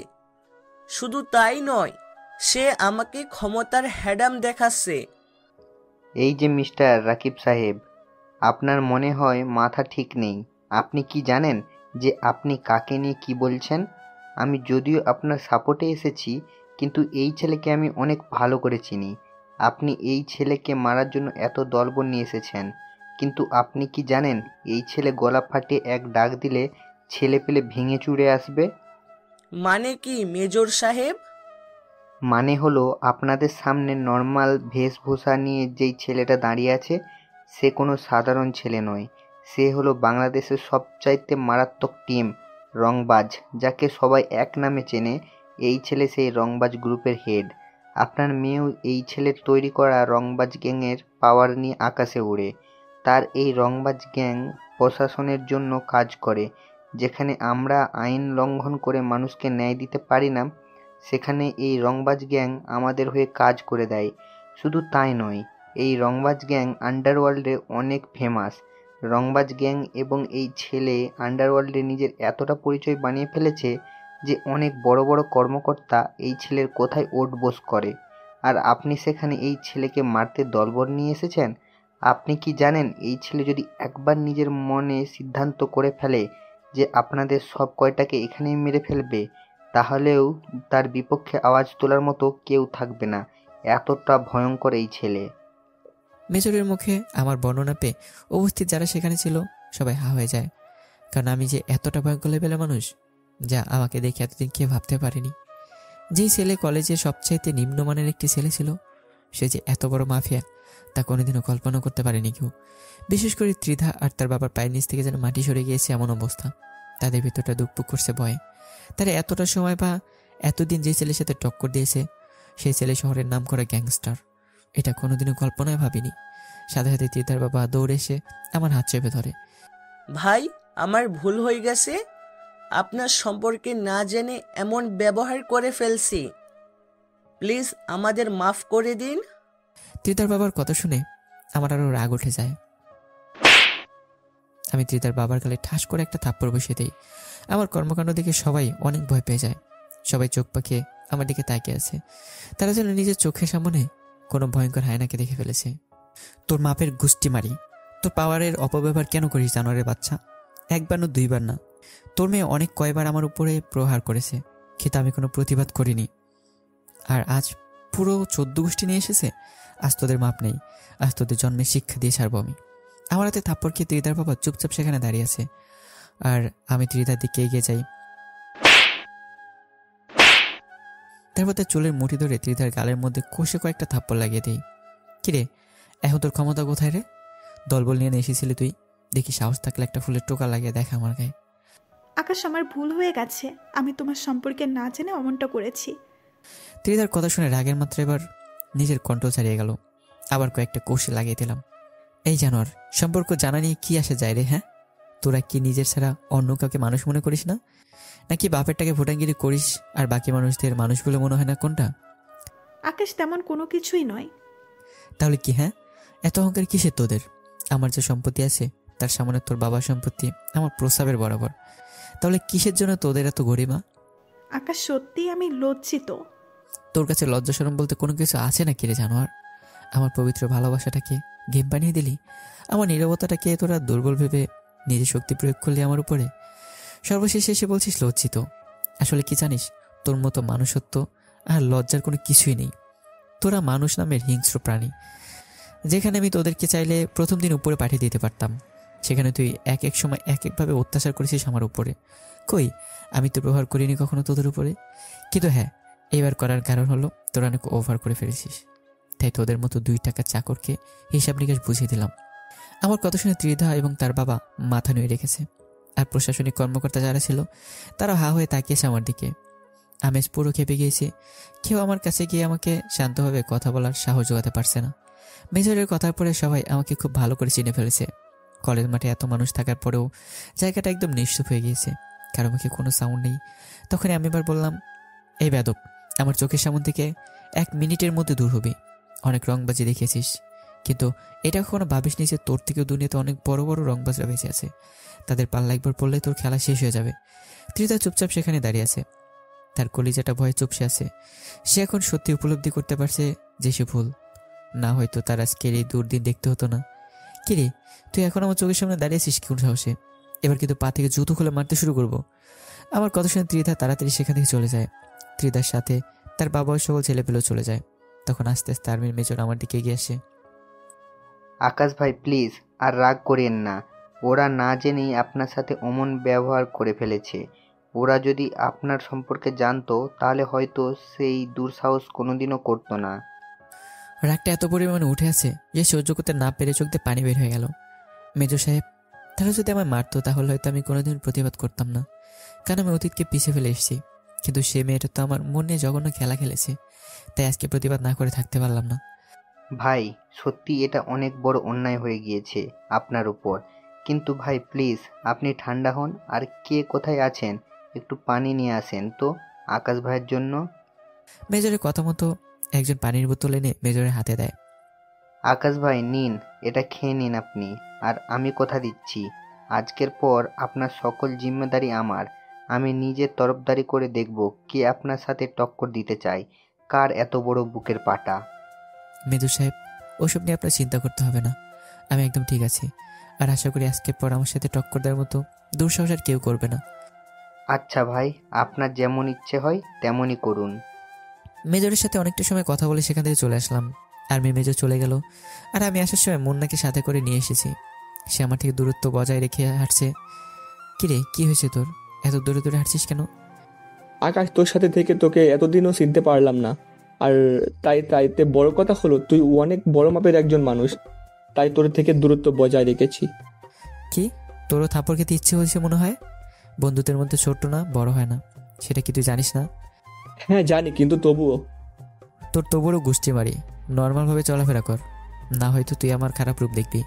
শুধু তাই নয়, সে আমাকে ক্ষমতার হ্যাডাম দেখাচ্ছে। এই যে মিস্টার রাকিব সাহেব, আপনার মনে হয় মাথা ঠিক নেই। আপনি কি জানেন যে আপনি কাকে নিয়ে কি বলছেন? আমি যদিও আপনার সাপোর্টে এসেছি, কিন্তু এই ছেলেকে আমি অনেক ভালো করে চিনি। আপনি এই ছেলেকে মারার জন্য এত দলবল নিয়ে এসেছেন, কিন্তু আপনি কি জানেন এই ছেলে গলা ফাটিয়ে এক ডাক দিলে ছেলে পেলে ভেঙে চুরে আসবে? মানে কি মেজর সাহেব? মানে হলো আপনাদের সামনে নর্মাল বেশভূষা নিয়ে যেই ছেলেটা দাঁড়িয়ে আছে সে কোনো সাধারণ ছেলে নয়। সে হলো বাংলাদেশের সবচাইতে মারাত্মক টিম রংবাজ, যাকে সবাই এক নামে চেনে। এই ছেলে সেই রংবাজ গ্রুপের হেড। আপনার মেয়েও এই ছেলের তৈরি করা রংবাজ গ্যাংয়ের পাওয়ার নিয়ে আকাশে ওড়ে। তার এই রংবাজ গ্যাং প্রশাসনের জন্য কাজ করে। যেখানে আমরা আইন লঙ্ঘন করে মানুষকে ন্যায় দিতে পারি না, সেখানে এই রংবাজ গ্যাং আমাদের হয়ে কাজ করে দেয়। শুধু তাই নয়, এই রংবাজ গ্যাং আন্ডারওয়ার্ল্ডে অনেক ফেমাস। রংবাজ গ্যাং এবং এই ছেলে আন্ডারওয়ার্ল্ডে নিজের এতটা পরিচয় বানিয়ে ফেলেছে যে অনেক বড় বড় কর্মকর্তা এই ছেলের কোথায় ওঠ বস করে। আর আপনি সেখানে এই ছেলেকে মারতে দলবল নিয়ে এসেছেন। আপনি কি জানেন এই ছেলে যদি একবার নিজের মনে সিদ্ধান্ত করে ফেলে যে আপনাদের সব কয়টাকে এখানেই মেরে ফেলবে, তাহলেও তার বিপক্ষে আওয়াজ তোলার মতো কেউ থাকবে না। এতটা ভয়ঙ্কর এই ছেলে। মেজরের মুখে আমার বর্ণনা পেয়ে উপস্থিত যারা সেখানে ছিল সবাই হা হয়ে যায়, কারণ আমি যে এতটা ভয়ঙ্কর লেভেলের মানুষ যা আমাকে দেখে এতদিন কেউ ভাবতে পারেনি। যেই ছেলে কলেজে সবচাইতে নিম্নমানের একটি ছেলে ছিল, সে যে এত বড় মাফিয়া তা কোনোদিনও কল্পনা করতে পারেনি কেউ। বিশেষ করে ত্রিধা আর তার বাবার পায়ের নিচ থেকে যেন মাটি সরে গিয়েছে এমন অবস্থা। তাদের ভিতরটা দুকপুক করছে ভয়ে। তারা এতটা সময় বা এতদিন যে ছেলের সাথে টক্কর দিয়েছে সেই ছেলে শহরের নাম করা গ্যাংস্টার, এটা কোনোদিনও কল্পনায় ভাবিনি। সাথে সাথে ত্রিধার বাবা দৌড়ে এসে আমার হাত চেপে ধরে। ভাই, আমার ভুল হয়ে গেছে। আপনার সম্পর্কে না জেনে এমন ব্যবহার করে ফেলছি। প্লিজ আমাদের মাফ করে দিন। ত্রিধার বাবার কথা শুনে আমার আরো রাগ উঠে যায়। আমি ত্রিধার বাবার গালে ঠাস করে একটা থাপ্পড় বসিয়ে দিই। আমার কর্মকাণ্ড দেখে সবাই অনেক ভয় পেয়ে যায়। সবাই চোখ পাকিয়ে আমার দিকে তাকিয়ে আছে। তারা যেন নিজের চোখের সামনে কোনো ভয়ঙ্কর হায়নাকে দেখে ফেলেছে। তোর মাপের গুষ্টি মারি, তোর পাওয়ারের অপব্যবহার কেন করিস জানোয়ারের বাচ্চা? একবার না দুইবার না, তোর মেয়ে অনেক কয়বার আমার উপরে প্রহার করেছে, কিন্তু আমি কোনো প্রতিবাদ করিনি। আর আজ পুরো 14 গোষ্ঠী নিয়ে এসেছে। আজ তোদের মাপ নেই, আজ তোদের জন্মের শিক্ষা দিয়ে ছাড়বো আমি। আমার হাতে থাপ্পড় খেয়ে ত্রিধার বাবা চুপচাপ সেখানে দাঁড়িয়ে আছে, আর আমি ত্রিধার দিকে এগিয়ে যাই। তারপর তার চুলের মুঠি ধরে ত্রিধার গালের মধ্যে কষে কয়েকটা থাপ্পড় লাগিয়ে দিই। কিরে, এখন তোর ক্ষমতা কোথায় রে? দলবল নিয়ে এসেছিলি তুই, দেখি সাহস থাকলে একটা ফুলের টোকা লাগিয়ে দেখা আমার গায়ে। আকাশ, আমার ভুল হয়ে গেছে। আমি তোমার সম্পর্কে না জেনে অমনটা করেছি। ত্রিধার কথা শুনে রাগের মাত্রা এবার নিজের কন্ট্রোল ছাড়িয়ে গেল। আবার কয়েকটা কষে লাগিয়ে দিলাম। এই জানোয়ার, সম্পর্ক জানা নিয়ে কি আসে যায় রে? হ্যাঁ, তোরা কি নিজের ছাড়া অন্য কাউকে মানুষ মনে করিস না? নাকি বাপেরটাকে ভোটাঙ্গিরি করিস আর বাকি মানুষদের মানুষ বলে মনে হয় না? কোনটা? আকাশ, তেমন কোনো কিছুই নয়। তাহলে কি? হ্যাঁ, এত অহংকার কিসের তোদের? আমার যে সম্পত্তি আছে তার সামনে তোর বাবার সম্পত্তি আমার প্রস্রাবের বরাবর। তাহলে কিসের জন্য তোদের এত গরিমা? আকাশ, সত্যি আমি লজ্জিত। তোর কাছে লজ্জা শরম বলতে কোনো কিছু আছে না কি রে জানোয়ার? আমার পবিত্র ভালোবাসাটাকে গেম বানিয়ে দিলি, আমার নীরবতাটাকে তোরা দুর্বল ভেবে নিজের শক্তি প্রয়োগ করলি আমার উপরে। সর্বশেষে এসে বলছিস লজ্জিত। আসলে কি জানিস, তোর মতো মানুষত্ব আর লজ্জার কোনো কিছুই নেই। তোরা মানুষ নামের হিংস্র প্রাণী। যেখানে আমি তোদেরকে চাইলে প্রথম দিন উপরে পাঠিয়ে দিতে পারতাম, সেখানে তুই এক এক সময় এক একভাবে অত্যাচার করেছিস আমার উপরে। কই, আমি তো ব্যবহার করিনি কখনো তোদের উপরে। কিন্তু হ্যাঁ, এবার করার কারণ হলো তোরা অনেক ওভার করে ফেলেছিস, তাই তোদের মতো 2 টাকার চাকরকে হিসাব নিকাশ বুঝিয়ে দিলাম। আমার কথা শুনে ত্রিধা এবং তার বাবা মাথা নুয়ে রেখেছে, আর প্রশাসনিক কর্মকর্তা যারা ছিল তারা হা হয়ে তাকিয়েছে আমার দিকে। আমেজ পুরো খেপে গিয়েছে। কেউ আমার কাছে গিয়ে আমাকে শান্তভাবে কথা বলার সাহস জোগাতে পারছে না। মেজরের কথার পরে সবাই আমাকে খুব ভালো করে চিনে ফেলেছে। কলেজ মাঠে এত মানুষ থাকার পরেও জায়গাটা একদম নিশ্চুপ হয়ে গিয়েছে, কারো মুখে কোনো সাউন্ড নেই। তখন আমি এবার বললাম, এই বেদক, আমার চোখের সামনে থেকে 1 মিনিটের মধ্যে দূর হবি। অনেক রংবাজি দেখিয়েছিস, কিন্তু এটা কখনো ভাবিস নি যে তোর থেকেও দুনিয়াতে অনেক বড় বড় রংবাজরা বেঁচে আছে। তাদের পাল্লা একবার পড়লে তোর খেলা শেষ হয়ে যাবে। ত্রিধা চুপচাপ সেখানে দাঁড়িয়ে আছে, তার কলিজাটা ভয়ে চুপসে আছে। সে এখন সত্যি উপলব্ধি করতে পারছে যে সে ভুল না, হয়তো তার আজকের এই দুর্দিন দেখতে হতো না। কিরে, তুই এখন আমার চোখের সামনে দাঁড়িয়েছিস কোন সাহসে? এবার কিন্তু পা থেকে জুতো খুলে মারতে শুরু করবো। আমার কথা শুনে ত্রিধা তাড়াতাড়ি সেখান থেকে চলে যায়। ত্রিধার সাথে তার বাবা ও সকল ছেলেপেলেও চলে যায়। তখন আস্তে আস্তে আর্মির মেজর আমার দিকে এগিয়ে আসে। আকাশ ভাই প্লিজ আর রাগ করিয়েন না, ওরা না জেনেই আপনার সাথে অমন ব্যবহার করে ফেলেছে। ওরা যদি আপনার সম্পর্কে জানতো তাহলে হয়তো সেই দুঃসাহস কোনোদিনও করতো না। রাগটা এত পরিমাণে উঠে আছে যে সহ্য করতে না পেরে চোখ দিয়ে পানি বের হয়ে গেল। মেজর সাহেব, তাহলে যদি আমায় মারতো তাহলে হয়তো আমি কোনোদিন প্রতিবাদ করতাম না, কারণ আমি অতীতকে পিছিয়ে ফেলে এসেছি। কিন্তু সে মেয়েটা তো আমার মন নিয়ে জঘন্য খেলা খেলেছে, তাই আজকে প্রতিবাদ না করে থাকতে পারলাম না। ভাই সত্যি এটা অনেক বড় অন্যায় হয়ে গিয়েছে আপনার উপর, কিন্তু ভাই প্লিজ আপনি ঠান্ডা হন। আর কে কোথায় আছেন, একটু পানি নিয়ে আসেন তো আকাশ ভাইয়ের জন্য। মেজরের কথা মতো একজন পানির বোতল এনে মেজরের হাতে দেয়। আকাশ ভাই নিন, এটা খেয়ে নিন আপনি। আর আমি কথা দিচ্ছি, আজকের পর আপনার সকল জিম্মেদারি আমার। আমি নিজের তরফদারি করে দেখব কে আপনার সাথে টক্কর দিতে চায়, কার এত বড় বুকের পাটা। মেজর সাহেব, ওসব নিয়ে আপনার চিন্তা করতে হবে না, আমি একদম ঠিক আছি। আর আশা করি আজকের পর আমার সাথে টক্কর দেওয়ার মতো দুঃসাহস আর কেউ করবে না। আচ্ছা ভাই, আপনার যেমন ইচ্ছে হয় তেমনই করুন। মেজরের সাথে অনেকটা সময় কথা বলে সেখান থেকে চলে আসলাম। আর্মি মেজর চলে গেল, আর আমি আসার সময় মুন্নাকে সাথে করে নিয়ে এসেছি। সে আমার থেকে দূরত্ব বজায় রেখে হাঁটছে। কিরে, কি হয়েছে তোর? এত দূরে দূরে হাঁটছিস কেন? আকাশ, তোর সাথে থেকে তোকে এতদিনও চিনতে পারলাম না, আর তাইতে বড় কথা হলো তুই অনেক বড় মাপের একজন মানুষ, তাই তোর থেকে দূরত্ব বজায় রেখেছি। কি, তোরও থাপড় খেতে ইচ্ছে হয়েছে মনে হয়? বন্ধুদের মধ্যে ছোট না বড় হয় না, সেটা কি তুই জানিস না? হ্যাঁ জানি, কিন্তু তবুও। তোর তবুরও গোষ্ঠী মারি, নর্মালভাবে চলাফেরা কর, না হয়তো তুই আমার খারাপ রূপ দেখবি।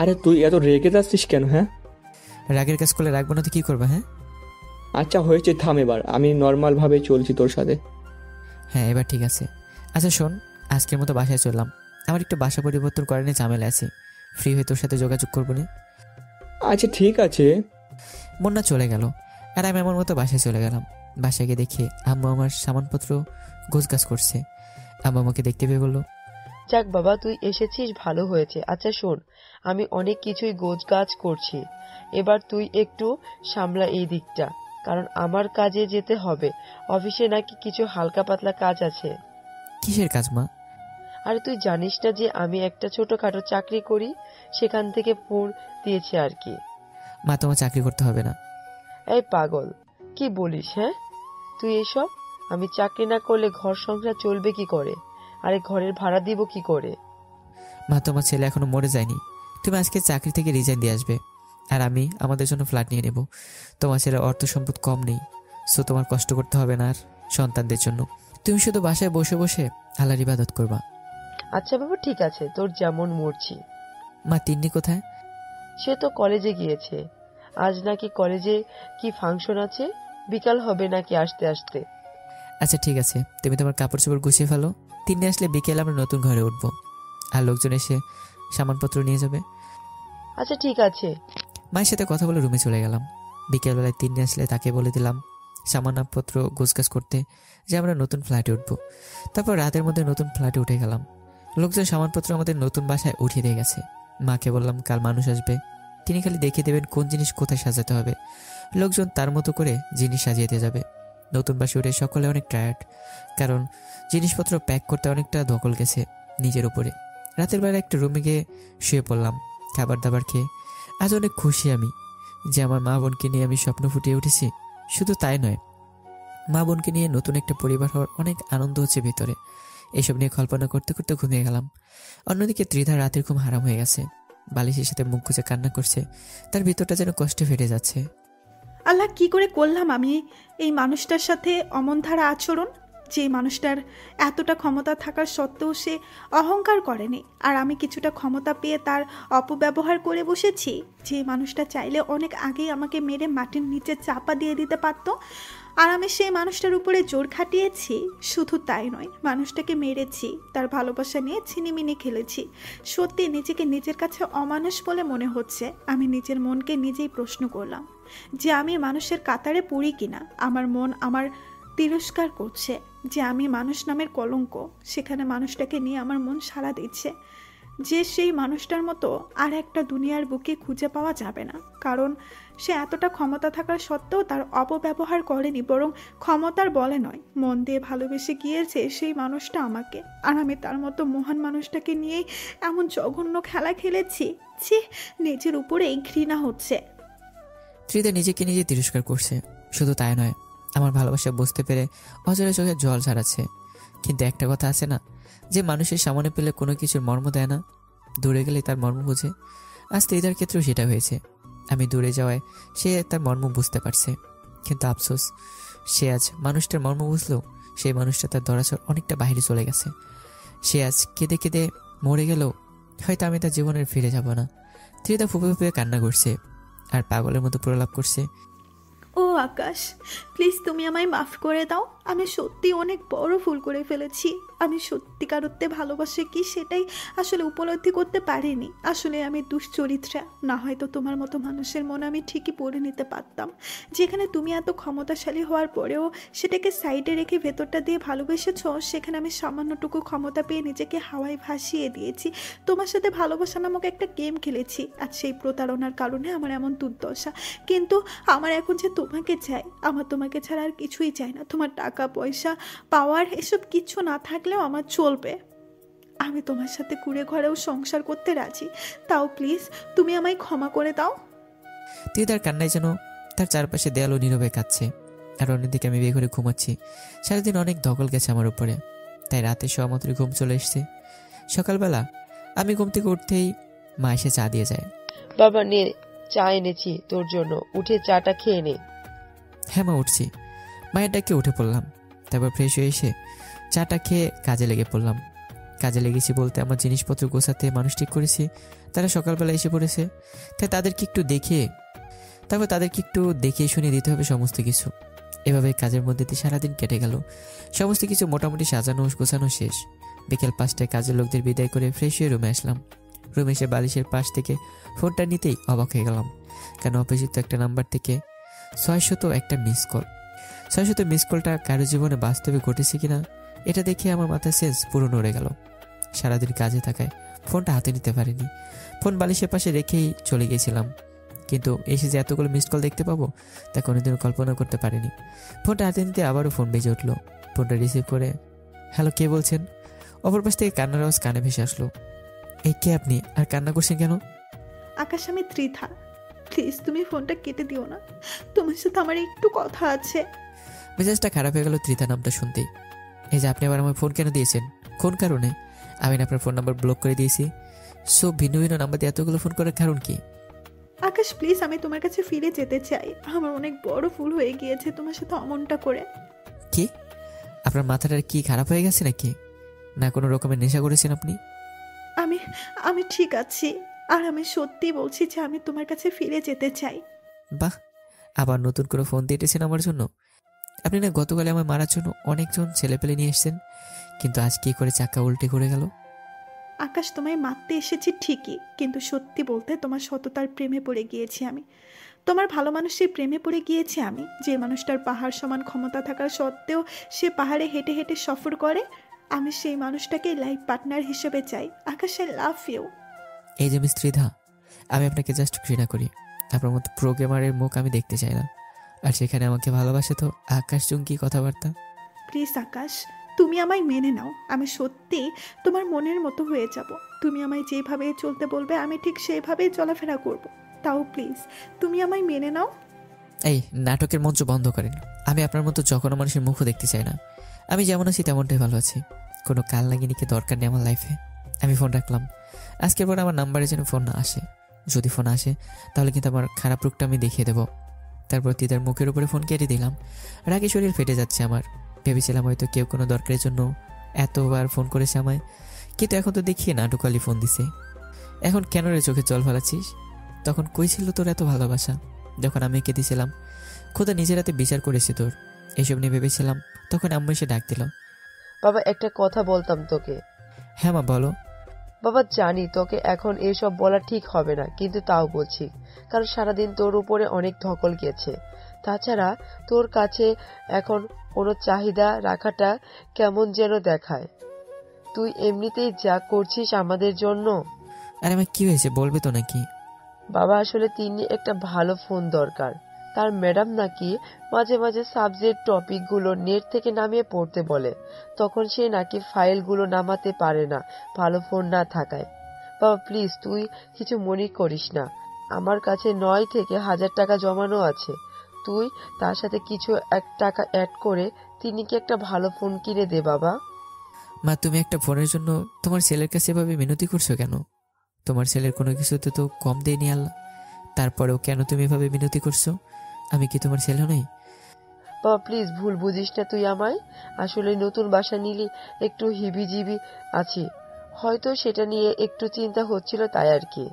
আরে তুই এত রেগে যাচ্ছিস কেন? হ্যাঁ, রাগের কাজ করলে রাখবো না তো কি করবে? হ্যাঁ আচ্ছা হয়েছে, থাম এবার, আমি নর্মালভাবে চলছি তোর সাথে। হ্যাঁ, এবার ঠিক আছে। আচ্ছা শোন, আজকের মতো বাসায় চললাম। আমার একটু বাসা পরিবর্তন করে নিয়ে ঝামেলা আছে, ফ্রি হয়ে তোর সাথে যোগাযোগ করবো না। আচ্ছা ঠিক আছে। মুন্না চলে গেল, আর আমি আমার মতো বাসায় চলে গেলাম। বাসায় গিয়ে দেখি আম্মু আমার সামানপত্র গোছগাছ করছে। আম্মু আমাকে দেখতে পেয়ে বললো, যাক বাবা, তুই এসেছিস, ভালো হয়েছে। আচ্ছা শোন, আমি অনেক কিছুই গোছগাছ করছি, এবার তুই একটু সামলা এই দিকটা, কারণ আমার কাজে যেতে হবে। অফিসে নাকি কিছু হালকা পাতলা কাজ আছে। কিসের কাজ মা? আরে তুই জানিস না যে আমি একটা ছোটখাটো চাকরি করি, সেখান থেকে ফোন দিয়েছে আর কি। মা, তোমার চাকরি করতে হবে না। এই পাগল, কি বলিস? হ্যাঁ, তুই এসব, আমি চাকরি না করলে ঘর সংসার চলবে কি করে? আরে ঘরের ভাড়া দিব কি করে? মা, তোমার ছেলে এখনো মরে যায়নি, তুমি আজকে চাকরি থেকে রিজাইন দিয়ে আসবে, আর আমি আমাদের জন্য ফ্ল্যাট নিয়ে নেব। তোমার ছেলের অর্থ সম্পদ কম নেই, সো তোমার কষ্ট করতে হবে না আর সন্তানদের জন্য। তুমি শুধু বাসায় বসে বসে আল্লাহর ইবাদত করবা। আচ্ছা বাবা, ঠিক আছে, তোর যেমন মর্জি। মা, তিন্নি কোথায়? সে তো কলেজে গিয়েছে। আজ নাকি কলেজে কি ফাংশন আছে, বিকাল হবে নাকি আসতে আসতে। আচ্ছা ঠিক আছে, তুমি তোমার কাপড় চোপড় গুছিয়ে ফেলো, তিন্নি আসলে বিকেলে আমরা নতুন ঘরে উঠবো, আর লোকজন এসে সামানপত্র নিয়ে যাবে। আচ্ছা ঠিক আছে। মায়ের সাথে কথা বলে রুমে চলে গেলাম। বিকেলবেলায় তিন্নি আসলে তাকে বলে দিলাম সামানপত্র গোছগাছ করতে, যে আমরা নতুন ফ্ল্যাটে উঠবো। তারপর রাতের মধ্যে নতুন ফ্ল্যাটে উঠে গেলাম। লোকজন সামানপত্র আমাদের নতুন বাসায় উঠিয়ে দিয়ে গেছে। মাকে বললাম কাল মানুষ আসবে, তিনি খালি দেখিয়ে দেবেন কোন জিনিস কোথায় সাজাতে হবে। লোকজন তার মতো করে জিনিস সাজিয়ে দিয়ে যাবে। নতুন বাসে উঠে সকলে অনেক টায়ার্ড, কারণ জিনিসপত্র প্যাক করতে অনেকটা ধকল গেছে নিজের উপরে। রাতের বেলা একটা রুমে গিয়ে শুয়ে পড়লাম খাবার দাবার খেয়ে। আজ অনেক খুশি আমি যে আমার মা বোনকে নিয়ে আমি স্বপ্ন ফুটিয়ে উঠেছি। শুধু তাই নয়, মা বোনকে নিয়ে নতুন একটা পরিবার হওয়ার অনেক আনন্দ হচ্ছে ভিতরে। এইসব নিয়ে কল্পনা করতে করতে ঘুমিয়ে গেলাম। অন্যদিকে ত্রিধা রাতের ঘুম হারাম হয়ে গেছে, বালিশের সাথে মুখ গুজে কান্না করছে, তার ভিতরটা যেন কষ্টে ফেটে যাচ্ছে। আল্লাহ, কি করে করলাম আমি এই মানুষটার সাথে অমন ধারা আচরণ? যে মানুষটার এতটা ক্ষমতা থাকা সত্ত্বেও সে অহংকার করেনি, আর আমি কিছুটা ক্ষমতা পেয়ে তার অপব্যবহার করে বসেছি। যে মানুষটা চাইলে অনেক আগেই আমাকে মেরে মাটির নিচে চাপা দিয়ে দিতে পারতো, আর আমি সেই মানুষটার উপরে জোর খাটিয়েছি। শুধু তাই নয়, মানুষটাকে মেরেছি, তার ভালোবাসা নিয়ে ছিনিমিনি খেলেছি। সত্যি নিজেকে নিজের কাছে অমানুষ বলে মনে হচ্ছে। আমি নিজের মনকে নিজেই প্রশ্ন করলাম যে আমি মানুষের কাতারে পড়ি কিনা। আমার মন আমার তিরস্কার করছে যে আমি মানুষ নামের কলঙ্ক। সেখানে মানুষটাকে নিয়ে আমার মন সাড়া দিচ্ছে। যে সেই মানুষটার মতো আর একটা দুনিয়ার বুকে খুঁজে পাওয়া যাবে না, কারণ সে এতটা ক্ষমতা থাকার সত্ত্বেও তার অপব্যবহার করেনি, বরং ক্ষমতার বলে নয়, মন দিয়ে ভালোবেসে গিয়েছে সেই মানুষটা আমাকে। আর আমি তার মতো মহান মানুষটাকে নিয়েই এমন জঘন্য খেলা খেলেছি। ছি, নিজের উপরেই ঘৃণা হচ্ছে। ত্রিদা নিজেকে নিজে তিরস্কার করছে। শুধু তাই নয়, আমার ভালোবাসা বুঝতে পেরে অজরে চোখে জল ছাড়াচ্ছে। কিন্তু একটা কথা আছে না, যে মানুষের সামনে পেলে কোনো কিছুর মর্ম দেয় না, দূরে গেলে তার মর্ম বোঝে। আজ ত্রিদার ক্ষেত্রেও সেটা হয়েছে। আমি দূরে যাওয়ায় সে তার মর্ম বুঝতে পারছে, কিন্তু আফসোস, সে আজ মানুষটার মর্ম বুঝলেও সেই মানুষটা তার দরাচর অনেকটা বাইরে চলে গেছে। সে আজ কেঁদে কেঁদে মরে গেলেও হয়তো আমি তার জীবনের ফিরে যাব না। ত্রিদা ফুপে ফুপে কান্না করছে আর পাগলের মতো প্রলাপ করছে। ও আকাশ, প্লিজ তুমি আমায় মাফ করে দাও। আমি সত্যি অনেক বড় ভুল করে ফেলেছি। আমি সত্যিকারত্বে ভালোবাসে কি সেটাই আসলে উপলব্ধি করতে পারিনি। আসলে আমি দুশ্চরিত্রা, না হয়তো তোমার মতো মানুষের মনে আমি ঠিকই পড়ে নিতে পারতাম। যেখানে তুমি এত ক্ষমতাশালী হওয়ার পরেও সেটাকে সাইডে রেখে ভেতরটা দিয়ে ভালোবেসেছ, সেখানে আমি সামান্যটুকু ক্ষমতা পেয়ে নিজেকে হাওয়ায় ভাসিয়ে দিয়েছি। তোমার সাথে ভালোবাসা নামক একটা গেম খেলেছি, আর সেই প্রতারণার কারণে আমার এমন দুর্দশা। কিন্তু আমার এখন যে তোমাকে চাই, আমার তোমাকে ছাড়া আর কিছুই চাই না। তোমার টাকা পয়সা পাওয়ার এসব কিছু না থাকলেও আমার চলবে। আমি তোমার সাথে কুড়ে ঘরেও সংসার করতে রাজি। তাও প্লিজ তুমি আমায় ক্ষমা করে দাও। ত্রিদার কান্নায় যেন তার চারপাশে দেয়ালও নীরবে কাঁদছে। আর অন্যদিকে আমি বিয়ে করে ঘুমাচ্ছি। সারাদিন অনেক ধকল গেছে আমার উপরে, তাই রাতে শোয়া মাত্রই ঘুম চলে এসছে। সকালবেলা আমি ঘুম থেকে উঠতেই মা এসে চা দিয়ে যায়। বাবা নে, চা এনেছি তোর জন্য, উঠে চাটা খেয়ে নে। হ্যাঁ মা, উঠছি। মায়ের ডাকে উঠে পড়লাম। তারপর ফ্রেশ হয়ে এসে চাটা খেয়ে কাজে লেগে পড়লাম। কাজে লেগেছি বলতে আমার জিনিসপত্র গোছাতে মানুষ ঠিক করেছি, তারা সকালবেলা এসে পড়েছে। তাই তাদেরকে একটু দেখিয়ে শুনিয়ে দিতে হবে সমস্ত কিছু। এভাবে কাজের মধ্যে দিয়ে সারাদিন কেটে গেল। সমস্ত কিছু মোটামুটি সাজানো গোছানো শেষ। বিকেল 5টায় কাজের লোকদের বিদায় করে ফ্রেশ হয়ে রুমে আসলাম। রুমে এসে বালিশের পাশ থেকে ফোনটা নিতেই অবাক হয়ে গেলাম, কেন অপরিচিত একটা নাম্বার থেকে 600 একটা মিস কল। 600 মিস কলটা কারো জীবনে বাস্তবে ঘটেছে কিনা এটা দেখে আমার মাথার সেন্স পুরো নড়ে গেল। সারাদিন কাজে থাকায় ফোনটা হাতে নিতে পারিনি। ফোন বালিশের পাশে রেখেই চলে গিয়েছিলাম, কিন্তু এসে যে এতগুলো মিস কল দেখতে পাবো তা কোনোদিনও কল্পনা করতে পারিনি। ফোনটা হাতে নিতে আবারও ফোন বেজে উঠলো। ফোনটা রিসিভ করে, হ্যালো, কে বলছেন? অপর পাশ থেকে কান্নার আওয়াজ কানে ভেসে আসলো। এই কে আপনি, আর কান্না করছেন কেন? আকাশ, আমি ত্রিধা। প্লিজ তুমি ফোনটা কেটে দিও না, তোমার সাথে আমার একটু কথা আছে। মেজাজটা খারাপ হয়ে গেল ত্রিধা নামটা শুনতেই। এই যে আপনি আবার আমার ফোন কেন দিয়েছেন? কোন কারণে? আমি আপনার ফোন নাম্বার ব্লক করে দিয়েছি। সব ভিন্ন ভিন্ন নাম্বার দিয়ে এতগুলো ফোন করার কারণ কি? আকাশ প্লিজ, আমি তোমার কাছে ফিরে যেতে চাই। আমার অনেক বড় ভুল হয়ে গিয়েছে তোমার সাথে অমনটা করে। কি, আপনার মাথাটা কি খারাপ হয়ে গেছে নাকি? না কোনো রকমের নেশা করেছেন আপনি? আমি ঠিক আছি, আর আমি সত্যি বলছি যে আমি তোমার কাছে ফিরে যেতে চাই। বাহ, আবার নতুন করে ফোন দিয়েছেন আমার জন্য। আপনি না গতকালে আমার মারার জন্য অনেকজন ছেলেপেলে নিয়ে এসেছেন, কিন্তু আজ কি করে চাকা উল্টে করে গেল? আকাশ, তোমায় মারতে এসেছি ঠিকই, কিন্তু সত্যি বলতে তোমার সততার প্রেমে পড়ে গিয়েছি আমি। তোমার ভালো মানুষের প্রেমে পড়ে গিয়েছি আমি, যে মানুষটার পাহাড় সমান ক্ষমতা থাকার সত্ত্বেও সে পাহাড়ে হেঁটে হেঁটে সফর করে। আমি সেই মানুষটাকে লাইফ পার্টনার হিসেবে চাই। আকাশ, আই লাভ ইউ। এই যে মিস ত্রিধা, আমি আপনাকে জাস্ট ঘৃণা করি। আপনার মতো প্রোগ্রামারের মুখ আমি দেখতে চাই না। আর সেখানে আমাকে ভালোবাসে তো আকাশ চুমকি কথাবার্তা। প্লিজ আকাশ, তুমি আমায় মেনে নাও। আমি সত্যি তোমার মনের মতো হয়ে যাব। তুমি আমায় যেভাবে চলতে বলবে আমি ঠিক সেইভাবেই চলাফেরা করব। তাও প্লিজ তুমি আমায় মেনে নাও। এই নাটকের মঞ্চ বন্ধ করেন। আমি আপনার মতো যখন মানুষের মুখও দেখতে চাই না। আমি যেমন আছি তেমনটাই ভালো আছি। কোনো কাল লাগিনিকে দরকার নেই আমার লাইফে। আমি ফোন রাখলাম। আজকের পর আমার নাম্বারে যেন ফোন না আসে। যদি ফোন আসে তাহলে কিন্তু আমার খারাপ রূপটা আমি দেখিয়ে দেবো। তারপর তিদার মুখের উপরে ফোন কেটে দিলাম। রাগে শরীর ফেটে যাচ্ছে আমার। ভেবেছিলাম হয়তো কেউ কোনো দরকারের জন্য এতবার ফোন করেছে আমায়, কিন্তু এখন তো দেখিয়ে নাটকালি ফোন দিছে। এখন কেন রে চোখে জল ফেলাচ্ছিস? তখন কই ছিল তোর এত ভালোবাসা যখন আমি কেঁদেছিলাম? খোদা নিজের হাতে বিচার করেছে তোর। এসব নিয়ে ভেবেছিলাম, তখন আম্মু এসে ডাক দিল। বাবা, একটা কথা বলতাম তোকে। হ্যাঁ মা, বলো। বাবা, জানি তোকে এখন এসব বলা ঠিক হবে না, কিন্তু তাও বলছি, কারণ সারাদিন তোর উপরে অনেক ধকল গেছে। তাছাড়া তোর কাছে এখন কোনো চাহিদা রাখাটা কেমন যেন দেখায়। তুই এমনিতেই যা করছিস আমাদের জন্য। আরে আমার কি হয়েছে বলবে তো নাকি? বাবা আসলে তিনি একটা ভালো ফোন দরকার। তার ম্যাডাম নাকি মাঝে মাঝে সাবজেক্ট টপিকগুলো নেট থেকে নামিয়ে পড়তে বলে, তখন সে নাকি ফাইলগুলো নামাতে পারে না ভালো ফোন না থাকায়। বাবা প্লিজ তুই কিছু মনে করিস না, আমার কাছে 9 থেকে 1000 টাকা জমানো আছে। তুই তার সাথে কিছু এক টাকা অ্যাড করে তিনিকে একটা ভালো ফোন কিনে দে বাবা। মা, তুমি একটা ফোনের জন্য তোমার ছেলের কাছে এভাবে মিনতি করছো কেন? তোমার ছেলের কোনো কিছুতে তো কম দেয়নি আল্লাহ, তারপরেও কেন তুমি এভাবে মিনতি করছো? আমি কি তোমার ছেলে নই? বাবা প্লিজ ভুল বুঝিস না তুই আমায়। আসলে নতুন বাসা নিলি একটু হিবিজিবি আছি, হয়তো সেটা নিয়ে একটু চিন্তা হচ্ছিল তাই আর কি।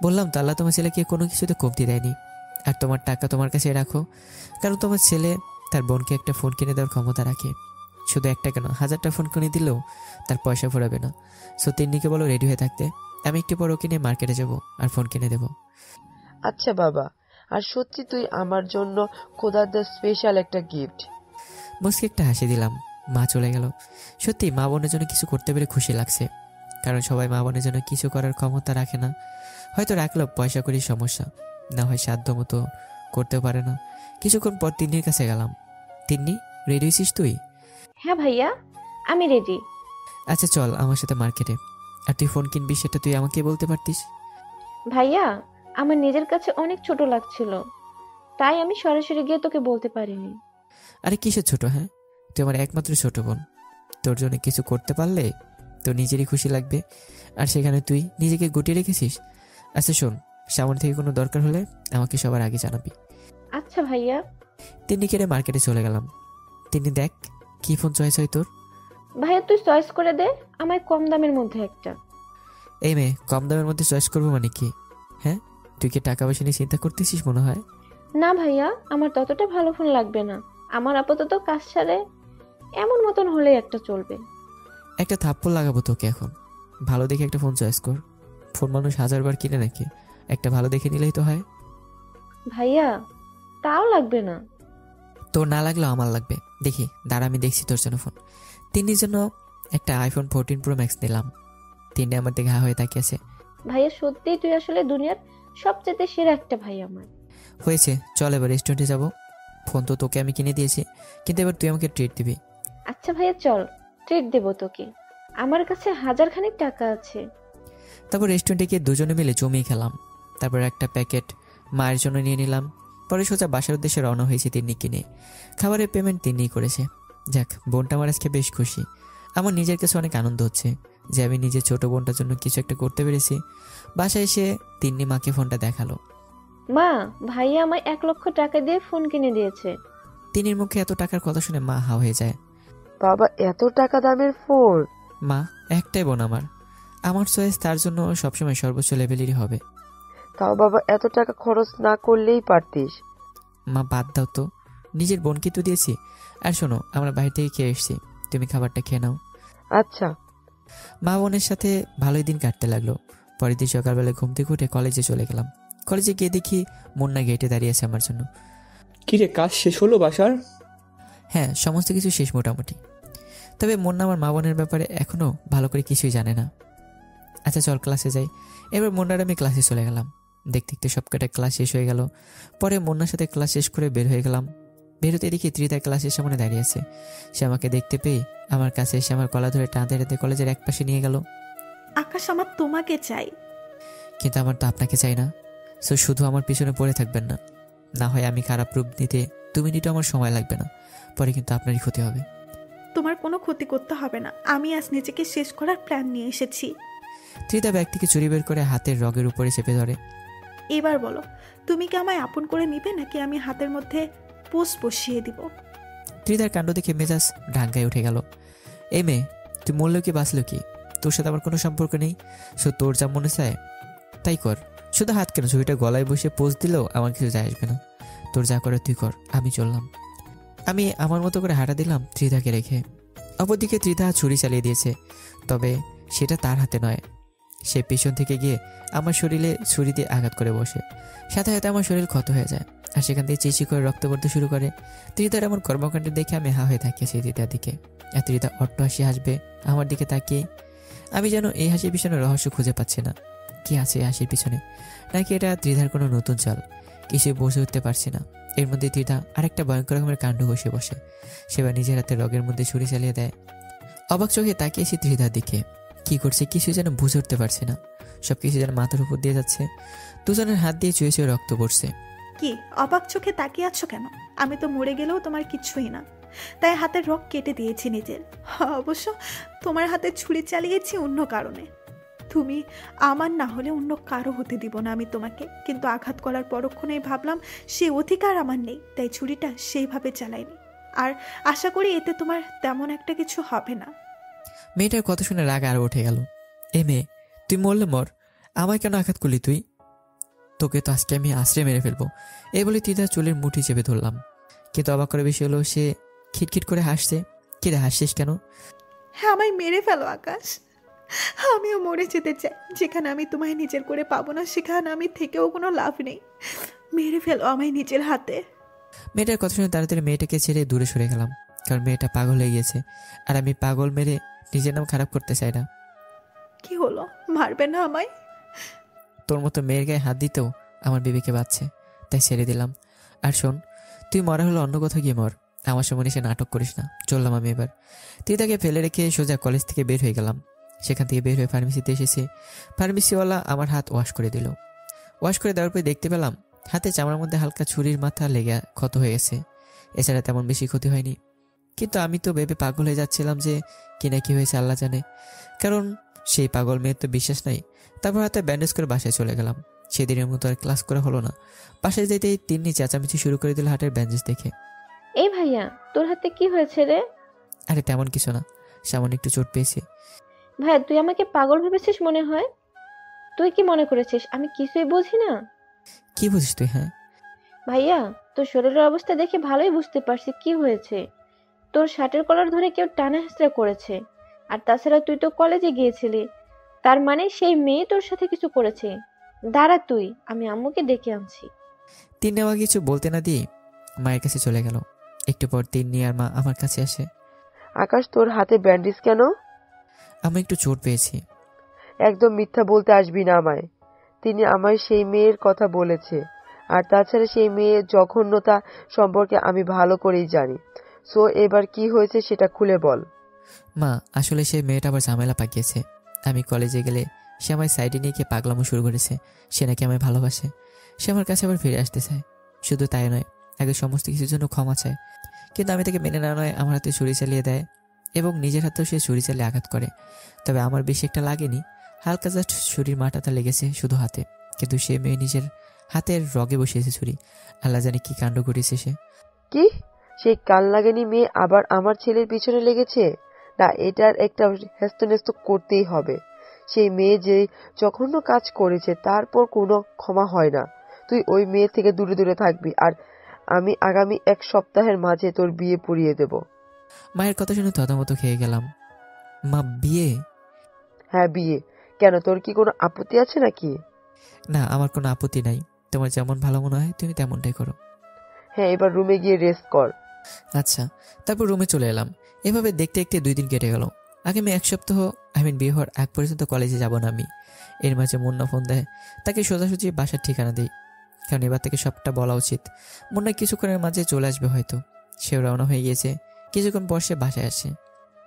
বললাম তো আল্লাহ তোমার ছেলেকে কোনো কিছুতে কমতি দেয়নি। আর তোমার টাকা তোমার কাছে রাখো, কারণ তোমার ছেলে তার বোনকে একটা ফোন কিনে দেওয়ার ক্ষমতা রাখে। শুধু একটা কেন, 1000টা ফোন কিনে দিলেও তার পয়সা ফুরাবে না। সো তিন্নিকে বলো রেডি হয়ে থাকতে, আমি একটু পর ওকে নিয়ে মার্কেটে যাবো আর ফোন কিনে দেবো। আচ্ছা বাবা, আর সত্যি তুই আমার জন্য খোদার স্পেশাল একটা গিফট। মুসকে একটা হাসি দিলাম। মা চলে গেল। সত্যি মা বোনের জন্য কিছু করতে পেরে খুশি লাগছে, কারণ সবাই মা বোনের জন্য কিছু করার ক্ষমতা রাখে না। হয়তো রাখলেও পয়সা করি সমস্যা, না হয় সাধ্য মতো করতেও পারে না। কিছুক্ষণ পর তিন্নির কাছে গেলাম। তিন্নি, রেডি হয়েছিস তুই? হ্যাঁ ভাইয়া, আমি রেডি। আচ্ছা চল আমার সাথে মার্কেটে। আর তুই ফোন কিনবি সেটা তুই আমাকে বলতে পারতিস। ভাইয়া, আমার নিজের কাছে অনেক ছোট লাগছিল, তাই আমি সরাসরি গিয়ে তোকে বলতে পারিনি। আরে কিসের ছোট? হ্যাঁ, তুই আমার একমাত্র ছোট বোন। তোর জন্য কিছু করতে পারলে তোর নিজেরই খুশি লাগবে, আর সেখানে তুই নিজেকে গুটিয়ে রেখেছিস। আচ্ছা শোন, সামনে থেকে কোনো দরকার হলে আমাকে সবার আগে জানাবি। আচ্ছা ভাইয়া। তিন্নি কেটে মার্কেটে চলে গেলাম। তিন্নি দেখ কি ফোন চয়েস হয় তোর। ভাইয়া তুই চয়েস করে দে আমায় কম দামের মধ্যে একটা। এই মেয়ে, কম দামের মধ্যে চয়েস করবো মানে কি? হ্যাঁ, তুই কি টাকা পয়সা নিয়ে চিন্তা করতেছিস মনে হয়? না ভাইয়া, আমার ততটা ভালো ফোন লাগবে না, আমার আপাতত কাজ সারে এমন মতন হলেই একটা চলবে। একটা থাপ্পড় লাগাবো তোকে এখন। ভালো দেখে একটা ফোন চয়েস কর। ফোন মানুষ 1000 বার কিনে নাকি? একটা ভালো দেখে নিলেই তো হয়। ভাইয়া তাও লাগবে না। তোর না লাগলেও আমার লাগবে। দেখি দাঁড়া, আমি দেখছি তোর জন্য ফোন। তিন্নির জন্য একটা আইফোন 14 প্রো ম্যাক্স নিলাম। তিন্নি আমার দিকে হা হয়ে তাকিয়েছে। ভাইয়া সত্যি তুই আসলে দুনিয়ার সবচেয়ে সেরা একটা ভাই আমার। হয়েছে, চল এবার রেস্টুরেন্টে যাবো। ফোন তো তোকে আমি কিনে দিয়েছি, কিন্তু এবার তুই আমাকে ট্রিট দিবি। আচ্ছা ভাইয়া চল, ট্রিট দেবো তোকে, আমার কাছে 1000 খানিক টাকা আছে। তারপর রেস্টুরেন্টে গিয়ে দুজনে মিলে জমিয়ে খেলাম। তারপর একটা প্যাকেট মায়ের জন্য নিয়ে নিলাম। পরে সোজা বাসার উদ্দেশ্যে রওনা হয়েছি তিন্নি কিনে। খাবারের পেমেন্ট তিন্নিই করেছে। যাক, বোনটা আমার আজকে বেশ খুশি। আমার নিজের কাছে অনেক আনন্দ হচ্ছে যে আমি নিজের ছোট বোনটার জন্য কিছু একটা করতে পেরেছি। বাসায় এসে তিন্নি মাকে ফোনটা দেখালো। মা, ভাইয়া আমায় 1 লক্ষ টাকা দিয়ে ফোন কিনে দিয়েছে। তিন্নির মুখে এত টাকার কথা শুনে মা হা হয়ে যায়। বাবা এত টাকা দামের ফোন? মা, একটাই বোন আমার, আমার চয়েস তার জন্য সবসময় সর্বোচ্চ লেভেলেরই হবে। তাও বাবা এত টাকা খরচ না করলেই পারতিস। মা বাদ দাও তো, নিজের বোনকে তো দিয়েছি। আর শোনো, আমরা বাইরে থেকে খেয়ে এসেছি, তুমি খাবারটা খেয়ে নাও। আচ্ছা। মা বোনের সাথে ভালোই দিন কাটতে লাগলো। পরের দিন সকালবেলা ঘুম থেকে উঠে কলেজে চলে গেলাম। কলেজে গিয়ে দেখি মুন্না গেটে দাঁড়িয়ে আছে আমার জন্য। কিরে, কাজ শেষ হলো বাসার? হ্যাঁ, সমস্ত কিছু শেষ মোটামুটি। তবে মুন্না আমার মা বোনের ব্যাপারে এখনও ভালো করে কিছুই জানে না। আচ্ছা চল ক্লাসে যাই। এবার মুন্নার আমি ক্লাসে চলে গেলাম। দেখতে দেখতে সবকটা ক্লাস শেষ হয়ে গেল। পরে মুন্নার সাথে ক্লাস শেষ করে বের হয়ে গেলাম। বেরোতে দেখি ত্রিতা ক্লাসের সামনে দাঁড়িয়ে আছে। সে আমাকে দেখতে পেয়ে আমার কাছে এসে আমার গলা ধরে টানতে টানতে কলেজের এক পাশে নিয়ে গেল। আকাশ, আমার তোমাকে চাই। কিন্তু আমার তো আপনাকে চাই না। সো শুধু আমার পিছনে পড়ে থাকবেন না, না হয় আমি খারাপ রূপ নিতে 2 মিনিটও আমার সময় লাগবে না, পরে কিন্তু আপনারই ক্ষতি হবে। তোমার কোনো ক্ষতি করতে হবে না, আমি আজ নিজেকে শেষ করার প্ল্যান নিয়ে এসেছি। ত্রিতা ব্যাগ থেকে চুরি বের করে হাতের রগের উপরে চেপে ধরে। এবার বলো, তুমি কি আমায় আপন করে নিবে নাকি আমি হাতের মধ্যে পোষ বসিয়ে দিব? ত্রিতার কাণ্ড দেখে মেজাজ ঢাঙ্গায় উঠে গেল। এই মেয়ে, তুই মরলো কি বাঁচলো কি, তোর সাথে আমার কোনো সম্পর্ক নেই। সো তোর যা মনে চায় তাই কর। শুধু হাত কেন, ছুরিটা গলায় বসে পোজ দিলেও আমার কিছু যায় আসবে না। তোর যা করে তুই কর, আমি চললাম। আমি আমার মতো করে হাঁটা দিলাম ত্রিধাকে রেখে। অপরদিকে ত্রিধা ছুরি চালিয়ে দিয়েছে, তবে সেটা তার হাতে নয়। সে পেছন থেকে গিয়ে আমার শরীরে ছুরি দিয়ে আঘাত করে বসে। সাথে সাথে আমার শরীর ক্ষত হয়ে যায়। আর সেখান থেকে চিচি করে রক্ত পড়তে শুরু করে। ত্রিধার এমন কর্মকাণ্ড দেখে আমি হা হয়ে তাকিয়েছি ত্রিধার দিকে। আর ত্রিধা অট্ট হাসি হাসবে আমার দিকে তাকিয়ে। আমি যেন এই হাসির পিছনে রহস্য খুঁজে পাচ্ছি না। কি আছে এই হাসির পিছনে? নাকি এটা ত্রিধার কোনো নতুন চাল? কিছুই বুঝে উঠতে পারছি না। এর মধ্যে ত্রিধা আরেকটা ভয়ঙ্কর রকমের কাণ্ড ঘষে বসে। সেবার নিজের হাতে রগের মধ্যে ছুরি চালিয়ে দেয়। অবাক চোখে তাকিয়েছি ত্রিধার দিকে। কি করছে কিছু যেন বুঝে উঠতে পারছি না। সবকিছু যেন মাথার উপর দিয়ে যাচ্ছে। দুজনের হাত দিয়ে চুয়ে চুয়ে রক্ত পড়ছে। কি অবাক চোখে তাকিয়ে আছো কেন? আমি তো মরে গেলেও তোমার কিচ্ছুই না, তাই হাতের রগ কেটে দিয়েছি নিজের। অবশ্য তোমার হাতে ছুরি চালিয়েছি অন্য কারণে। তুমি আমার না হলে অন্য কারো হতে দিব না আমি তোমাকে, কিন্তু আঘাত করার পরক্ষণেই ভাবলাম সেই অধিকার আমার নেই, তাই ছুরিটা সেইভাবে চালাইনি। আর আশা করি এতে তোমার তেমন একটা কিছু হবে না। মেয়েটার কথা শুনে রাগ আরো উঠে গেল। এ মেয়ে, তুই মরলে মর, আমায় কেন আঘাত করলি তুই? তোকে তো আজকে আমি আশ্রয় মেরে ফেলবো। এই বলে ত্রিধার চুলের মুঠি চেপে ধরলাম। কিন্তু অবাক করে বেশি হলো সে খিটখিট করে হাসছে। কি রে হাসছিস কেন? হ্যাঁ, আমায় মেরে ফেলো আকাশ, আমিও মরে যেতে চাই। যেখানে আমি তোমায় নিজের করে পাবো না সেখানে আমি থেকেও কোনো লাভ নেই। মেরে ফেলো আমায় নিজের হাতে। মেয়েটার কথা শুনে তাড়াতাড়ি মেয়েটাকে ছেড়ে দূরে সরে গেলাম, কারণ মেয়েটা পাগল হয়ে গিয়েছে। আর আমি পাগল মেরে নিজের নাম খারাপ করতে চাই না। কি হলো, মারবে না আমায়? তোর মতো মেয়ের গায়ে হাত দিতেও আমার বিবেকে বাজছে, তাই ছেড়ে দিলাম। আর শোন, তুই মরা হলো অন্য কোথাও গিয়ে মর, আমার সামনে এসে নাটক করিস না। চললাম আমি এবার। তুই তাকে ফেলে রেখে সোজা কলেজ থেকে বের হয়ে গেলাম। সেখান থেকে বের হয়ে ফার্মেসিতে এসেছি। ফার্মেসিওয়ালা আমার হাত ওয়াশ করে দিল। ওয়াশ করে দেওয়ার পরে দেখতে পেলাম হাতে চামড়ার মধ্যে হালকা ছুরির মাথা লেগে ক্ষত হয়ে গেছে। এছাড়া তেমন বেশি ক্ষতি হয়নি। কিন্তু আমি তো ভেবে পাগল হয়ে যাচ্ছিলাম যে কি না কি হয়েছে আল্লাহ জানে, কারণ সেই পাগল মেয়ের তো বিশ্বাস নাই। তারপর হাতে ব্যান্ডেজ করে বাসায় চলে গেলাম। সেদিনের মতো আর ক্লাস করা হলো না। বাসায় যেতেই তিন্নি চেঁচামেচি শুরু করে দিল হাটের ব্যান্ডেজ দেখে। এই ভাইয়া, তোর হাতে কি হয়েছে রে? আরে তেমন কিছু না, সামান্য একটু চোট পেয়েছি। ভাইয়া, তুই আমাকে পাগল ভেবেছিস মনে হয়। তুই কি মনে করেছিস আমি কিছুই বুঝি না? কি বুঝিস তুই? হ্যাঁ ভাইয়া, তোর শরীরের অবস্থা দেখে ভালোই বুঝতে পারছি কি হয়েছে। তোর শার্টের কলার ধরে কেউ টানা হেঁচড়া করেছে। আর তাছাড়া তুই তো কলেজে গিয়েছিলি, তার মানে সেই মেয়ে তোর সাথে কিছু করেছে। দাঁড়া তুই, আমি আম্মুকে ডেকে আনছি। তিন্নি আমাকে কিছু বলতে না দিয়ে মায়ের কাছে চলে গেল। একটু পর তিন্নি আর মা আমার কাছে আসে। আকাশ, তোর হাতে ব্যান্ডেজ কেন? আমি একটু চোট পেয়েছি। একদম মিথ্যা বলতে আসবি না আমায়। তিনি আমায় সেই মেয়ের কথা বলেছে। আর তাছাড়া সেই মেয়ের জঘন্যতা সম্পর্কে আমি ভালো করেই জানি। সো এবার কি হয়েছে সেটা খুলে বল। মা, আসলে সেই মেয়েটা আবার ঝামেলা পাকিয়েছে। আমি কলেজে গেলে সে আমায় সাইডে নিয়ে গিয়ে পাগলামো শুরু করেছে। সে নাকি আমায় ভালোবাসে। সে আমার কাছে আবার ফিরে আসতে চায়। শুধু তাই নয়, আগে সমস্ত কিছুর জন্য ক্ষমা চায়। কিন্তু আমি তাকে মেনে না নয় আমার হাতে ছুরি চালিয়ে দেয় এবং নিজের হাতেও সে ছুরি চালিয়ে আঘাত করে। তবে আমার বেশি একটা লাগেনি, হালকা জাস্ট ছুরির মাথাটা লেগেছে শুধু হাতে। কিন্তু সে মেয়ে নিজের হাতের রগে বসিয়েছে ছুরি। আল্লাহ জানে কি কাণ্ড করেছে সে। কি, সেই কাল লাগেনি মেয়ে আবার আমার ছেলের পিছনে লেগেছে? না, এটার একটা হেস্তনেস্ত করতেই হবে। সেই মেয়ে যে জঘন্য কাজ করেছে তারপর কোনো ক্ষমা হয় না। তুই ওই মেয়ে থেকে দূরে দূরে থাকবি। আর আমি আগামী 1 সপ্তাহের মাঝে তোর বিয়ে পড়িয়ে দেব। মায়ের কথা শুনে থতমত খেয়ে গেলাম। মা, বিয়ে? হ্যাঁ, বিয়ে। কেন, তোর কি কোনো আপত্তি আছে নাকি? না, আমার কোনো আপত্তি নাই। তোমার যেমন ভালো মনে হয় তুমি তেমনটাই করো। হ্যাঁ, এবার রুমে গিয়ে রেস্ট কর। আচ্ছা। তারপর রুমে চলে এলাম। এভাবে দেখতে দেখতে 2 দিন কেটে গেল। আগামী 1 সপ্তাহ বিয়ে হওয়ার আগ পর্যন্ত কলেজে যাব না আমি। এর মাঝে মুন্না ফোন দেয়। তাকে সোজাসুজি বাসার ঠিকানা দিই, কারণ এবার থেকে সবটা বলা উচিত। মুন্না কিছুক্ষণের মাঝে চলে আসবে হয়তো। সেও রওনা হয়ে গিয়েছে। কিছুক্ষণ পর সে বাসায় আসে।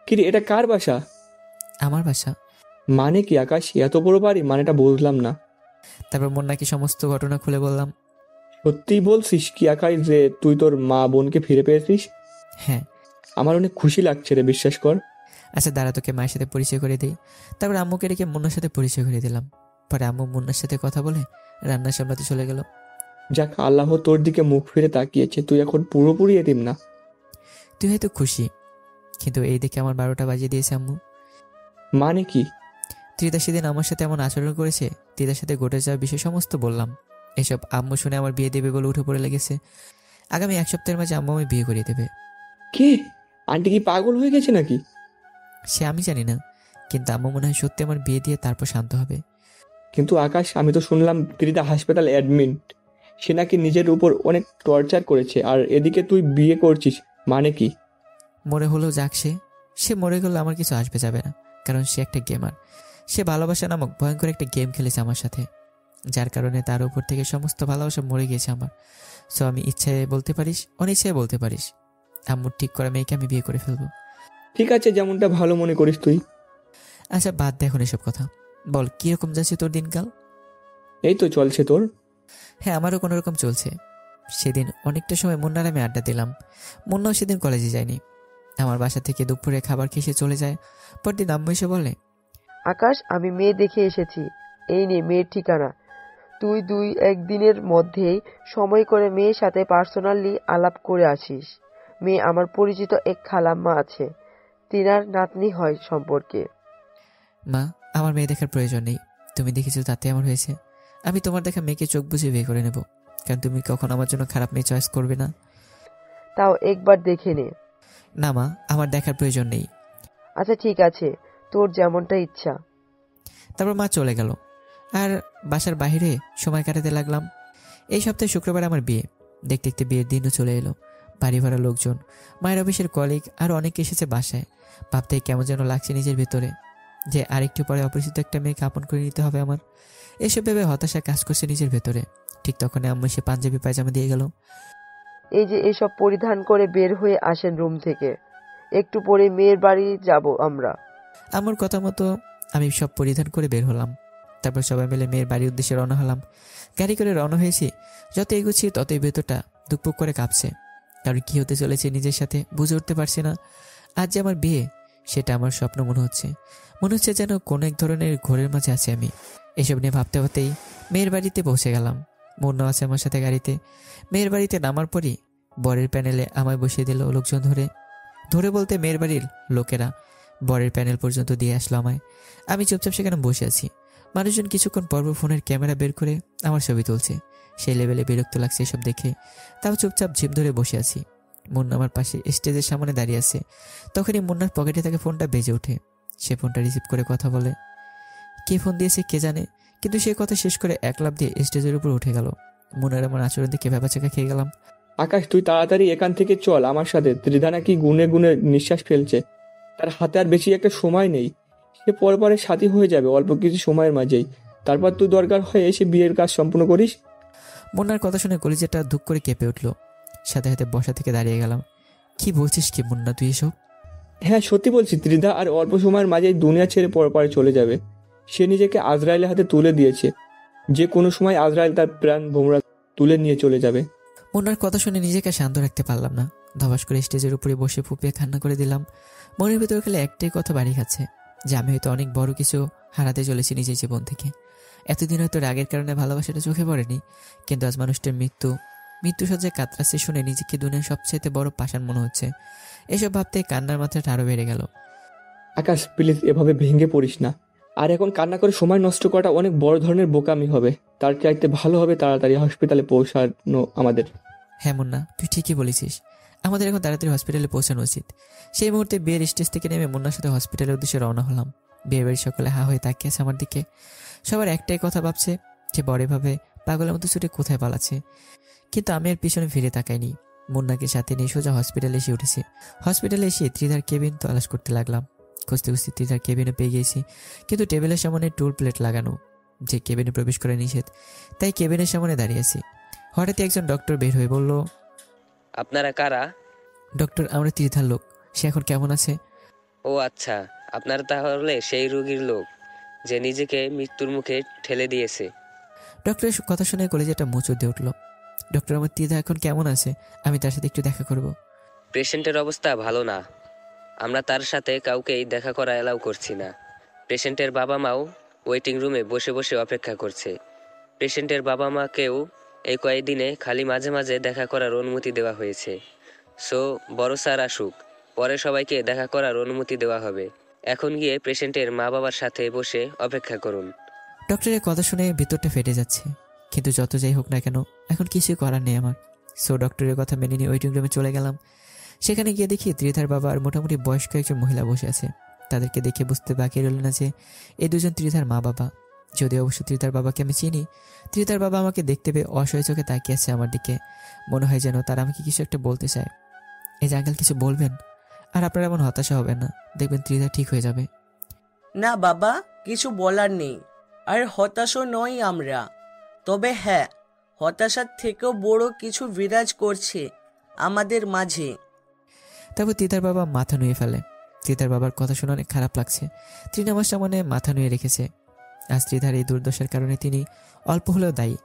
কিরে, এটা কার বাসা? আমার বাসা। মানে কি আকাশ, এত বড় বাড়ি? মানেটা বুঝলাম না। তারপর মুন্নাকে সমস্ত ঘটনা খুলে বললাম। সত্যিই বলছিস কি আকাশ যে তুই তোর মা বোনকে ফিরে পেয়েছিস? হ্যাঁ। আমার অনেক খুশি লাগছে রে, বিশ্বাস কর। আচ্ছা দাঁড়া, তোকে মায়ের সাথে পরিচয় করে দিই। তারপর আম্মুকে রেখে মুন্নার সাথে পরিচয় করে দিলাম। পরে আম্মু মুন্নার সাথে কথা বলে রান্না সামলাতে চলে গেল। যাক, আল্লাহ তোর দিকে মুখ ফিরে তাকিয়েছে। তুই এখন পুরোপুরি এতিম না। তুই হয়তো খুশি, কিন্তু এই দেখে আমার 12টা বাজিয়ে দিয়েছে আম্মু। মানে কি? ত্রিদা সেদিন আমার সাথে এমন আচরণ করেছে। ত্রিদার সাথে ঘটে যাওয়া বিষয় সমস্ত বললাম। এসব আম্মু শুনে আমার বিয়ে দেবে বলে উঠে পড়ে লেগেছে। আগামী 1 সপ্তাহের মাঝে আম্মু আমি বিয়ে করিয়ে দেবে। কে? আন্টি কি পাগল হয়ে গেছে নাকি? সে আমি জানি না, কিন্তু আম্মু মনে হয় সত্যি আমার বিয়ে দিয়ে তারপর শান্ত হবে। কিন্তু আকাশ, আমি তো শুনলাম ত্রিদা হাসপাতাল অ্যাডমিট। সে নাকি নিজের উপর অনেক টর্চার করেছে, আর এদিকে তুই বিয়ে করছিস, মানে কি? মরে হলেও যাক, সে মরে গেলে আমার কিছু আসবে যাবে না, কারণ সে একটা গেমার। সে ভালোবাসা নামক ভয়ঙ্কর একটা গেম খেলেছে আমার সাথে, যার কারণে তার উপর থেকে সমস্ত ভালোবাসা মরে গিয়েছে আমার। সো আমি ইচ্ছায় বলতে পারিস, অনিচ্ছায় বলতে পারিস, আম্মুর ঠিক করা মেয়েকে আমি বিয়ে করে ফেলবো। ঠিক আছে, যেমনটা ভালো মনে করিস তুই। আচ্ছা বাদ দে এখন এসব কথা, বল কিরকম যাচ্ছে তোর দিনকাল? এই তো চলছে। তোর? হ্যাঁ, আমারও কোনো রকম চলছে। সেদিন অনেকটা সময় মুন্নার আমি আড্ডা দিলাম। মুন্নাও সেদিন কলেজে যায়নি, আমার বাসা থেকে দুপুরে খাবার খেয়ে চলে যায়। পরদিন আম্মু এসে বলে, আকাশ, আমি মেয়ে দেখে এসেছি, এই নে মেয়ের ঠিকানা। তুই 2-1 দিনের মধ্যেই সময় করে মেয়ের সাথে পার্সোনালি আলাপ করে আসিস। মেয়ে আমার পরিচিত এক খালাম্মা আছে, তিনার নাতনি হয় সম্পর্কে। মা, আমার মেয়ে দেখার প্রয়োজন নেই, তুমি দেখেছো তাতে আমার হয়েছে। আমি তোমার দেখা মেয়েকে চোখ বুঝে বিয়ে করে নেব, কারণ তুমি কখন আমার জন্য খারাপ মেয়ে চয়েস করবে না। তাও একবার দেখে নে। না মা, আমার দেখার প্রয়োজন নেই। আচ্ছা ঠিক আছে, তোর যেমনটা ইচ্ছা। তারপর মা চলে গেল, আর বাসার বাইরে সময় কাটাতে লাগলাম। এই সপ্তাহে শুক্রবার আমার বিয়ে। দেখতে দেখতে বিয়ের দিনও চলে এলো। বাড়ি ভরা লোকজন, মায়ের অফিসের কলিগ আর অনেকে এসেছে বাসায়। ভাবতে কেমন যেন লাগছে নিজের ভেতরে, যে আরেকটু পরে অপরিচিত একটা মেয়েকে আপন করে নিতে হবে আমার। এসব ভেবে হতাশা কাজ করছে নিজের ভেতরে। ঠিক তখনই আম্মু সে পাঞ্জাবি পায়জামা দিয়ে গেল। এই যে এসব পরিধান করে বের হয়ে আসেন রুম থেকে, একটু পরে মেয়ের বাড়ি যাব আমরা। আমার কথা মতো আমি সব পরিধান করে বের হলাম। তারপর সবাই মিলে মেয়ের বাড়ির উদ্দেশ্যে রওনা হলাম। গাড়ি করে রওনা হয়েছি। যত এগুচ্ছি ততই ভেতরটা দুকপুক করে কাঁপছে, কারণ কি হতে চলেছে নিজের সাথে বুঝে উঠতে পারছি না। আজ যে আমার বিয়ে, সেটা আমার স্বপ্ন মনে হচ্ছে যেন কোনো এক ধরনের ঘোরের মাঝে আছি আমি। এসব নিয়ে ভাবতে ভাবতেই মেয়ের বাড়িতে পৌঁছে গেলাম। মুন্না আছে আমার সাথে গাড়িতে। মেয়ের বাড়িতে নামার পরই বরের প্যানেলে আমায় বসিয়ে দিল লোকজন ধরে বলতে মেয়ের বাড়ির লোকেরা বরের প্যানেল পর্যন্ত দিয়ে আসলো আমায়। আমি চুপচাপ সেখানে বসে আছি। মানুষজন কিছুক্ষণ পরপর ফোনের ক্যামেরা বের করে আমার ছবি তুলছে। সেই লেভেলে বিরক্ত লাগছে এসব দেখে, তাও চুপচাপ জিভ ধরে বসে আছি। মুন্না আমার পাশে স্টেজের সামনে দাঁড়িয়ে আছে। তখনই মুন্নার পকেটে থেকে ফোনটা বেজে ওঠে। সে ফোনটা রিসিভ করে কথা বলে। কে ফোন দিয়েছে কে জানে, কিন্তু সে কথা শেষ করে এক লাফ দিয়ে স্টেজের উপর উঠে গেল। মুন্নার আমার আচরণ দেখে ভেবাচাকা খেয়ে গেলাম। আকাশ, তুই তাড়াতাড়ি এখান থেকে চল আমার সাথে। ত্রিধা নাকি গুনে গুনে নিঃশ্বাস ফেলছে, তার হাতে আর বেশি একটা সময় নেই। সে পরে সাথী হয়ে যাবে অল্প কিছু সময়ের মাঝেই। তারপর তুই দরকার হয় এসে বিয়ের কাজ সম্পূর্ণ করিস। মুন্নার কথা শুনে কলিজাটা ধুক করে কেঁপে উঠল। সাথে সাথে বসা থেকে দাঁড়িয়ে গেলাম। কি বলছিস কি মুন্না তুই এসব? হ্যাঁ সত্যি বলছি, ত্রিধা আর অল্প সময়ের মাঝেই দুনিয়া ছেড়ে পরে চলে যাবে। সে নিজেকে আজরাইলের হাতে তুলে দিয়েছে, যে কোনো সময় আজরাইল তার প্রাণ ভোমরা তুলে নিয়ে চলে যাবে। মুন্নার কথা শুনে নিজেকে শান্ত রাখতে পারলাম না। ধবাস করে স্টেজের উপরে বসে ফুপিয়ে কান্না করে দিলাম। মনের ভিতর খেলে একটাই কথা বাড়ি খাচ্ছে, যে আমি হয়তো অনেক বড় কিছু হারাতে চলেছি নিজের জীবন থেকে। এতদিন হয়তো রাগের কারণে ভালোবাসাটা চোখে পড়েনি, কিন্তু আজ মানুষটার মৃত্যুসজ্জায় কাতরাচ্ছে শুনে নিজেকে দুনিয়ার সবচেয়ে বড় পাষাণ মনে হচ্ছে। এসব ভাবতে কান্নার মাত্রাটা আরো বেড়ে গেল। আকাশ প্লিজ এভাবে ভেঙে পড়িস না। আর এখন কান্না করে সময় নষ্ট করাটা অনেক বড় ধরনের বোকামি হবে। তার চাইতে ভালো হবে তাড়াতাড়ি হসপিটালে পৌঁছানো আমাদের। হ্যাঁ মুন্না, তুই ঠিকই বলেছিস, আমাদের এখন তাড়াতাড়ি হসপিটালে পৌঁছানো উচিত। সেই মুহূর্তে বিয়ের স্টেজ থেকে নেমে মুন্নার সাথে হসপিটালের উদ্দেশ্যে রওনা হলাম। বিয়ে বাড়ির সকলে হা হয়ে তাকিয়ে আছে আমার দিকে। সবার একটাই কথা ভাবছে যে বড় ভাবে পাগলের মতো ছুটে কোথায় পালাচ্ছে, কিন্তু আমি আর পিছনে ফিরে তাকাইনি। মুন্নাকে সাথে নিয়ে সোজা হসপিটালে এসে উঠেছি। হসপিটালে এসে ত্রিধার কেবিন তলাশ করতে লাগলাম। খুঁজতে খুঁজতে ত্রিধার কেবিনে পেয়ে গিয়েছি, কিন্তু টেবিলের সামনে টুল প্লেট লাগানো, যে কেবিনে প্রবেশ করা নিষেধ। তাই কেবিনের সামনে দাঁড়িয়ে আছি। হঠাৎই একজন ডক্টর বের হয়ে বলল, আপনারা কারা? ডক্টর, আমরা ত্রিধার লোক। সে এখন কেমন আছে? ও আচ্ছা, আপনারা তাহলে সেই রোগীর লোক যে নিজেকে মৃত্যুর মুখে ঠেলে দিয়েছে। ডক্টরের কথা শুনে কলেজেটা মোচড় দিয়ে উঠল। ডক্টর, আমার ত্রিধা এখন কেমন আছে? আমি তার সাথে একটু দেখা করব। পেশেন্টের অবস্থা ভালো না, আমরা তার সাথে কাউকেই দেখা করা এলাও করছি না। পেশেন্টের বাবা মাও ওয়েটিং রুমে বসে বসে অপেক্ষা করছে। পেশেন্টের বাবা মাকেও এই কয়েকদিনে খালি মাঝে মাঝে দেখা করার অনুমতি দেওয়া হয়েছে। সো বড় স্যার আসুক, পরে সবাইকে দেখা করার অনুমতি দেওয়া হবে। এখন গিয়ে পেশেন্টের মা বাবার সাথে বসে অপেক্ষা করুন। ডক্টরের কথা শুনে ভিতরটা ফেটে যাচ্ছে, কিন্তু যত যাই হোক না কেন এখন কিছুই করার নেই আমার। সো ডক্টরের কথা মেনে নিয়ে ওয়েটিং রুমে চলে গেলাম। সেখানে গিয়ে দেখি ত্রিধার বাবা আর মোটামুটি বয়স্ক একজন মহিলা বসে আছে। তাদেরকে দেখে বুঝতে বাকি রইল না যে এই দুজন ত্রিধার মা বাবা। যদি অবশ্য ত্রিতার বাবাকে আমি চিনি। ত্রিতার বাবা আমাকে দেখতে পেয়ে অসহায় চোখে তাকিয়ে আছে আমার দিকে। মনে হয় যেন তারা আমাকে কিছু একটা বলতে চায়। এই যে আঙ্কেল কিছু বলবেন, আর আপনারা এমন হতাশা হবেন না, দেখবেন ত্রিতা ঠিক হয়ে যাবে। না বাবা, কিছু বলার নেই। আর হতাশও নই আমরা। তবে হ্যাঁ, হতাশার থেকেও বড় কিছু বিরাজ করছে আমাদের মাঝে। তারপর ত্রিতার বাবা মাথা নুয়ে ফেলে। ত্রিতার বাবার কথা শুনে অনেক খারাপ লাগছে। তিনি আমার সামনে মাথা নুয়ে রেখেছে। আজ ত্রিধার এই দুর্দশার কারণে তিনি অল্প হলেও দায়ী,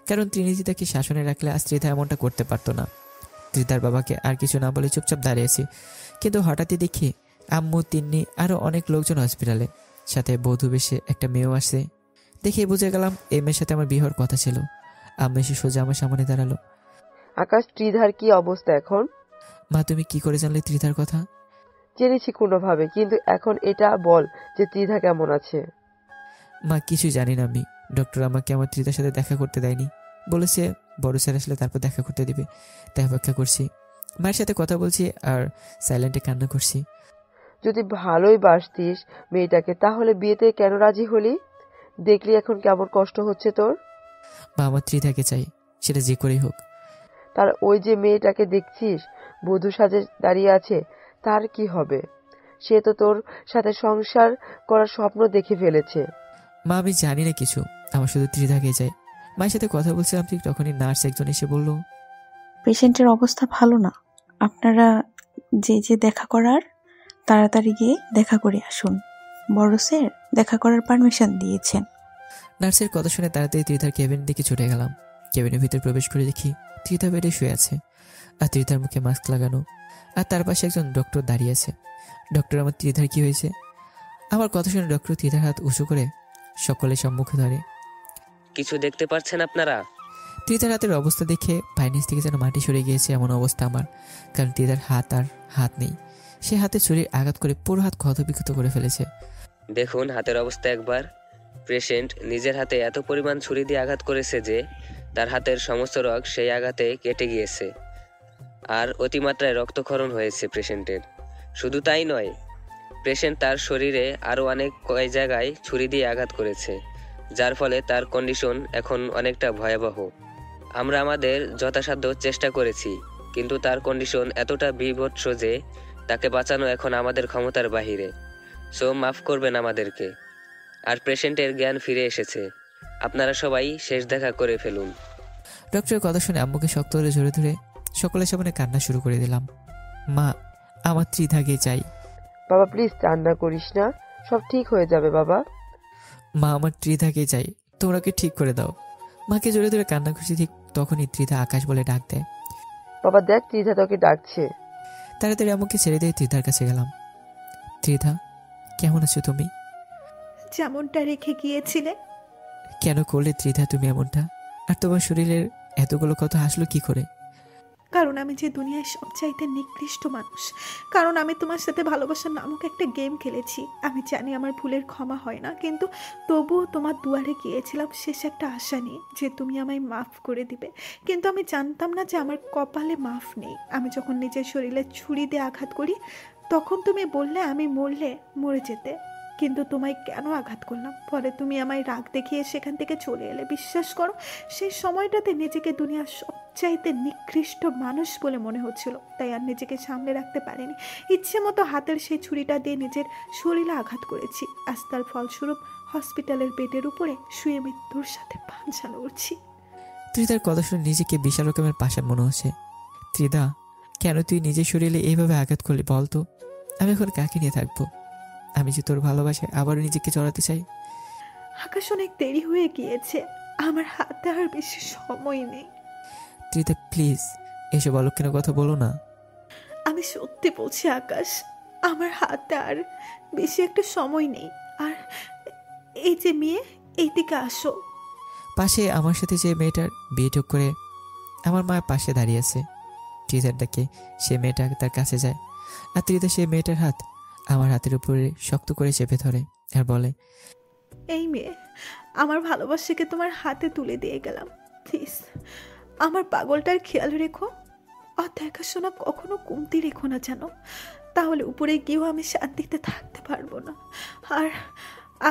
কারণ তিনি ত্রিতাকে শাসনে রাখলে আজ ত্রিধা এমনটা করতে পারতো না। ত্রিতার বাবাকে আর কিছু না বলে চুপচাপ দাঁড়িয়েছি, কিন্তু হঠাৎই দেখি আম্মু, তিন্নি আরও অনেক লোকজন হসপিটালে, সাথে বধূ বেশে একটা মেয়েও আসে। দেখে বুঝে গেলাম এই মেয়ের সাথে আমার বিয়ের কথা ছিল। আম্মু এসে সোজা আমার সামনে দাঁড়ালো। আকাশ, ত্রিধার কি অবস্থা এখন? মা, তুমি কি করে জানলে ত্রিধার কথা? জেনেছি কোনোভাবে, কিন্তু এখন এটা বল যে ত্রিধা কেমন আছে। মা, কিছু জানি না আমি। ডক্টর আমাকে আমার ত্রিধার সাথে দেখা করতে দেয়নি, বলেছে বড় স্যার আসলে তারপর দেখা করতে দিবে, তাই অপেক্ষা করছি। মায়ের সাথে কথা বলছি আর সাইলেন্টে কান্না করছি। যদি ভালোই বাসতিস মেয়েটাকে, তাহলে বিয়েতে কেন রাজি হলি? দেখলি এখন কেমন কষ্ট হচ্ছে তোর। মা, আমার ত্রিধাকে চাই, সেটা যে করেই হোক। তার ওই যে মেয়েটাকে দেখছিস বধূ সাজে দাঁড়িয়ে আছে, তার কি হবে? সে তো তোর সাথে সংসার করার স্বপ্ন দেখে ফেলেছে। মা, আমি জানি না কিছু, আমার শুধু ত্রিধাকে চাই। মায়ের সাথে কথা বলছিলাম, ঠিক তখনই নার্স একজন এসে বলল, পেশেন্টের অবস্থা ভালো না, আপনারা যে দেখা করার তাড়াতাড়ি গিয়ে দেখা করে আসুন। বড় স্যার দেখা করার পারমিশন দিয়েছেন। নার্সের কথা শুনে তাড়াতাড়ি ত্রিধার কেবিন দিকে ছুটে গেলাম। কেবিনের ভিতর প্রবেশ করে দেখি ত্রিধা বেডে শুয়ে আছে, আর ত্রিধার মুখে মাস্ক লাগানো, আর তার পাশে একজন ডক্টর দাঁড়িয়ে আছে। ডক্টর আমার ত্রিধার কি হয়েছে? আমার কথা শুনে ডক্টর ত্রিধার হাত উঁচু করে সকলে সম্মুখে ধরে। কিছু দেখতে পাচ্ছেন আপনারা? ত্রিধার হাতের অবস্থা দেখে পায়ের থেকে যেন মাটি সরে গিয়েছে এমন অবস্থা আমার, কারণ ত্রিধার হাত নেই। সে হাতে ছুরির আঘাত করে পুরো হাত ক্ষতবিক্ষত করে ফেলেছে। দেখুন হাতের অবস্থা একবার। পেশেন্ট নিজের হাতে এত পরিমাণ ছুরি দিয়ে আঘাত করেছে যে তার হাতের সমস্ত রগ সেই আঘাতে কেটে গিয়েছে, আর অতিমাত্রায় রক্তক্ষরণ হয়েছে পেশেন্টের। শুধু তাই নয়, পেশেন্ট তার শরীরে আরও অনেক কয়েক জায়গায় ছুরি দিয়ে আঘাত করেছে, যার ফলে তার কন্ডিশন এখন অনেকটা ভয়াবহ। আমরা আমাদের যথাসাধ্য চেষ্টা করেছি, কিন্তু তার কন্ডিশন এতটা বিভৎস যে তাকে বাঁচানো এখন আমাদের ক্ষমতার বাহিরে। সো মাফ করবেন আমাদেরকে। আর পেশেন্টের জ্ঞান ফিরে এসেছে, আপনারা সবাই শেষ দেখা করে ফেলুন। ডক্টরের কথা শুনে আম্মুকে শক্ত করে জড়ে ধরে সকলের সামনে কান্না শুরু করে দিলাম। মা, আমার ত্রিধাকে চাই। বাবা প্লিজ কান্না করিস না, সব ঠিক হয়ে যাবে বাবা। মা, আমার ত্রিধাকে চাই, তোমরা ওকে ঠিক করে দাও। মাকে জড়ে ধরে কান্না করছি, ঠিক তখনই ত্রিধা আকাশ বলে ডাক দেয়। বাবা দেখ, ত্রিধা তোকে ডাকছে। তাড়াতাড়ি আম্মুকে ছেড়ে দিয়ে ত্রিধার কাছে গেলাম। ত্রিধা, কেমন আছো তুমি? যেমনটা রেখে গিয়েছিলে। কেন করলে ত্রিধা তুমি এমনটা? আর তোমার শরীরের এতগুলো কথা আসলো কি করে? কারণ আমি যে দুনিয়ায় সবচাইতে নিকৃষ্ট মানুষ, কারণ আমি তোমার সাথে ভালোবাসা নামক একটা গেম খেলেছি। আমি জানি আমার ভুলের ক্ষমা হয় না, কিন্তু তবুও তোমার দুয়ারে গিয়েছিলাম শেষ একটা আশা নিয়ে যে তুমি আমায় মাফ করে দিবে। কিন্তু আমি জানতাম না যে আমার কপালে মাফ নেই। আমি যখন নিজের শরীরে ছুরি দিয়ে আঘাত করি, তখন তুমি বললে আমি মরলে মরে যেতে, কিন্তু তোমায় কেন আঘাত করলাম? পরে তুমি আমায় রাগ দেখিয়ে সেখান থেকে চলে এলে। বিশ্বাস করো, সেই সময়টাতে নিজেকে দুনিয়ার সবচাইতে নিকৃষ্ট মানুষ বলে মনে হচ্ছিল, তাই আর নিজেকে সামলে রাখতে পারিনি। ইচ্ছে মতো হাতের সেই ছুরিটা দিয়ে নিজের শরীরে আঘাত করেছি। আজ তার ফলস্বরূপ হসপিটালের বেডের উপরে শুয়ে মৃত্যুর সাথে পাঞ্জা লড়ছি। ত্রিধার কথা শুনে নিজেকে বিশাল রকমের পাষাণ মনে হচ্ছে। ত্রিধা, কেন তুই নিজের শরীরে এইভাবে আঘাত করলি বলতো? আমি এখন কাকে নিয়ে থাকবো? আমি যে তোর ভালোবাসায় আবারও নিজেকে চড়াতে চাই। আকাশ, অনেক দেরি হয়ে গিয়েছে, আমার হাতে আর বেশি সময় নেই। ত্রিধা প্লিজ, এসব অলক্ষণে কথা বলো না। আমি সত্যি বলছি আকাশ, আমার হাতে আর বেশি একটা সময় নেই। আর এই যে মেয়ে, এই দিকে আসো। পাশে আমার সাথে যে মেয়েটার বিয়ে ঠিক করে আমার মায়ের পাশে দাঁড়িয়ে আছে, ত্রিধার ডাকে সে মেয়েটা তার কাছে যায়, আর ত্রিধা সেই মেয়েটার হাত আমার হাতের উপরে শক্ত করে চেপে ধরে আর বলে, এই মেয়ে, আমার ভালোবাসাকে তোমার হাতে তুলে দিয়ে গেলাম, প্লিজ আমার পাগলটার খেয়াল রেখো। আর দেখাশোনা কখনো কমতি রেখো না যেন, তাহলে উপরে গিয়েও আমি শান্তিতে থাকতে পারবো না। আর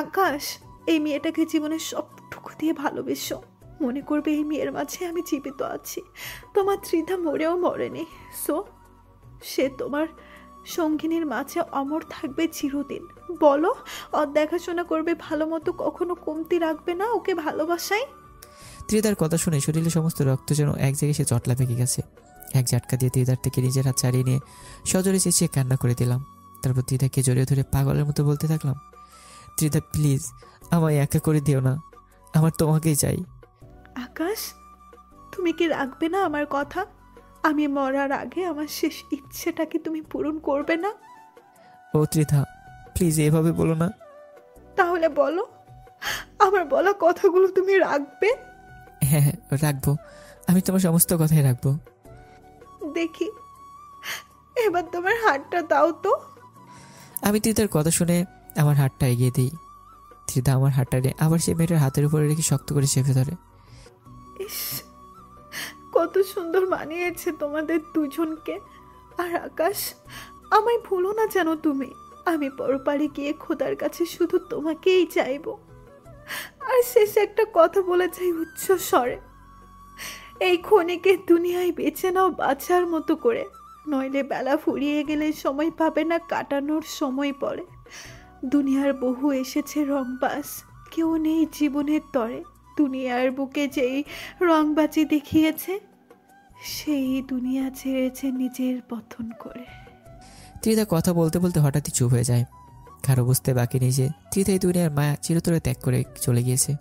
আকাশ, এই মেয়েটাকে জীবনের সবটুকু দিয়ে ভালোবেসো। মনে করবে এই মেয়ের মাঝে আমি জীবিত আছি। তোমার ত্রিধা মরেও মরেনি। সো সে তোমার সঙ্গিনীর মাঝে অমর থাকবে চিরদিন। বলো, ওর দেখাশোনা করবে ভালো মতো, কখনো কমতি রাখবে না ওকে ভালোবাসায়। ত্রিধার কথা শুনে শরীরে সমস্ত রক্ত যেন এক জায়গায় সে জটলা পেকে গেছে। এক ঝাটকা দিয়ে ত্রিধার থেকে নিজের হাত ছাড়িয়ে নিয়ে সজোরে চেঁচিয়ে কান্না করে দিলাম। তারপর ত্রিধাকে জড়িয়ে ধরে পাগলের মতো বলতে থাকলাম, ত্রিধা প্লিজ আমায় একা করে দিও না, আমার তোমাকেই চাই। আকাশ, তুমি কি রাখবে না আমার কথা? আমি মরার আগে আমার শেষ ইচ্ছেটাকে তুমি পূরণ করবে না? ও ত্রিধা প্লিজ এভাবে বলো না। তাহলে বলো, আমার বলা কথাগুলো তুমি রাখবে? হ্যাঁ হ্যাঁ রাখবো, আমি তোমার সমস্ত কথাই রাখবো। দেখি এবার তোমার হাতটা দাও তো। আমি ত্রিধার কথা শুনে আমার হাতটা এগিয়ে দিই। ত্রিধা আমার হাতটা নিয়ে আবার সে মেয়েটার হাতের উপরে রেখে শক্ত করে চেপে ধরে। ইস, কত সুন্দর মানিয়েছে তোমাদের দুজনকে। আর আকাশ, আমায় ভুলো না যেন তুমি। আমি পরপারে গিয়ে খোদার কাছে শুধু তোমাকেই চাইবো। আর শেষে একটা কথা বলে যাই উচ্চ স্বরে, এই ক্ষণিকে দুনিয়ায় বেছে নাও বাঁচার মতো করে, নইলে বেলা ফুরিয়ে গেলে সময় পাবে না কাটানোর সময় পড়ে। দুনিয়ার বহু এসেছে রংবাজ, কেউ নেই জীবনের তরে। দুনিয়ার বুকে যেই রংবাজি দেখিয়েছে, সেই দুনিয়া ছেড়েছে নিজের পতন করে। ত্রিধা কথা বলতে বলতে হঠাৎই চুপ হয়ে যায়। কারো বুঝতে বাকি নেই যে ত্রিধা এই দুনিয়ার মায়া চিরতরে ত্যাগ করে চলে গিয়েছে।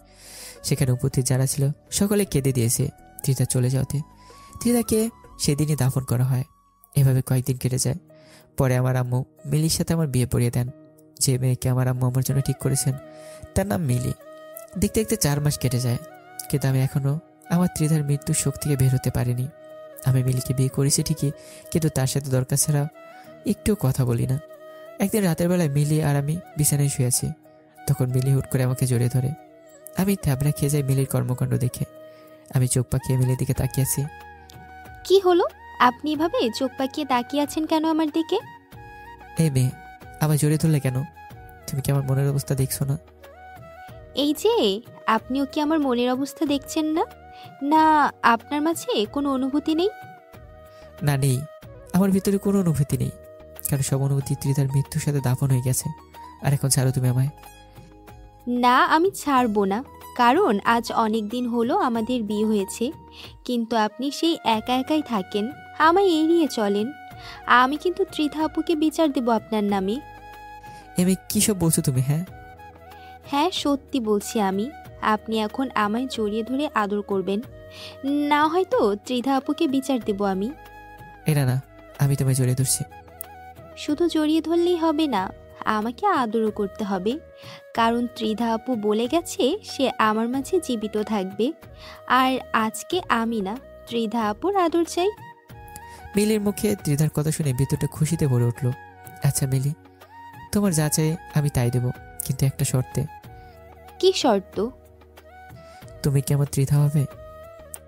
সেখানে উপস্থিত যারা ছিল সকলে কেঁদে দিয়েছে ত্রিধা চলে যাওয়াতে। ত্রিধাকে সেদিনই দাফন করা হয়। এভাবে কয়েকদিন কেটে যায়। পরে আমার আম্মু মিলির সাথে আমার বিয়ে পড়িয়ে দেন। যে মেয়েকে আমার আম্মু আমার জন্য ঠিক করেছেন তার নাম মিলি। দেখতে দেখতে 4 মাস কেটে যায়, কিন্তু আমি এখনও আমার ত্রিধার মৃত্যুর শোক থেকে বের হতে পারিনি। আমি মিলিকে বিয়ে করেছি ঠিকই, কিন্তু তার সাথে দরকার ছাড়া একটুও কথা বলি না। একদিন রাতের বেলায় মিলি আর আমি বিছানায় শুয়েছি। তখন মিলি হুট করে আমাকে জড়িয়ে ধরে। আমি থ্যাবড়া খেয়ে যাই মিলির কর্মকাণ্ড দেখে। আমি চোখ পাকিয়ে মিলির দিকে তাকিয়েছি। কি হলো, আপনি এভাবে চোখ পাকিয়ে তাকিয়ে আছেন কেন আমার দিকে? এই মেয়ে, আবার জড়িয়ে ধরলে কেন? তুমি কি আমার মনের অবস্থা দেখছো না? এই যে, আপনিও কি আমার মনের অবস্থা দেখছেন না? না আপনার মাঝে কোনো অনুভূতি নেই? না নেই, আমার ভিতরে কোনো অনুভূতি নেই, কারণ সব অনুভূতি ত্রিধার মৃত্যুর সাথে দাফন হয়ে গেছে। আর এখন ছাড়ো তুমি আমায়। না, আমি ছাড়বো না, কারণ আজ অনেক দিন হলো আমাদের বিয়ে হয়েছে, কিন্তু আপনি সেই একা একাই থাকেন, আমায় এড়িয়ে চলেন। আমি কিন্তু ত্রিধা আপুকে বিচার দেব আপনার নামে। এমনি কী সব বলছো তুমি? হ্যাঁ হ্যাঁ, সত্যি বলছি আমি। আপনি এখন আমায় জড়িয়ে ধরে আদর করবেন, না হয়তো ত্রিধা আপুকে বিচার দেব আমি। এটা না, আমি তোমায় জড়িয়ে ধরছি। শুধু জড়িয়ে ধরলেই হবে না, আমাকে আদরও করতে হবে, কারণ ত্রিধা আপু বলে গেছে সে আমার মাঝে জীবিত থাকবে। আর আজকে আমি না, ত্রিধা আপুর আদর চাই। মিলির মুখে ত্রিধার কথা শুনে ভিতরটা খুশিতে ভরে উঠল। আচ্ছা মিলি, তোমার যা চাই আমি তাই দেব, কিন্তু একটা শর্তে। কি শর্ত? তুমি কি আমার ত্রিধা হবে?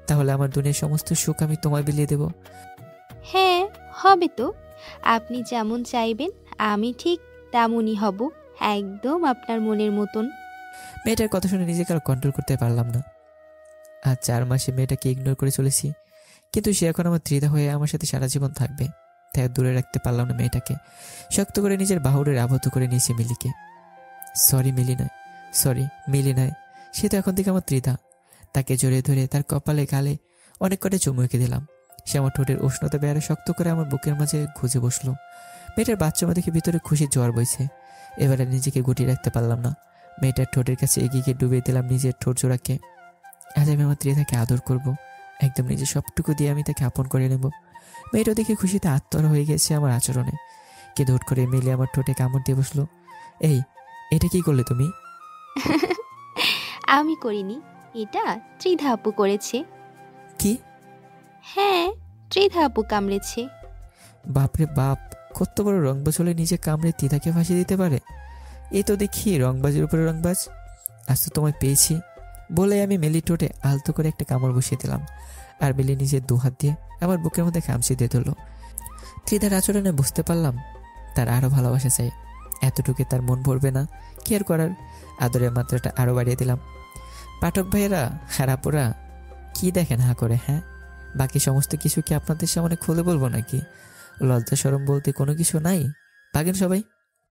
তাহলে আমার দুনিয়ার সমস্ত সুখ আমি তোমায় বিলিয়ে দেব। হ্যাঁ হবে তো, আপনি যেমন চাইবেন আমি ঠিক তেমনই হব, একদম আপনার মনের মতন। মেয়েটার কথা শুনে নিজেকে আর কন্ট্রোল করতে পারলাম না। আজ 4 মাসে মেয়েটাকে ইগনোর করে চলেছি, কিন্তু সে এখন আমার ত্রিধা হয়ে আমার সাথে সারা জীবন থাকবে। তাই দূরে রাখতে পারলাম না মেয়েটাকে। শক্ত করে নিজের বাহুরে আবদ্ধ করে নিয়েছে মিলিকে। সরি মিলি নয়, সরি মিলি নয়, সে তো এখন থেকে আমার ত্রিধা। তাকে জড়িয়ে ধরে তার কপালে গালে অনেক কটা চুমু এঁকে দিলাম। সে আমার ঠোঁটের উষ্ণতা বেড়ে শক্ত করে আমার বুকের মাঝে খুঁজে বসলো। মেয়েটার বাচ্চা দেখে ভিতরে খুশি জ্বর বইছে। এবারে নিজেকে গুটিয়ে রাখতে পারলাম না। মেয়েটার ঠোঁটের কাছে এগিয়ে গিয়ে ডুবিয়ে দিলাম নিজের ঠোঁট জোড়াকে। আজ আমি আমার ত্রিধাকে আদর করব, একদম নিজের সবটুকু দিয়ে আমি তাকে আপন করে নেব। মেয়েটা দেখে খুশিতে আত্মহারা হয়ে গেছে আমার আচরণে। কিন্তু হুট করে মিলে আমার ঠোঁটে কামড় দিয়ে বসলো। এই, এটা কি করলে তুমি? আমি করিনি, এটা ত্রিধা আপু করেছে। কি? হ্যাঁ, ত্রিধা আপু কামড়েছে। বাপরে বাপ, কত বড় রংবাজ হলে নিজে কামড়ে ত্রিধাকে ফাঁসি দিতে পারে। এ তো দেখি রংবাজের উপরে রংবাজ। আজ তো তোমায় পেয়েছি বলে আমি মিলি ঠোঁটে আলতো করে একটা কামড় বসিয়ে দিলাম। আর মিলি নিজের 2 হাত দিয়ে আমার বুকের মধ্যে খামচি দিয়ে ধরলো। ত্রিধার আচরণে বুঝতে পারলাম তার আরও ভালোবাসা চাই। এতটুকু তার মন ভরবে না, কি আর করার। আদরের মাত্রাটা আরও বাড়িয়ে দিলাম। পাঠক ভাইয়েরা আর আপুরা কি দেখেন হা করে? হ্যাঁ, বাকি সমস্ত কিছু কি আপনাদের সামনে খুলে বলবো নাকি? লজ্জা শরম বলতে কোনো কিছু নাই? ভাগেন সবাই।